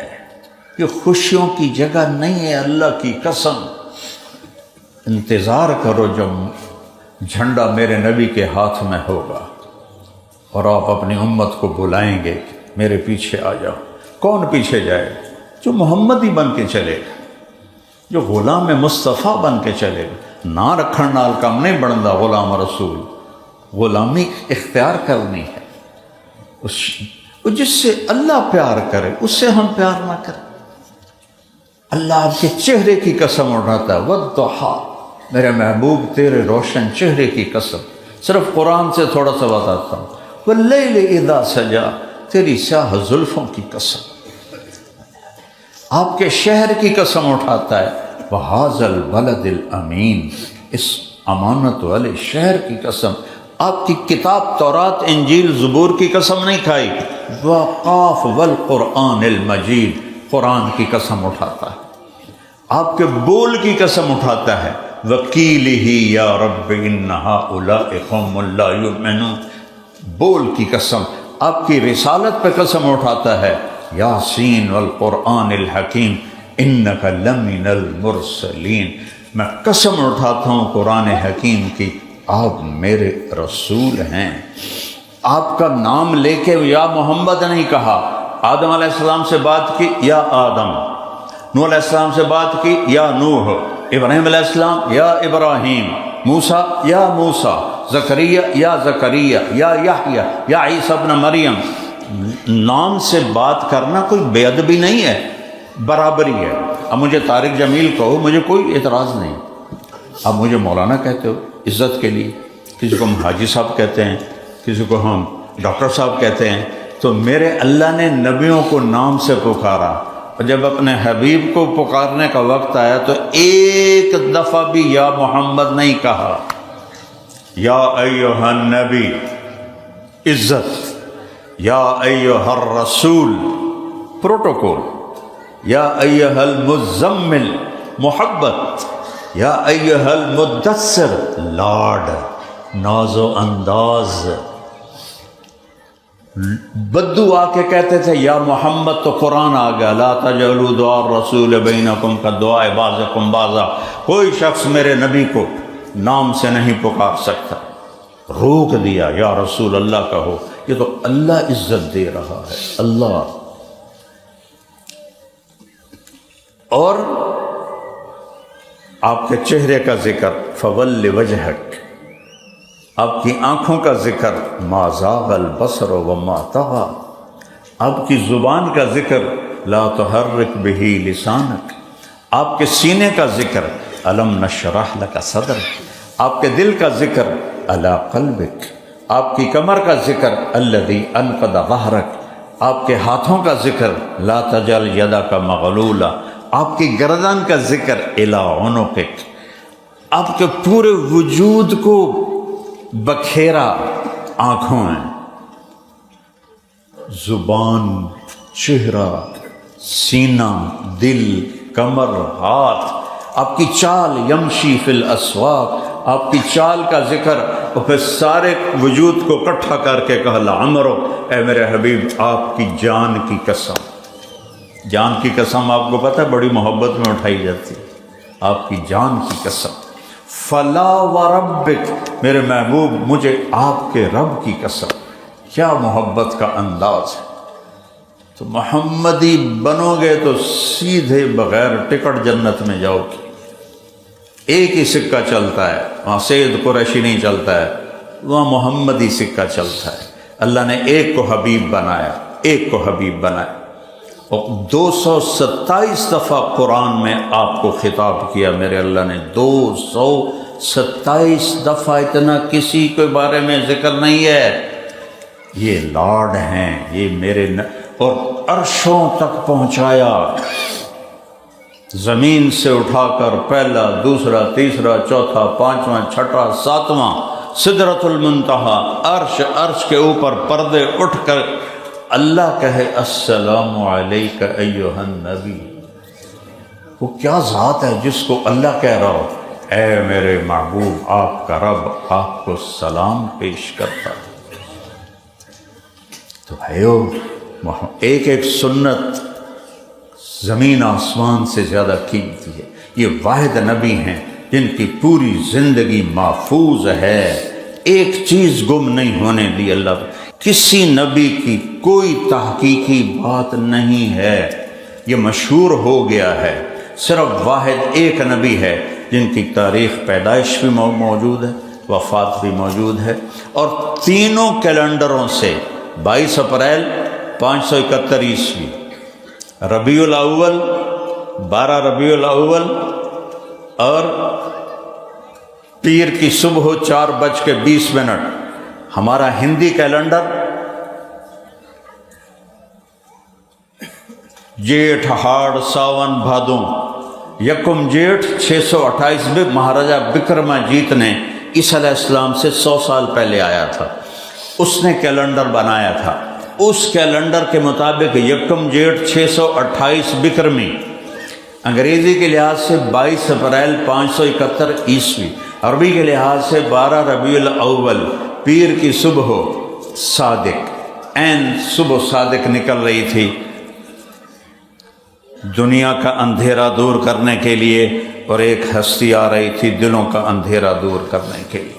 Speaker 1: یہ خوشیوں کی جگہ نہیں ہے. اللہ کی قسم انتظار کرو جب جھنڈا میرے نبی کے ہاتھ میں ہوگا اور آپ اپنی امت کو بلائیں گے میرے پیچھے آ جاؤ. کون پیچھے جائے؟ جو محمدی بن کے چلے گا، جو غلام مصطفیٰ بن کے چلے گا. نہ رکھن نال کم نہیں بنتا. غلام رسول غلامی اختیار کرنی ہے. جس سے اللہ پیار کرے اس سے ہم پیار نہ کریں. اللہ آپ کے چہرے کی قسم اٹھاتا ہے، والضحیٰ، میرے محبوب تیرے روشن چہرے کی قسم. صرف قرآن سے تھوڑا سا بتاتا ہوں. واللیل اذا سجا، تیری سیاہ زلفوں کی قسم. آپ کے شہر کی قسم اٹھاتا ہے، وَهَذَا الْبَلَدِ الْأَمِينَ، اس امانت والے شہر کی قسم. آپ کی کتاب تورات انجیل زبور کی قسم نہیں کھائی. وَقَافَ وَالْقُرْآنِ الْمَجِيدِ، قرآن کی قسم اٹھاتا ہے. آپ کے بول کی قسم اٹھاتا ہے. وَقِيلِهِ يَا رَبِّ إِنَّ هَؤُلَاءِ قَوْمٌ لَا يُؤْمِنُونَ، بول کی قسم. آپ کی رسالت پہ قسم اٹھاتا ہے. یاسین والقرآن الحکیم انک لمن المرسلین، میں قسم اٹھاتا ہوں قرآن حکیم کی، آپ میرے رسول ہیں. آپ کا نام لے کے یا محمد نہیں کہا. آدم علیہ السلام سے بات کی یا آدم، نوح علیہ السلام سے بات کی یا نوح، ابراہیم علیہ السلام یا ابراہیم، موسیٰ یا موسیٰ، زکریا یا زکریا، یا یحییٰ یا عیسیٰ ابن مریم. نام سے بات کرنا کوئی بے ادبی نہیں ہے، برابری ہے. اب مجھے طارق جمیل کہو، مجھے کوئی اعتراض نہیں. اب مجھے مولانا کہتے ہو عزت کے لیے، کسی کو ہم حاجی صاحب کہتے ہیں، کسی کو ہم ڈاکٹر صاحب کہتے ہیں. تو میرے اللہ نے نبیوں کو نام سے پکارا، اور جب اپنے حبیب کو پکارنے کا وقت آیا تو ایک دفعہ بھی یا محمد نہیں کہا. یا ایھا النبی عزت، یا ایھا الرسول پروٹوکول، یا ایھا المزمل محبت، یا ایھا المدثر لاڈ ناز و انداز. بدو آ کے کہتے تھے یا محمد تو قرآن آ گیا، لا تجعلوا دعاء الرسول بینکم کدعاء بعضکم بعضا. کوئی شخص میرے نبی کو نام سے نہیں پکار سکتا. روک دیا یا رسول اللہ کہو. یہ تو اللہ عزت دے رہا ہے، اللہ. اور آپ کے چہرے کا ذکر، فول وجہک، آپ کی آنکھوں کا ذکر، ما زاغ البصر وما طغى. آپ کی زبان کا ذکر، لا تحرک بہ لسانک. آپ کے سینے کا ذکر، الم نشرح لک صدرک. آپ کے دل کا ذکر، علی قلبک. آپ کی کمر کا ذکر، الذی انقض ظہرک. آپ کے ہاتھوں کا ذکر، لا تجعل یدک مغلولہ. آپ کی گردن کا ذکر، الی عنقک. آپ کے پورے وجود کو بکھیرا آنکھوں ہیں، زبان، چہرہ، سینہ، دل، کمر، ہاتھ. آپ کی چال، یمشی فی الاسواق. آپ کی چال کا ذکر، اور پھر سارے وجود کو اکٹھا کر کے کہا لعمرک، اے میرے حبیب آپ کی جان کی قسم. جان کی قسم آپ کو پتہ ہے بڑی محبت میں اٹھائی جاتی ہے، آپ کی جان کی قسم۔ فلا وربک، میرے محبوب مجھے آپ کے رب کی قسم۔ کیا محبت کا انداز ہے۔ تو محمدی بنو گے تو سیدھے بغیر ٹکٹ جنت میں جاؤ گے۔ ایک ہی سکہ چلتا ہے، وہاں سید قریشی نہیں چلتا ہے، وہاں محمدی سکہ چلتا ہے۔ اللہ نے ایک کو حبیب بنایا، ایک کو حبیب بنایا، اور 227 دفعہ قرآن میں آپ کو خطاب کیا میرے اللہ نے، 227 دفعہ، اتنا کسی کے بارے میں ذکر نہیں ہے۔ یہ لاڈ ہیں، یہ میرے اور عرشوں تک پہنچایا، زمین سے اٹھا کر پہلا، دوسرا، تیسرا، چوتھا، پانچواں، چھٹا، ساتواں، سدرۃ المنتہا، عرش کے اوپر پردے اٹھ کر اللہ کہے السلام علیک ایھا النبی۔ وہ کیا ذات ہے جس کو اللہ کہہ رہا ہو اے میرے محبوب، آپ کا رب آپ کو سلام پیش کرتا ہے۔ تو بھائیو، ایک ایک سنت زمین آسمان سے زیادہ قیمتی ہے۔ یہ واحد نبی ہیں جن کی پوری زندگی محفوظ ہے، ایک چیز گم نہیں ہونے دی اللہ۔ کسی نبی کی کوئی تحقیقی بات نہیں ہے، یہ مشہور ہو گیا ہے۔ صرف واحد ایک نبی ہے جن کی تاریخ پیدائش بھی موجود ہے، وفات بھی موجود ہے، اور تینوں کیلنڈروں سے 22 اپریل 571 عیسوی، ربیع الاول 12 ربیع الاول، اور پیر کی صبح 4:20۔ ہمارا ہندی کیلنڈر جیٹھ ہاڑ ساون بھادوں، یکم جیٹھ 628 میں مہاراجا بکرماجیت نے عیسیٰ علیہ السلام سے 100 سال پہلے آیا تھا، اس نے کیلنڈر بنایا تھا۔ اس کیلنڈر کے مطابق یکم جیٹھ 628 بکرمی، انگریزی کے لحاظ سے 22 اپریل 571 عیسوی، عربی کے لحاظ سے 12 ربیع الاول، پیر کی صبح صادق، عین صبح صادق نکل رہی تھی دنیا کا اندھیرا دور کرنے کے لیے، اور ایک ہستی آ رہی تھی دلوں کا اندھیرا دور کرنے کے لیے۔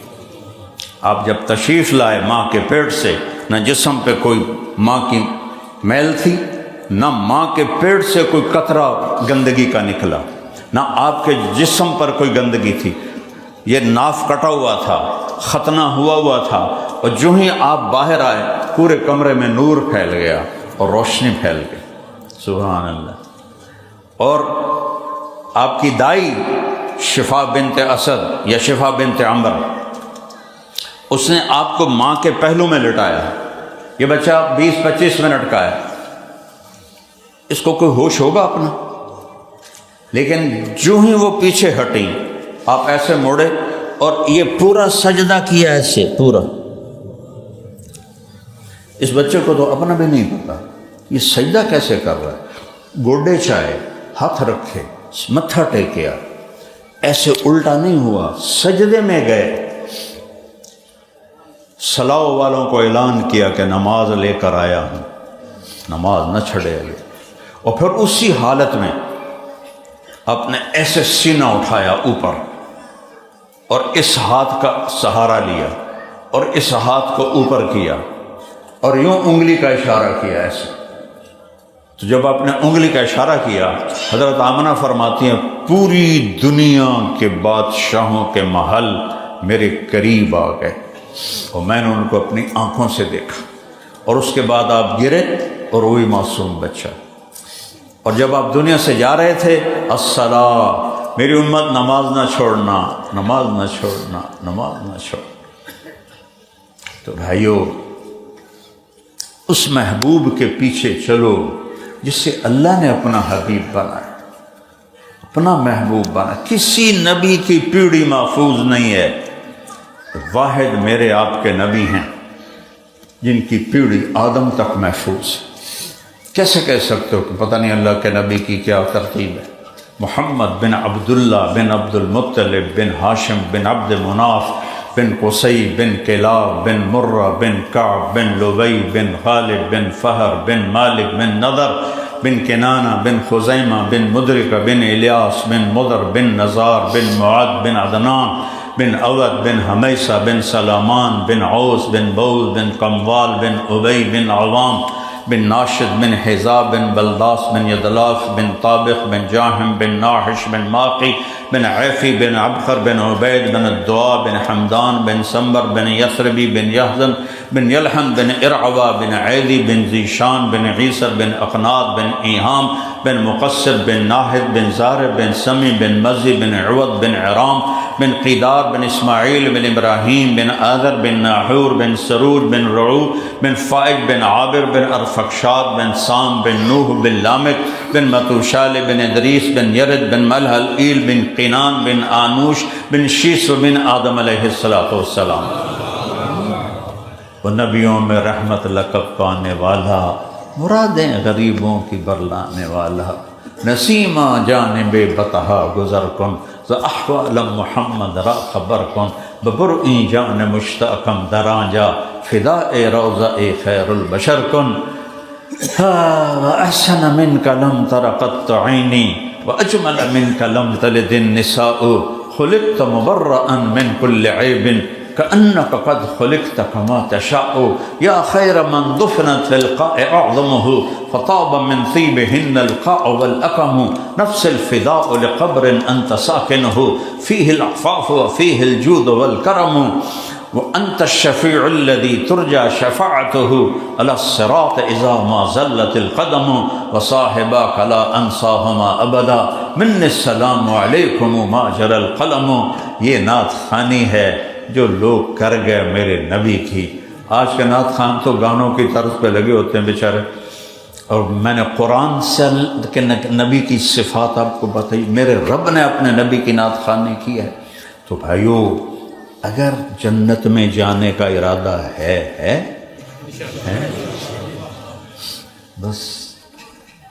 Speaker 1: آپ جب تشریف لائے ماں کے پیٹ سے، نہ جسم پہ کوئی ماں کی میل تھی، نہ ماں کے پیٹ سے کوئی قطرہ گندگی کا نکلا، نہ آپ کے جسم پر کوئی گندگی تھی۔ یہ ناف کٹا ہوا تھا، ختنہ ہوا تھا، اور جو ہی آپ باہر آئے پورے کمرے میں نور پھیل گیا اور روشنی پھیل گئی۔ سبحان اللہ۔ اور آپ کی دائی شفا بنت اسد یا شفا بنت عمر، اس نے آپ کو ماں کے پہلو میں لٹایا۔ یہ بچہ 20-25 منٹ کا ہے، اس کو کوئی ہوش ہوگا اپنا؟ لیکن جو ہی وہ پیچھے ہٹی، آپ ایسے موڑے اور یہ پورا سجدہ کیا ایسے پورا۔ اس بچے کو تو اپنا بھی نہیں پتا یہ سجدہ کیسے کر رہا ہے۔ گوڈے چائے، ہاتھ رکھے، متھا ٹیکیا، ایسے الٹا نہیں ہوا، سجدے میں گئے۔ صلاح والوں کو اعلان کیا کہ نماز لے کر آیا ہوں، نماز نہ چھڑے گے۔ اور پھر اسی حالت میں آپ نے ایسے سینہ اٹھایا اوپر، اور اس ہاتھ کا سہارا لیا، اور اس ہاتھ کو اوپر کیا، اور یوں انگلی کا اشارہ کیا ایسے۔ تو جب آپ نے انگلی کا اشارہ کیا، حضرت آمنہ فرماتی ہیں پوری دنیا کے بادشاہوں کے محل میرے قریب آ گئے، اور میں نے ان کو اپنی آنکھوں سے دیکھا، اور اس کے بعد آپ گرے اور وہی معصوم بچہ۔ اور جب آپ دنیا سے جا رہے تھے، الصلاۃ، میری امت نماز نہ چھوڑنا، نماز نہ چھوڑنا، نماز نہ چھوڑنا۔ تو بھائیو، اس محبوب کے پیچھے چلو جس سے اللہ نے اپنا حبیب بنایا، اپنا محبوب بنا۔ کسی نبی کی پیڑھی محفوظ نہیں ہے، واحد میرے آپ کے نبی ہیں جن کی پیڑھی آدم تک محفوظ ہے۔ کیسے کہہ سکتے ہو کہ پتہ نہیں اللہ کے نبی کی کیا ترتیب ہے؟ محمد بن عبداللہ بن عبد المطلب بن ہاشم بن عبد مناف بن قصی بن کلاب بن مرہ بن کعب بن لبی بن غالب بن فہر بن مالک بن نضر بن کنانہ بن خزیمہ بن مدرکہ بن الیاس بن مضر بن نزار بن معد بن عدنان بن اود بن حمیسہ بن سلامان بن عوس بن بوز بن قموال بن ابی بن عوام بن ناشد بن حزاب بن بلداس بن یدلاف بن طابق بن جاہم بن ناحش بن ماقی بن عیفی بن عبخر بن عبید بن الدعاء بن حمدان بن سمبر بن یثربی بن یحزن بن یلحم بن ارعوا بن عیدی بن ذیشان بن عیسر بن اقناد بن ایہام بن مقصد بن ناہد بن زارب بن سمی بن مزی بن عوض بن عرام بن قیدار بن اسماعیل بن ابراہیم بن آذر بن ناحور بن سرود بن رعو بن فائج بن عابر بن ارفقشاد بن سام بن نوح بن لامک بن متوشال بن ادریس بن یرد بن ملحل ایل بن قینان بن آنوش بن شیس بن آدم علیہ السلام. وہ نبیوں میں رحمت لقب پانے والا، مرادیں غریبوں کی برلانے والا، نسیمہ جانب بطحا گزر کن ز احوال محمد را خبر کن ببرئی جان مشتاقم دران جا فداء روضہ خیر البشر کن. وأحسن منك لم تر قط عيني وأجمل منك لم تلد النساء خلقت مبرأ من كل عيب كأنك قد خلقت كما تشاء يا خير من دفنت في القاع أعظمه فطاب من طيبهن القاع والأكم نفس الفداء لقبر أنت ساكنه فيه العفاف وفيه الجود والكرم وأنت الشفيع الذي ترجى شفاعته على الصراط إذا ما زلت القدم وصاحباك لا أنساهما أبدا من السلام عليكم ما جرى القلم. یہ نعت خوانی ہے جو لوگ کر گئے میرے نبی کی. آج کے نعت خوان تو گانوں کی طرز پہ لگے ہوتے ہیں بیچارے، اور میں نے قرآن سے نبی کی صفات آپ کو بتائی، میرے رب نے اپنے نبی کی نعت خوانی کی ہے. تو بھائیو، اگر جنت میں جانے کا ارادہ ہے بس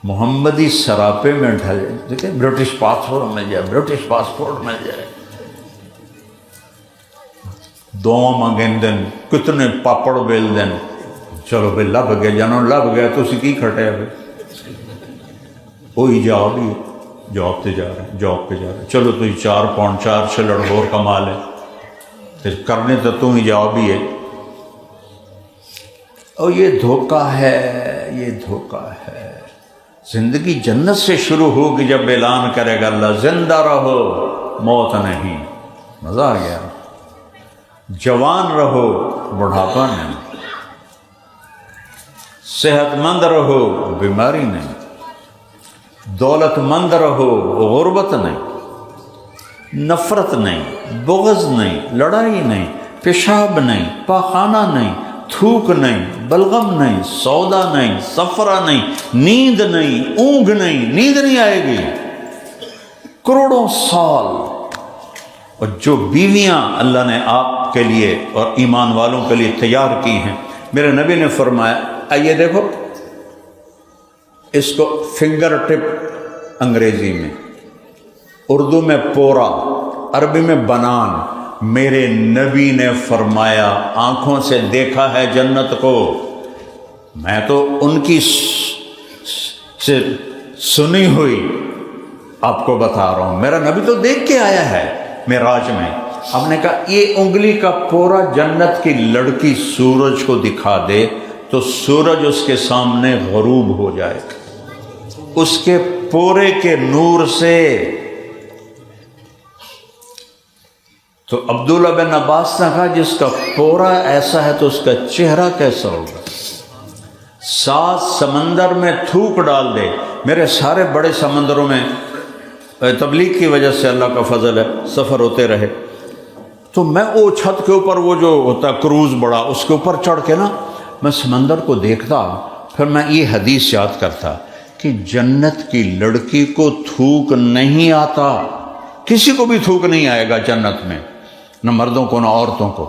Speaker 1: محمدی سراپے میں ڈھل، دیکھیں برٹش پاسپورٹ مل جائے، برٹش پاسپورٹ مل جائے، دعا منگیں دن، کتنے پاپڑ بیل دن، چلو بھائی لب گئے، جانو لب گئے تو اسی کی کھٹے ہیں، وہی جاب ہی جاب پہ جا رہے ہیں، چلو تو 4 پاؤنڈ 4 چھلڑ اور کما لے، پھر کرنے تو تم ہی جواب ہی ہے. اور یہ دھوکہ ہے. زندگی جنت سے شروع ہوگی جب اعلان کرے گا اللہ زندہ رہو موت نہیں. مزہ آ گیا. جوان رہو بڑھاپا نہیں، صحت مند رہو بیماری نہیں، دولت مند رہو غربت نہیں، نفرت نہیں، بغض نہیں، لڑائی نہیں، پیشاب نہیں، پاخانہ نہیں، تھوک نہیں، بلغم نہیں، سودا نہیں، سفرہ نہیں، نیند نہیں، اونگ نہیں، نیند نہیں آئے گی کروڑوں سال. اور جو بیویاں اللہ نے آپ کے لیے اور ایمان والوں کے لیے تیار کی ہیں، میرے نبی نے فرمایا، آئیے دیکھو اس کو فنگر ٹپ انگریزی میں، اردو میں پورا، عربی میں بنان. میرے نبی نے فرمایا آنکھوں سے دیکھا ہے جنت کو، میں تو ان کی سے سنی ہوئی آپ کو بتا رہا ہوں. میرا نبی تو دیکھ کے آیا ہے معراج میں. ہم نے کہا یہ انگلی کا پورا جنت کی لڑکی سورج کو دکھا دے تو سورج اس کے سامنے غروب ہو جائے اس کے پورے کے نور سے. تو عبداللہ بن عباس نے کہا جس کا پورا ایسا ہے تو اس کا چہرہ کیسا ہوگا؟ 7 سمندر میں تھوک ڈال دے. میرے سارے بڑے سمندروں میں تبلیغ کی وجہ سے اللہ کا فضل ہے سفر ہوتے رہے، تو میں وہ چھت کے اوپر وہ جو ہوتا کروز بڑا اس کے اوپر چڑھ کے نا میں سمندر کو دیکھتا، پھر میں یہ حدیث یاد کرتا کہ جنت کی لڑکی کو تھوک نہیں آتا، کسی کو بھی تھوک نہیں آئے گا جنت میں، نہ مردوں کو نہ عورتوں کو.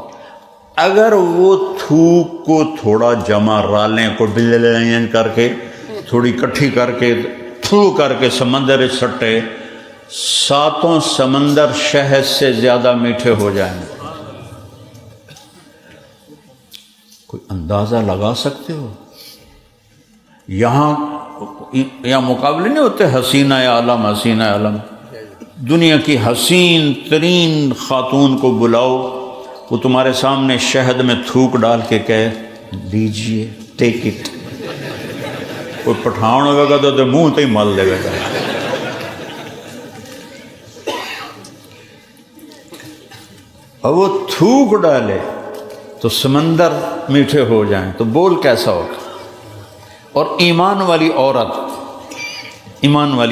Speaker 1: اگر وہ تھوک کو تھوڑا جمع رالیں کو ڈلین کر کے تھوڑی کٹھی کر کے تھو کر کے سمندر سٹے، 7 سمندر شہد سے زیادہ میٹھے ہو جائیں گے. کوئی اندازہ لگا سکتے ہو؟ یہاں یہاں مقابلے نہیں ہوتے حسینہ عالم، حسینہ عالم، دنیا کی حسین ترین خاتون کو بلاؤ، وہ تمہارے سامنے شہد میں تھوک ڈال کے کہے لیجئے ٹیک اٹ، کوئی پٹھان ہوگا تو منہ تو ہی مل دے گا۔ اور وہ تھوک ڈالے تو سمندر میٹھے ہو جائیں تو بول کیسا ہوگا؟ اور ایمان والی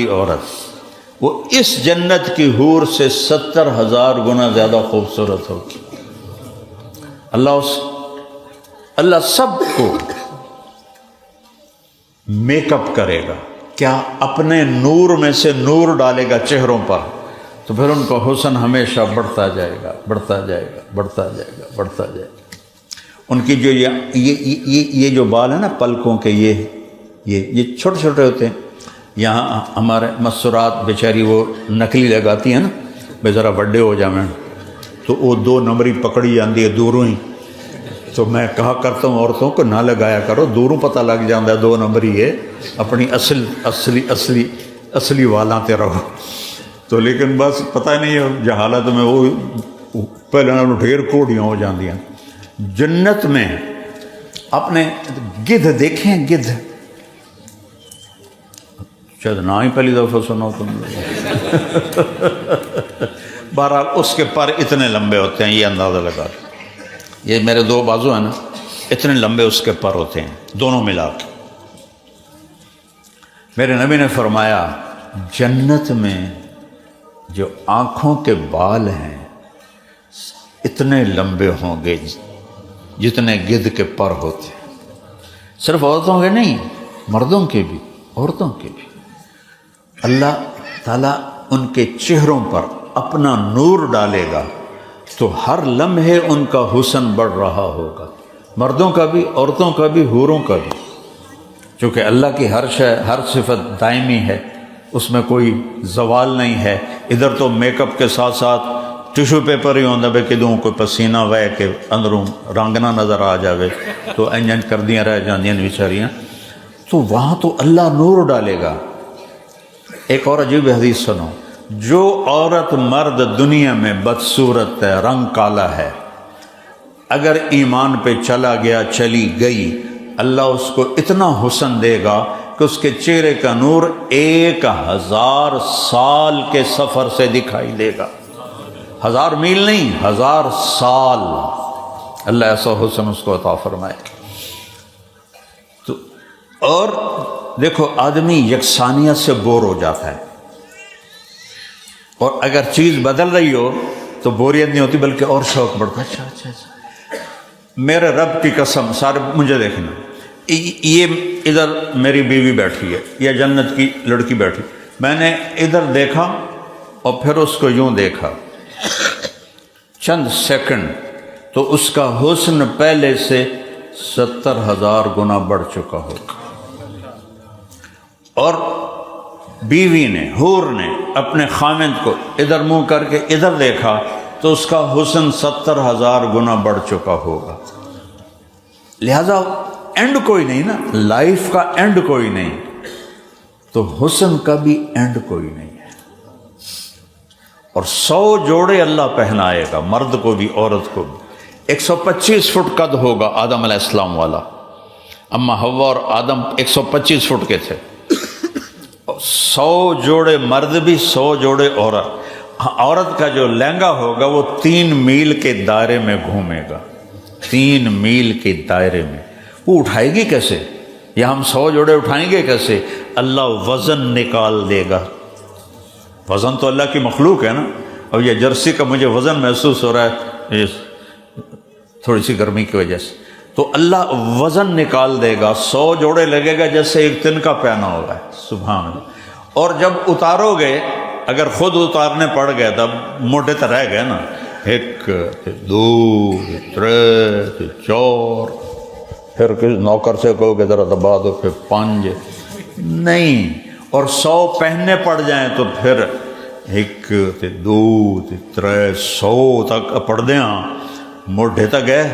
Speaker 1: عورت وہ اس جنت کی حور سے 70,000 گنا زیادہ خوبصورت ہوگی۔ اللہ سب کو میک اپ کرے گا، کیا اپنے نور میں سے نور ڈالے گا چہروں پر، تو پھر ان کا حسن ہمیشہ بڑھتا جائے گا، بڑھتا جائے گا، بڑھتا جائے گا، بڑھتا جائے گا۔ ان کی جو یہ جو بال ہیں نا پلکوں کے، یہ چھوٹے چھوٹے ہوتے ہیں، یہاں ہمارے مسورات بیچاری وہ نکلی لگاتی ہیں نا بھائی ذرا بڑے ہو جائیں، تو وہ 2 نمبری پکڑی جاتی ہے دوروں ہی، تو میں کہا کرتا ہوں عورتوں کو نہ لگایا کرو، دوروں پتہ لگ جاتا ہے 2 نمبری ہے، اپنی اصلی والاں تے رہو۔ تو لیکن بس پتہ نہیں ہے جہالت میں وہ پہلے ڈھیر کوڑیاں ہو جاندیاں۔ جنت میں اپنے گدھ دیکھیں، گدھ شاید نہ ہی پہلی دفعہ سنا تم نے، بہرحال اس کے پر اتنے لمبے ہوتے ہیں، یہ اندازہ لگا، یہ میرے 2 بازو ہیں نا، اتنے لمبے اس کے پر ہوتے ہیں دونوں ملا کے۔ میرے نبی نے فرمایا جنت میں جو آنکھوں کے بال ہیں اتنے لمبے ہوں گے جتنے گدھ کے پر ہوتے ہیں، صرف عورتوں کے نہیں، مردوں کے بھی، عورتوں کے بھی۔ اللہ تعالیٰ ان کے چہروں پر اپنا نور ڈالے گا تو ہر لمحے ان کا حسن بڑھ رہا ہوگا، مردوں کا بھی، عورتوں کا بھی، حوروں کا بھی، چونکہ اللہ کی ہر شے، ہر صفت دائمی ہے، اس میں کوئی زوال نہیں ہے۔ ادھر تو میک اپ کے ساتھ ساتھ ٹیشو پیپر ہی ہوتا ہے کہ دوں کوئی پسینہ وے کے اندروں رنگ نہ نظر آ جاوے تو انجن کر دیاں رہ جاندیاں بیچاریاں، تو وہاں تو اللہ نور ڈالے گا۔ ایک اور عجیب حدیث سنو، جو عورت مرد دنیا میں بدصورت ہے، رنگ کالا ہے، اگر ایمان پہ چلا گیا، چلی گئی، اللہ اس کو اتنا حسن دے گا کہ اس کے چہرے کا نور 1000 سال کے سفر سے دکھائی دے گا، 1000 میل نہیں، 1000 سال، اللہ ایسا حسن اس کو عطا فرمائے۔ تو اور دیکھو آدمی یکسانیت سے بور ہو جاتا ہے، اور اگر چیز بدل رہی ہو تو بوریت نہیں ہوتی بلکہ اور شوق بڑھتا ہے۔ اچھا میرے رب کی قسم، سارے مجھے دیکھنا، یہ ادھر میری بیوی بیٹھی ہے یا جنت کی لڑکی بیٹھی، میں نے ادھر دیکھا اور پھر اس کو یوں دیکھا چند سیکنڈ، تو اس کا حسن پہلے سے 70,000 گنا بڑھ چکا ہوگا۔ اور بیوی نے، حور نے اپنے خامند کو ادھر منہ کر کے ادھر دیکھا تو اس کا حسن 70,000 گنا بڑھ چکا ہوگا۔ لہذا اینڈ کوئی نہیں نا، لائف کا اینڈ کوئی نہیں، تو حسن کا بھی اینڈ کوئی نہیں ہے۔ اور 100 جوڑے اللہ پہنائے گا، مرد کو بھی عورت کو بھی۔ 125 فٹ قد ہوگا آدم علیہ السلام والا، اما حوا اور آدم 125 فٹ کے تھے، 100 جوڑے مرد بھی، 100 جوڑے عورت۔ عورت کا جو لہنگا ہوگا وہ 3 میل کے دائرے میں گھومے گا، 3 میل کے دائرے میں۔ وہ اٹھائے گی کیسے؟ یا ہم 100 جوڑے اٹھائیں گے کیسے؟ اللہ وزن نکال دے گا۔ وزن تو اللہ کی مخلوق ہے نا، اور یہ جرسی کا مجھے وزن محسوس ہو رہا ہے تھوڑی سی گرمی کی وجہ سے، تو اللہ وزن نکال دے گا، 100 جوڑے لگے گا جیسے ایک تن کا پہنا ہوگا، سبحان اللہ۔ اور جب اتارو گے، اگر خود اتارنے پڑ گئے تب موٹے تو رہ گئے نا، 1 2 3 4، پھر کس نوکر سے کہو کہ ذرا دبا دو، پھر 5 نہیں، اور 100 پہننے پڑ جائیں تو پھر 1 2 3 100 تک پڑھ دیں، موڈے تک گئے۔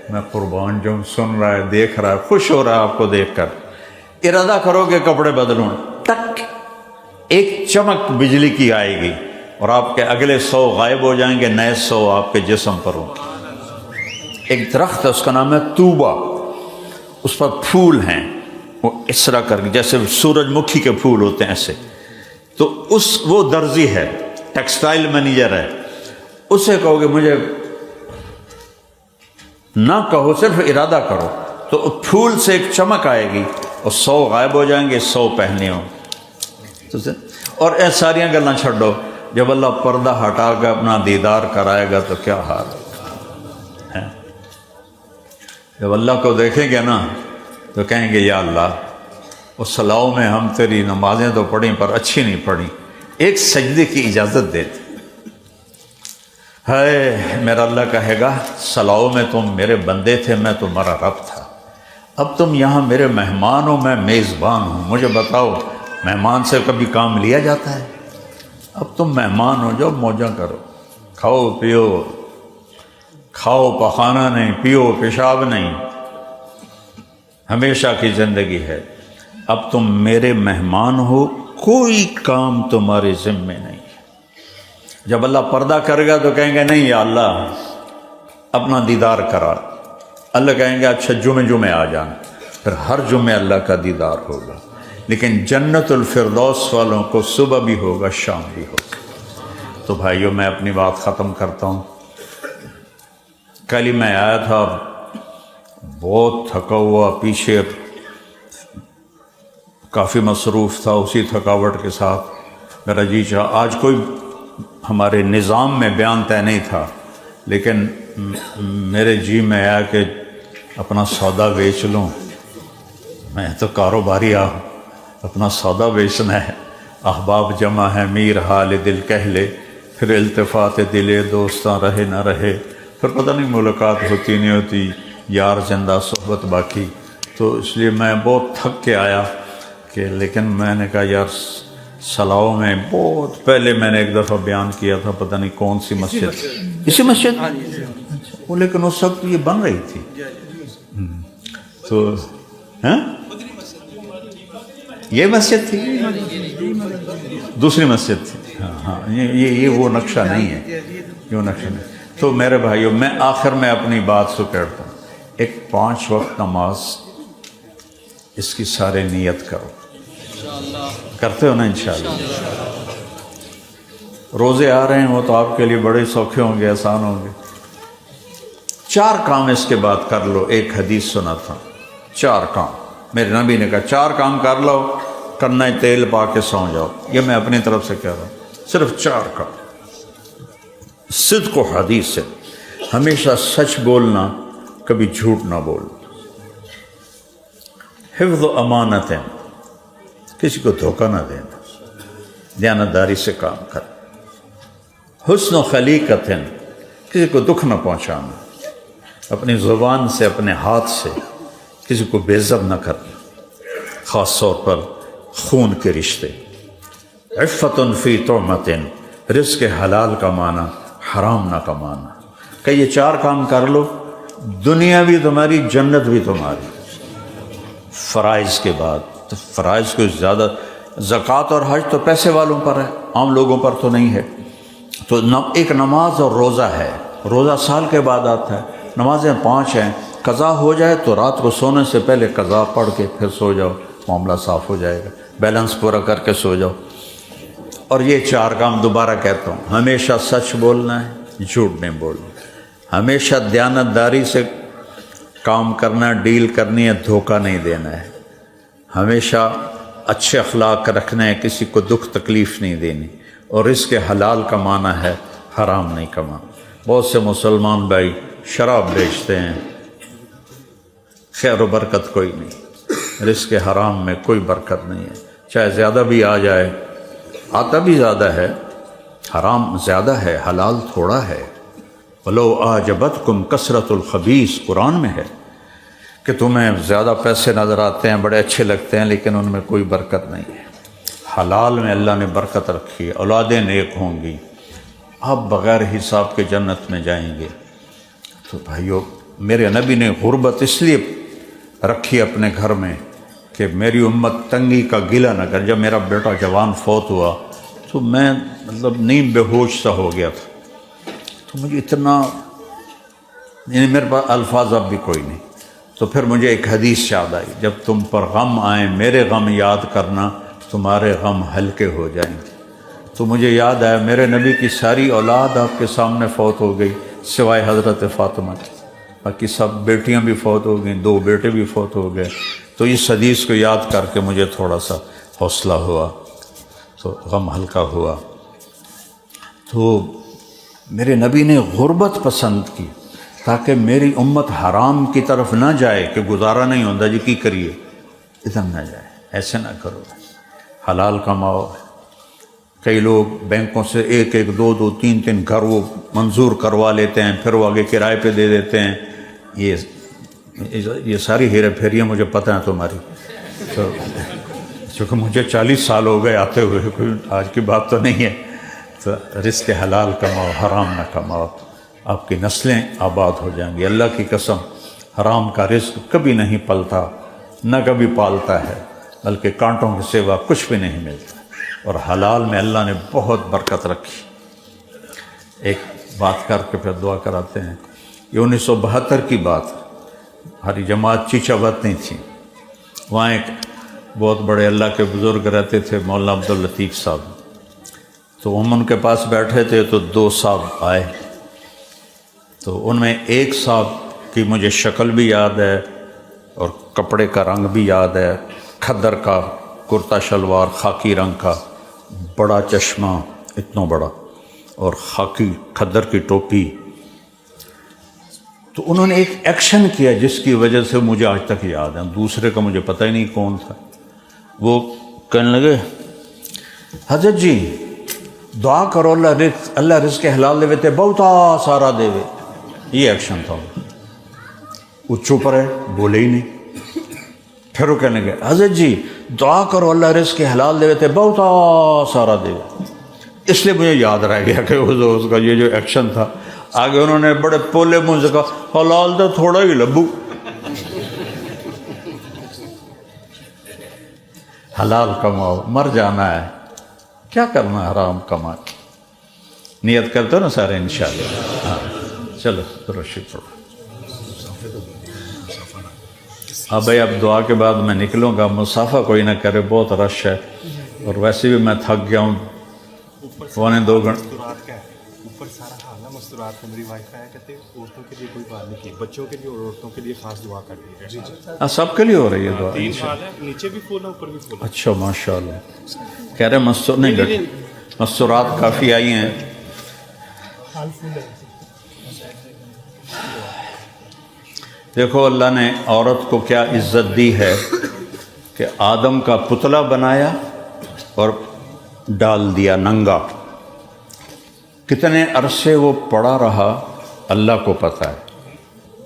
Speaker 1: میں قربان جاؤں، سن رہا ہے، دیکھ رہا ہے، خوش ہو رہا ہے آپ کو دیکھ کر۔ ارادہ کرو کہ کپڑے بدلوں، ٹک ایک چمک بجلی کی آئے گی اور آپ کے اگلے 100 غائب ہو جائیں گے، نئے 100 آپ کے جسم پر ہوں گے۔ ایک درخت ہے، اس کا نام ہے توبہ، اس پر پھول ہیں، وہ اس طرح کر کے جیسے سورج مکھی کے پھول ہوتے ہیں ایسے، تو وہ درزی ہے، ٹیکسٹائل مینیجر ہے، اسے کہو گے مجھے نہ کہو، صرف ارادہ کرو، تو پھول سے ایک چمک آئے گی اور 100 غائب ہو جائیں گے، 100 پہنے ہوں۔ اور اے ساریاں گلاں چھڈو، جب اللہ پردہ ہٹا کے اپنا دیدار کرائے گا تو کیا حال ہے؟ جب اللہ کو دیکھیں گے نا تو کہیں گے یا اللہ، اس صلاؤ میں ہم تیری نمازیں تو پڑھیں پر اچھی نہیں پڑھیں، ایک سجدے کی اجازت دے۔ ہے میرا اللہ کہے گا صلاؤ میں تم میرے بندے تھے، میں تمہارا رب تھا، اب تم یہاں میرے مہمان ہو، میں میزبان ہوں، مجھے بتاؤ مہمان سے کبھی کام لیا جاتا ہے؟ اب تم مہمان ہو، جو موجاں کرو، کھاؤ پیو، کھاؤ پخانا نہیں، پیو پیشاب نہیں، ہمیشہ کی زندگی ہے، اب تم میرے مہمان ہو، کوئی کام تمہارے ذمے نہیں۔ جب اللہ پردہ کرے گا تو کہیں گے نہیں یا اللہ اپنا دیدار کرا، اللہ کہیں گے اچھا جمعے آ جانا، پھر ہر جمعے اللہ کا دیدار ہوگا، لیکن جنت الفردوس والوں کو صبح بھی ہوگا شام بھی ہوگا۔ تو بھائیو میں اپنی بات ختم کرتا ہوں۔ کل ہی میں آیا تھا، بہت تھکا ہوا، پیچھے کافی مصروف تھا، اسی تھکاوٹ کے ساتھ میرا جی چاہا، آج کوئی ہمارے نظام میں بیان طے نہیں تھا، لیکن میرے جی میں آیا کہ اپنا سودا بیچ لوں، میں تو کاروباری ہوں، اپنا سودا بیچنا ہے، احباب جمع ہے، میر حال دل کہہ لے، پھر التفات دلے دوستاں رہے نہ رہے، پھر پتہ نہیں ملاقات ہوتی نہیں ہوتی، یار زندہ صحبت باقی۔ تو اس لیے میں بہت تھک کے آیا کہ، لیکن میں نے کہا یار صلاؤ میں بہت پہلے میں نے ایک دفعہ بیان کیا تھا، پتہ نہیں کون سی مسجد، اسی مسجد، وہ لیکن اس وقت یہ بن رہی تھی، تو یہ مسجد تھی، دوسری مسجد تھی، ہاں یہ وہ نقشہ نہیں ہے، یہ وہ نقشہ نہیں۔ تو میرے بھائیوں، میں آخر میں اپنی بات سکیڑتا ہوں، ایک 5 وقت نماز، اس کی سارے نیت کرو، کرتے ہو نا انشاءاللہ؟ روزے آ رہے ہیں، وہ تو آپ کے لیے بڑے سوکھے ہوں گے، آسان ہوں گے۔ 4 کام اس کے بعد کر لو، ایک حدیث سنا تھا، 4 کام میرے نبی نے کہا 4 کام کر لو، کرنا ہے تیل پا کے سو جاؤ، یہ میں اپنی طرف سے کہہ رہا ہوں، صرف 4 کام۔ صدق و حدیث سے، ہمیشہ سچ بولنا، کبھی جھوٹ نہ بولنا، حفظ و امانتیں، کسی کو دھوکہ نہ دینا، دیانتداری سے کام کرنا، حسن و خلیقتیں، کسی کو دکھ نہ پہنچانا، اپنی زبان سے اپنے ہاتھ سے کسی کو بے عزت نہ کرنا، خاص طور پر خون کے رشتے، عفت فی طعمۃ، رزق حلال کمانا، حرام نہ کمانا، کہ یہ 4 کام کر لو، دنیا بھی تمہاری، جنت بھی تمہاری۔ فرائض کے بعد، تو فرائض کو زیادہ، زکوٰۃ اور حج تو پیسے والوں پر ہے، عام لوگوں پر تو نہیں ہے، تو ایک نماز اور روزہ ہے، روزہ سال کے بعد آتا ہے، نمازیں 5 ہیں، قضا ہو جائے تو رات کو سونے سے پہلے قضا پڑھ کے پھر سو جاؤ، معاملہ صاف ہو جائے گا، بیلنس پورا کر کے سو جاؤ۔ اور یہ 4 کام دوبارہ کہتا ہوں، ہمیشہ سچ بولنا ہے، جھوٹ نہیں بولنا، ہمیشہ دیانتداری سے کام کرنا، ڈیل کرنی ہے، دھوکہ نہیں دینا ہے، ہمیشہ اچھے اخلاق رکھنا ہے، کسی کو دکھ تکلیف نہیں دینی، اور رزق حلال کمانا ہے، حرام نہیں کمانا۔ بہت سے مسلمان بھائی شراب بیچتے ہیں، خیر و برکت کوئی نہیں، رزق حرام میں کوئی برکت نہیں ہے، چاہے زیادہ بھی آ جائے، آتا بھی زیادہ ہے، حرام زیادہ ہے، حلال تھوڑا ہے۔ وَلَوْ أَعْجَبَتْكُمْ كَثْرَةُ الْخَبِيثِ، قرآن میں ہے کہ تمہیں زیادہ پیسے نظر آتے ہیں، بڑے اچھے لگتے ہیں، لیکن ان میں کوئی برکت نہیں ہے۔ حلال میں اللہ نے برکت رکھی ہے، اولادیں نیک ہوں گی، آپ بغیر حساب کے جنت میں جائیں گے۔ تو بھائیو، میرے نبی نے غربت اس لیے رکھی اپنے گھر میں کہ میری امت تنگی کا گلہ نہ کر. جب میرا بیٹا جوان فوت ہوا تو میں مطلب نیم بے ہوش سا ہو گیا تھا. تو مجھے اتنا، یعنی میرے پاس الفاظ اب بھی کوئی نہیں. تو پھر مجھے ایک حدیث یاد آئی، جب تم پر غم آئیں میرے غم یاد کرنا، تمہارے غم ہلکے ہو جائیں گے. تو مجھے یاد آیا میرے نبی کی ساری اولاد آپ کے سامنے فوت ہو گئی سوائے حضرت فاطمہ کی. باقی سب بیٹیاں بھی فوت ہو گئیں، 2 بیٹے بھی فوت ہو گئے. تو اس حدیث کو یاد کر کے مجھے تھوڑا سا حوصلہ ہوا، تو غم ہلکا ہوا. تو میرے نبی نے غربت پسند کی تاکہ میری امت حرام کی طرف نہ جائے کہ گزارا نہیں ہوتا جی کی کریے، ادھر نہ جائے. ایسے نہ کرو، حلال کماؤ. کئی لوگ بینکوں سے 1-1 2-2 3-3 گھر وہ منظور کروا لیتے ہیں، پھر وہ آگے کرائے پہ دے دیتے ہیں. یہ ساری ہیرے پھیریاں مجھے پتہ ہیں تمہاری. تو چونکہ مجھے 40 سال ہو گئے آتے ہوئے، کوئی آج کی بات تو نہیں ہے. تو رزق حلال کماؤ، حرام نہ کماؤ، آپ کی نسلیں آباد ہو جائیں گی. اللہ کی قسم حرام کا رزق کبھی نہیں پلتا، نہ کبھی پالتا ہے، بلکہ کانٹوں کے سوا کچھ بھی نہیں ملتا. اور حلال میں اللہ نے بہت برکت رکھی. ایک بات کر کے پھر دعا کراتے ہیں. یہ 1972 کی بات، ہماری جماعت چیچاوت نہیں تھی. وہاں ایک بہت بڑے اللہ کے بزرگ رہتے تھے، مولانا عبداللطیف صاحب. تو ہم ان کے پاس بیٹھے تھے تو 2 صاحب آئے. تو ان میں ایک صاحب کی مجھے شکل بھی یاد ہے اور کپڑے کا رنگ بھی یاد ہے. کھدر کا کرتا شلوار خاکی رنگ کا، بڑا چشمہ اتنا بڑا، اور خاکی کھدر کی ٹوپی. تو انہوں نے ایک ایکشن کیا جس کی وجہ سے مجھے آج تک یاد ہے. دوسرے کا مجھے پتہ ہی نہیں کون تھا. وہ کہنے لگے حضرت جی دعا کرو اللہ رزق حلال دے تے بہتا سارا دے. یہ ایکشن تھا. وہ چپ رہے، بولے ہی نہیں. پھر وہ کہنے لگے حضرت جی دعا کرو اللہ رزق حلال دے تے بہتا سارا دے. اس لیے مجھے یاد رہ گیا کہ اس کا یہ جو ایکشن تھا. آگے انہوں نے بڑے پولے منہ سے کہا حلال تو تھوڑا ہی لبو. حلال کماؤ، مر جانا ہے، کیا کرنا حرام کما کے. نیت کرتے ہو نا سارے انشاءاللہ. ہاں چلو درشی پڑھو. ہاں بھائی اب دعا کے بعد میں نکلوں گا. مسافہ کوئی نہ کرے، بہت رش ہے، اور ویسے بھی میں تھک گیا ہوں. 1.25 گھنٹے
Speaker 2: اوپر سارا حال ہے مستورات کا. میری وائف آیا کہتے عورتوں کے لیے کوئی بات نہیں کی، بچوں کے لیے اور عورتوں کے لیے خاص دعا کر دی ہے.
Speaker 1: سب کے لیے ہو رہی ہے دعا.
Speaker 2: 3 حال ہے، نیچے بھی پھول ہے اوپر بھی پھول ہے.
Speaker 1: اچھا ماشاء اللہ. کہہ رہے مستور نہیں بیٹھے، مستورات کافی آئی ہیں. دیکھو اللہ نے عورت کو کیا عزت دی ہے کہ آدم کا پتلا بنایا اور ڈال دیا ننگا. کتنے عرصے وہ پڑا رہا اللہ کو پتہ ہے.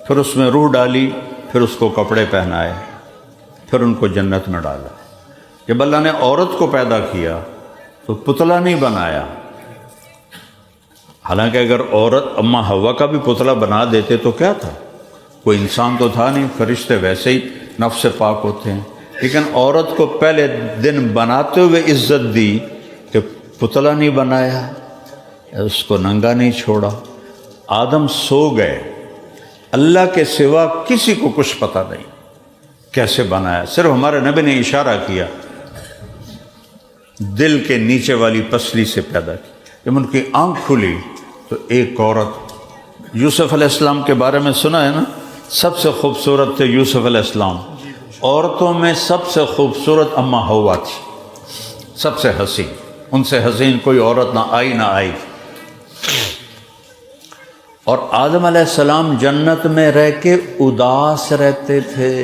Speaker 1: پھر اس میں روح ڈالی، پھر اس کو کپڑے پہنائے، پھر ان کو جنت میں ڈالا. جب اللہ نے عورت کو پیدا کیا تو پتلا نہیں بنایا. حالانکہ اگر عورت اماں حوا کا بھی پتلا بنا دیتے تو کیا تھا، کوئی انسان تو تھا نہیں. فرشتے ویسے ہی نفس سے پاک ہوتے ہیں. لیکن عورت کو پہلے دن بناتے ہوئے عزت دی کہ پتلا نہیں بنایا، اس کو ننگا نہیں چھوڑا. آدم سو گئے، اللہ کے سوا کسی کو کچھ پتہ نہیں کیسے بنایا. صرف ہمارے نبی نے اشارہ کیا، دل کے نیچے والی پسلی سے پیدا کی. جب ان کی آنکھ کھلی تو ایک عورت، یوسف علیہ السلام کے بارے میں سنا ہے نا، سب سے خوبصورت تھے یوسف علیہ السلام. عورتوں میں سب سے خوبصورت اماں حوا تھی، سب سے حسین. ان سے حسین کوئی عورت نہ آئی. اور آدم علیہ السلام جنت میں رہ کے اداس رہتے تھے،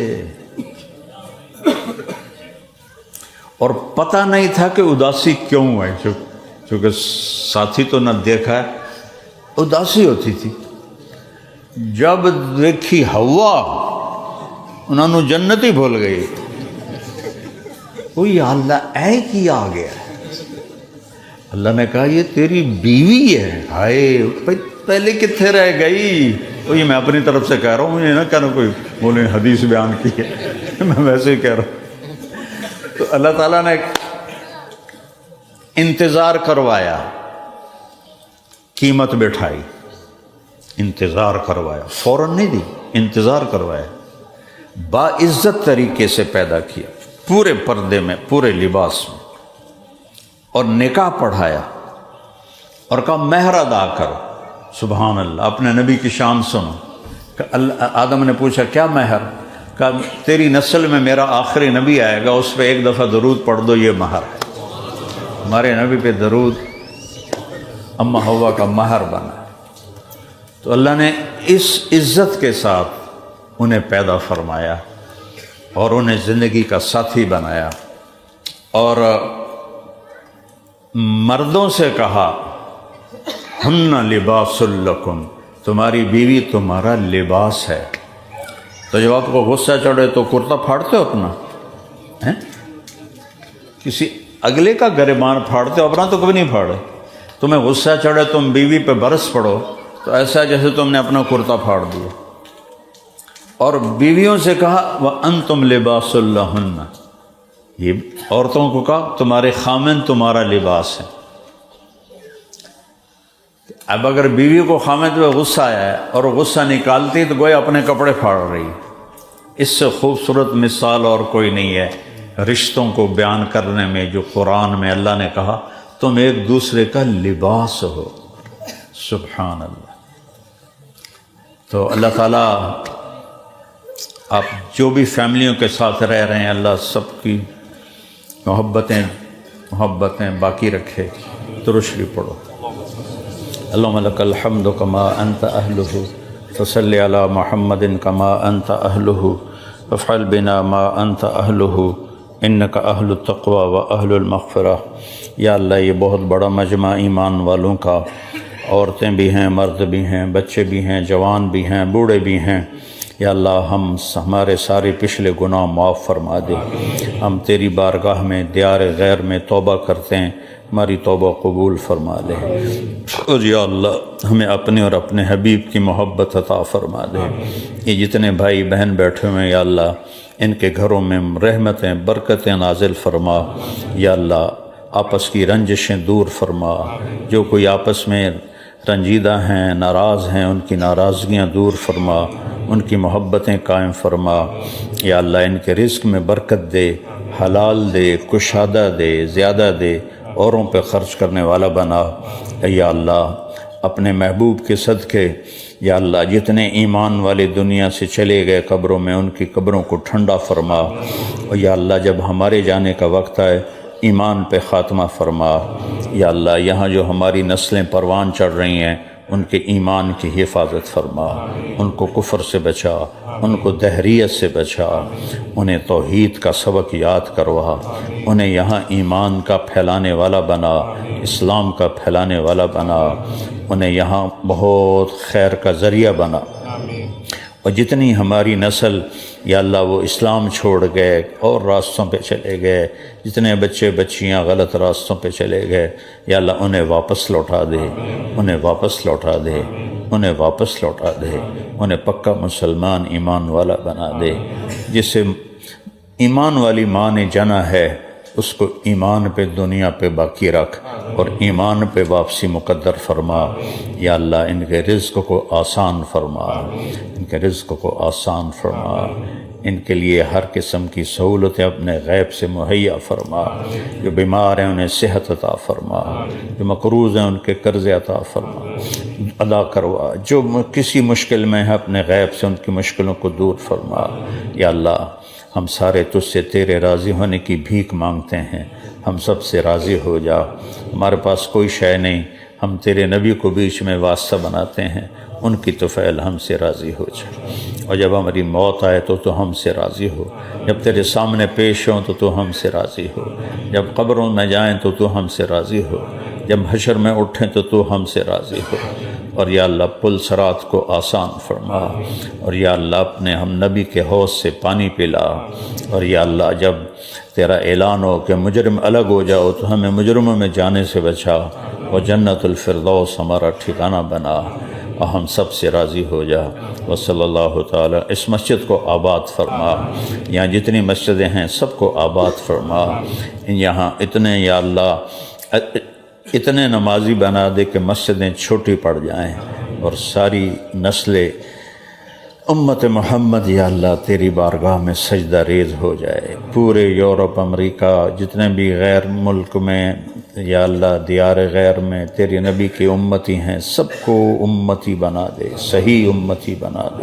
Speaker 1: اور پتہ نہیں تھا کہ اداسی کیوں ہے. چونکہ ساتھی تو نہ دیکھا ہے، اداسی ہوتی تھی. جب دیکھی حوا انہوں نے جنت ہی بھول گئی. کوئی اللہ اے کی آ گیا. اللہ نے کہا یہ تیری بیوی ہے. ہائے پہلے کتنے رہ گئی. تو یہ میں اپنی طرف سے کہہ رہا ہوں، یہ نہ کہنا کوئی بولے حدیث بیان کی ہے، میں ویسے ہی کہہ رہا ہوں. تو اللہ تعالیٰ نے انتظار کروایا، قیمت بٹھائی، انتظار کروایا، فوراً نہیں دی، انتظار کروایا، باعزت طریقے سے پیدا کیا، پورے پردے میں، پورے لباس میں، اور نکاح پڑھایا اور کہا مہر ادا کرو۔ سبحان اللہ، اپنے نبی کی شان سنو کہ آدم نے پوچھا کیا مہر؟ کہا تیری نسل میں میرا آخری نبی آئے گا، اس پہ ایک دفعہ درود پڑھ دو، یہ مہر ہے۔ ہمارے نبی پہ درود اما حوا کا مہر بنا۔ تو اللہ نے اس عزت کے ساتھ انہیں پیدا فرمایا اور انہیں زندگی کا ساتھی بنایا، اور مردوں سے کہا ہن لباس لکم، تمہاری بیوی تمہارا لباس ہے۔ تو جب آپ کو غصہ چڑھے تو کرتا پھاڑتے ہو اپنا؟ کسی اگلے کا گریبان پھاڑتے ہو، اپنا تو کبھی نہیں پھاڑے۔ تمہیں غصہ چڑھے، تم بیوی پہ برس پڑو تو ایسا جیسے تم نے اپنا کرتا پھاڑ دیا۔ اور بیویوں سے کہا وَأَنْتُمْ لِبَاسٌ لَهُنَّ، یہ عورتوں کو کہا تمہارے خامن تمہارا لباس ہے۔ اب اگر بیوی کو خامن پہ غصہ آیا ہے اور وہ غصہ نکالتی تو گویا اپنے کپڑے پھاڑ رہی، اس سے خوبصورت مثال اور کوئی نہیں ہے رشتوں کو بیان کرنے میں، جو قرآن میں اللہ نے کہا تم ایک دوسرے کا لباس ہو۔ سبحان اللہ۔ تو اللہ تعالیٰ آپ جو بھی فیملیوں کے ساتھ رہ رہے ہیں، اللہ سب کی محبتیں باقی رکھے۔ درود شریف پڑھو۔ اللہم لک الحمد کما انت اہلہ فصلی علی محمد کما انت اہلہ وافعل بنا ما انت اہلہ انک اہل التقوی و اہل المغفرہ۔ یا اللہ یہ بہت بڑا مجمع ایمان والوں کا، عورتیں بھی ہیں، مرد بھی ہیں، بچے بھی ہیں، جوان بھی ہیں، بوڑھے بھی ہیں۔ یا اللہ ہمارے سارے پچھلے گناہ معاف فرما دے۔ ہم تیری بارگاہ میں دیار غیر میں توبہ کرتے ہیں، ہماری توبہ قبول فرما دے۔ اور یا اللہ ہمیں اپنے اور اپنے حبیب کی محبت عطا فرما دے۔ یہ جتنے بھائی بہن بیٹھے ہوئے ہیں یا اللہ ان کے گھروں میں رحمتیں برکتیں نازل فرما۔ یا اللہ آپس کی رنجشیں دور فرما، جو کوئی آپس میں رنجیدہ ہیں، ناراض ہیں، ان کی ناراضگیاں دور فرما، ان کی محبتیں قائم فرما۔ یا اللہ ان کے رزق میں برکت دے، حلال دے، کشادہ دے، زیادہ دے، اوروں پہ خرچ کرنے والا بنا۔ یا اللہ اپنے محبوب کے صدقے یا اللہ جتنے ایمان والے دنیا سے چلے گئے قبروں میں، ان کی قبروں کو ٹھنڈا فرما۔ اور یا اللہ جب ہمارے جانے کا وقت آئے ایمان پہ خاتمہ فرما۔ یا اللہ یہاں جو ہماری نسلیں پروان چڑھ رہی ہیں ان کے ایمان کی حفاظت فرما، ان کو کفر سے بچا، ان کو دہریت سے بچا، انہیں توحید کا سبق یاد کروا، انہیں یہاں ایمان کا پھیلانے والا بنا، اسلام کا پھیلانے والا بنا، انہیں یہاں بہت خیر کا ذریعہ بنا۔ اور جتنی ہماری نسل یا اللہ وہ اسلام چھوڑ گئے اور راستوں پہ چلے گئے، جتنے بچے بچیاں غلط راستوں پہ چلے گئے یا اللہ انہیں واپس لوٹا دے، انہیں واپس لوٹا دے، انہیں واپس لوٹا دے، انہیں پکا مسلمان ایمان والا بنا دے۔ جسے ایمان والی ماں نے جنا ہے اس کو ایمان پہ دنیا پہ باقی رکھ اور ایمان پہ واپسی مقدر فرما۔ یا اللہ ان کے رزق کو آسان فرما، ان کے رزق کو آسان فرما، ان کے لیے ہر قسم کی سہولتیں اپنے غیب سے مہیا فرما۔ جو بیمار ہیں انہیں صحت عطا فرما، جو مقروض ہیں ان کے قرض عطا فرما، ادا کروا، جو کسی مشکل میں ہے اپنے غیب سے ان کی مشکلوں کو دور فرما۔ یا اللہ ہم سارے تجھ سے تیرے راضی ہونے کی بھیک مانگتے ہیں، ہم سب سے راضی ہو جا۔ ہمارے پاس کوئی شے نہیں، ہم تیرے نبی کو بیچ میں واسطہ بناتے ہیں، ان کی طفیل ہم سے راضی ہو جائے۔ اور جب ہماری موت آئے تو ہم سے راضی ہو، جب تیرے سامنے پیش ہوں تو ہم سے راضی ہو، جب قبروں میں جائیں تو ہم سے راضی ہو، جب حشر میں اٹھیں تو ہم سے راضی ہو۔ اور یا اللہ پل صراط کو آسان فرما، اور یا اللہ اپنے ہم نبی کے حوض سے پانی پلا۔ اور یا اللہ جب تیرا اعلان ہو کہ مجرم الگ ہو جاؤ تو ہمیں مجرموں میں جانے سے بچا، اور جنت الفردوس ہمارا ٹھکانہ بنا۔ اور ہم سب سے راضی ہو جا. وصلی اللہ تعالی. اس مسجد کو آباد فرما، یہاں جتنی مسجدیں ہیں سب کو آباد فرما. یہاں اتنے یا اللہ اتنے نمازی بنا دے کہ مسجدیں چھوٹی پڑ جائیں اور ساری نسلیں امت محمد یا اللہ تیری بارگاہ میں سجدہ ریز ہو جائے. پورے یورپ، امریکہ، جتنے بھی غیر ملک میں یا اللہ دیار غیر میں تیرے نبی کی امتی ہیں سب کو امتی بنا دے، صحیح امتی بنا دے.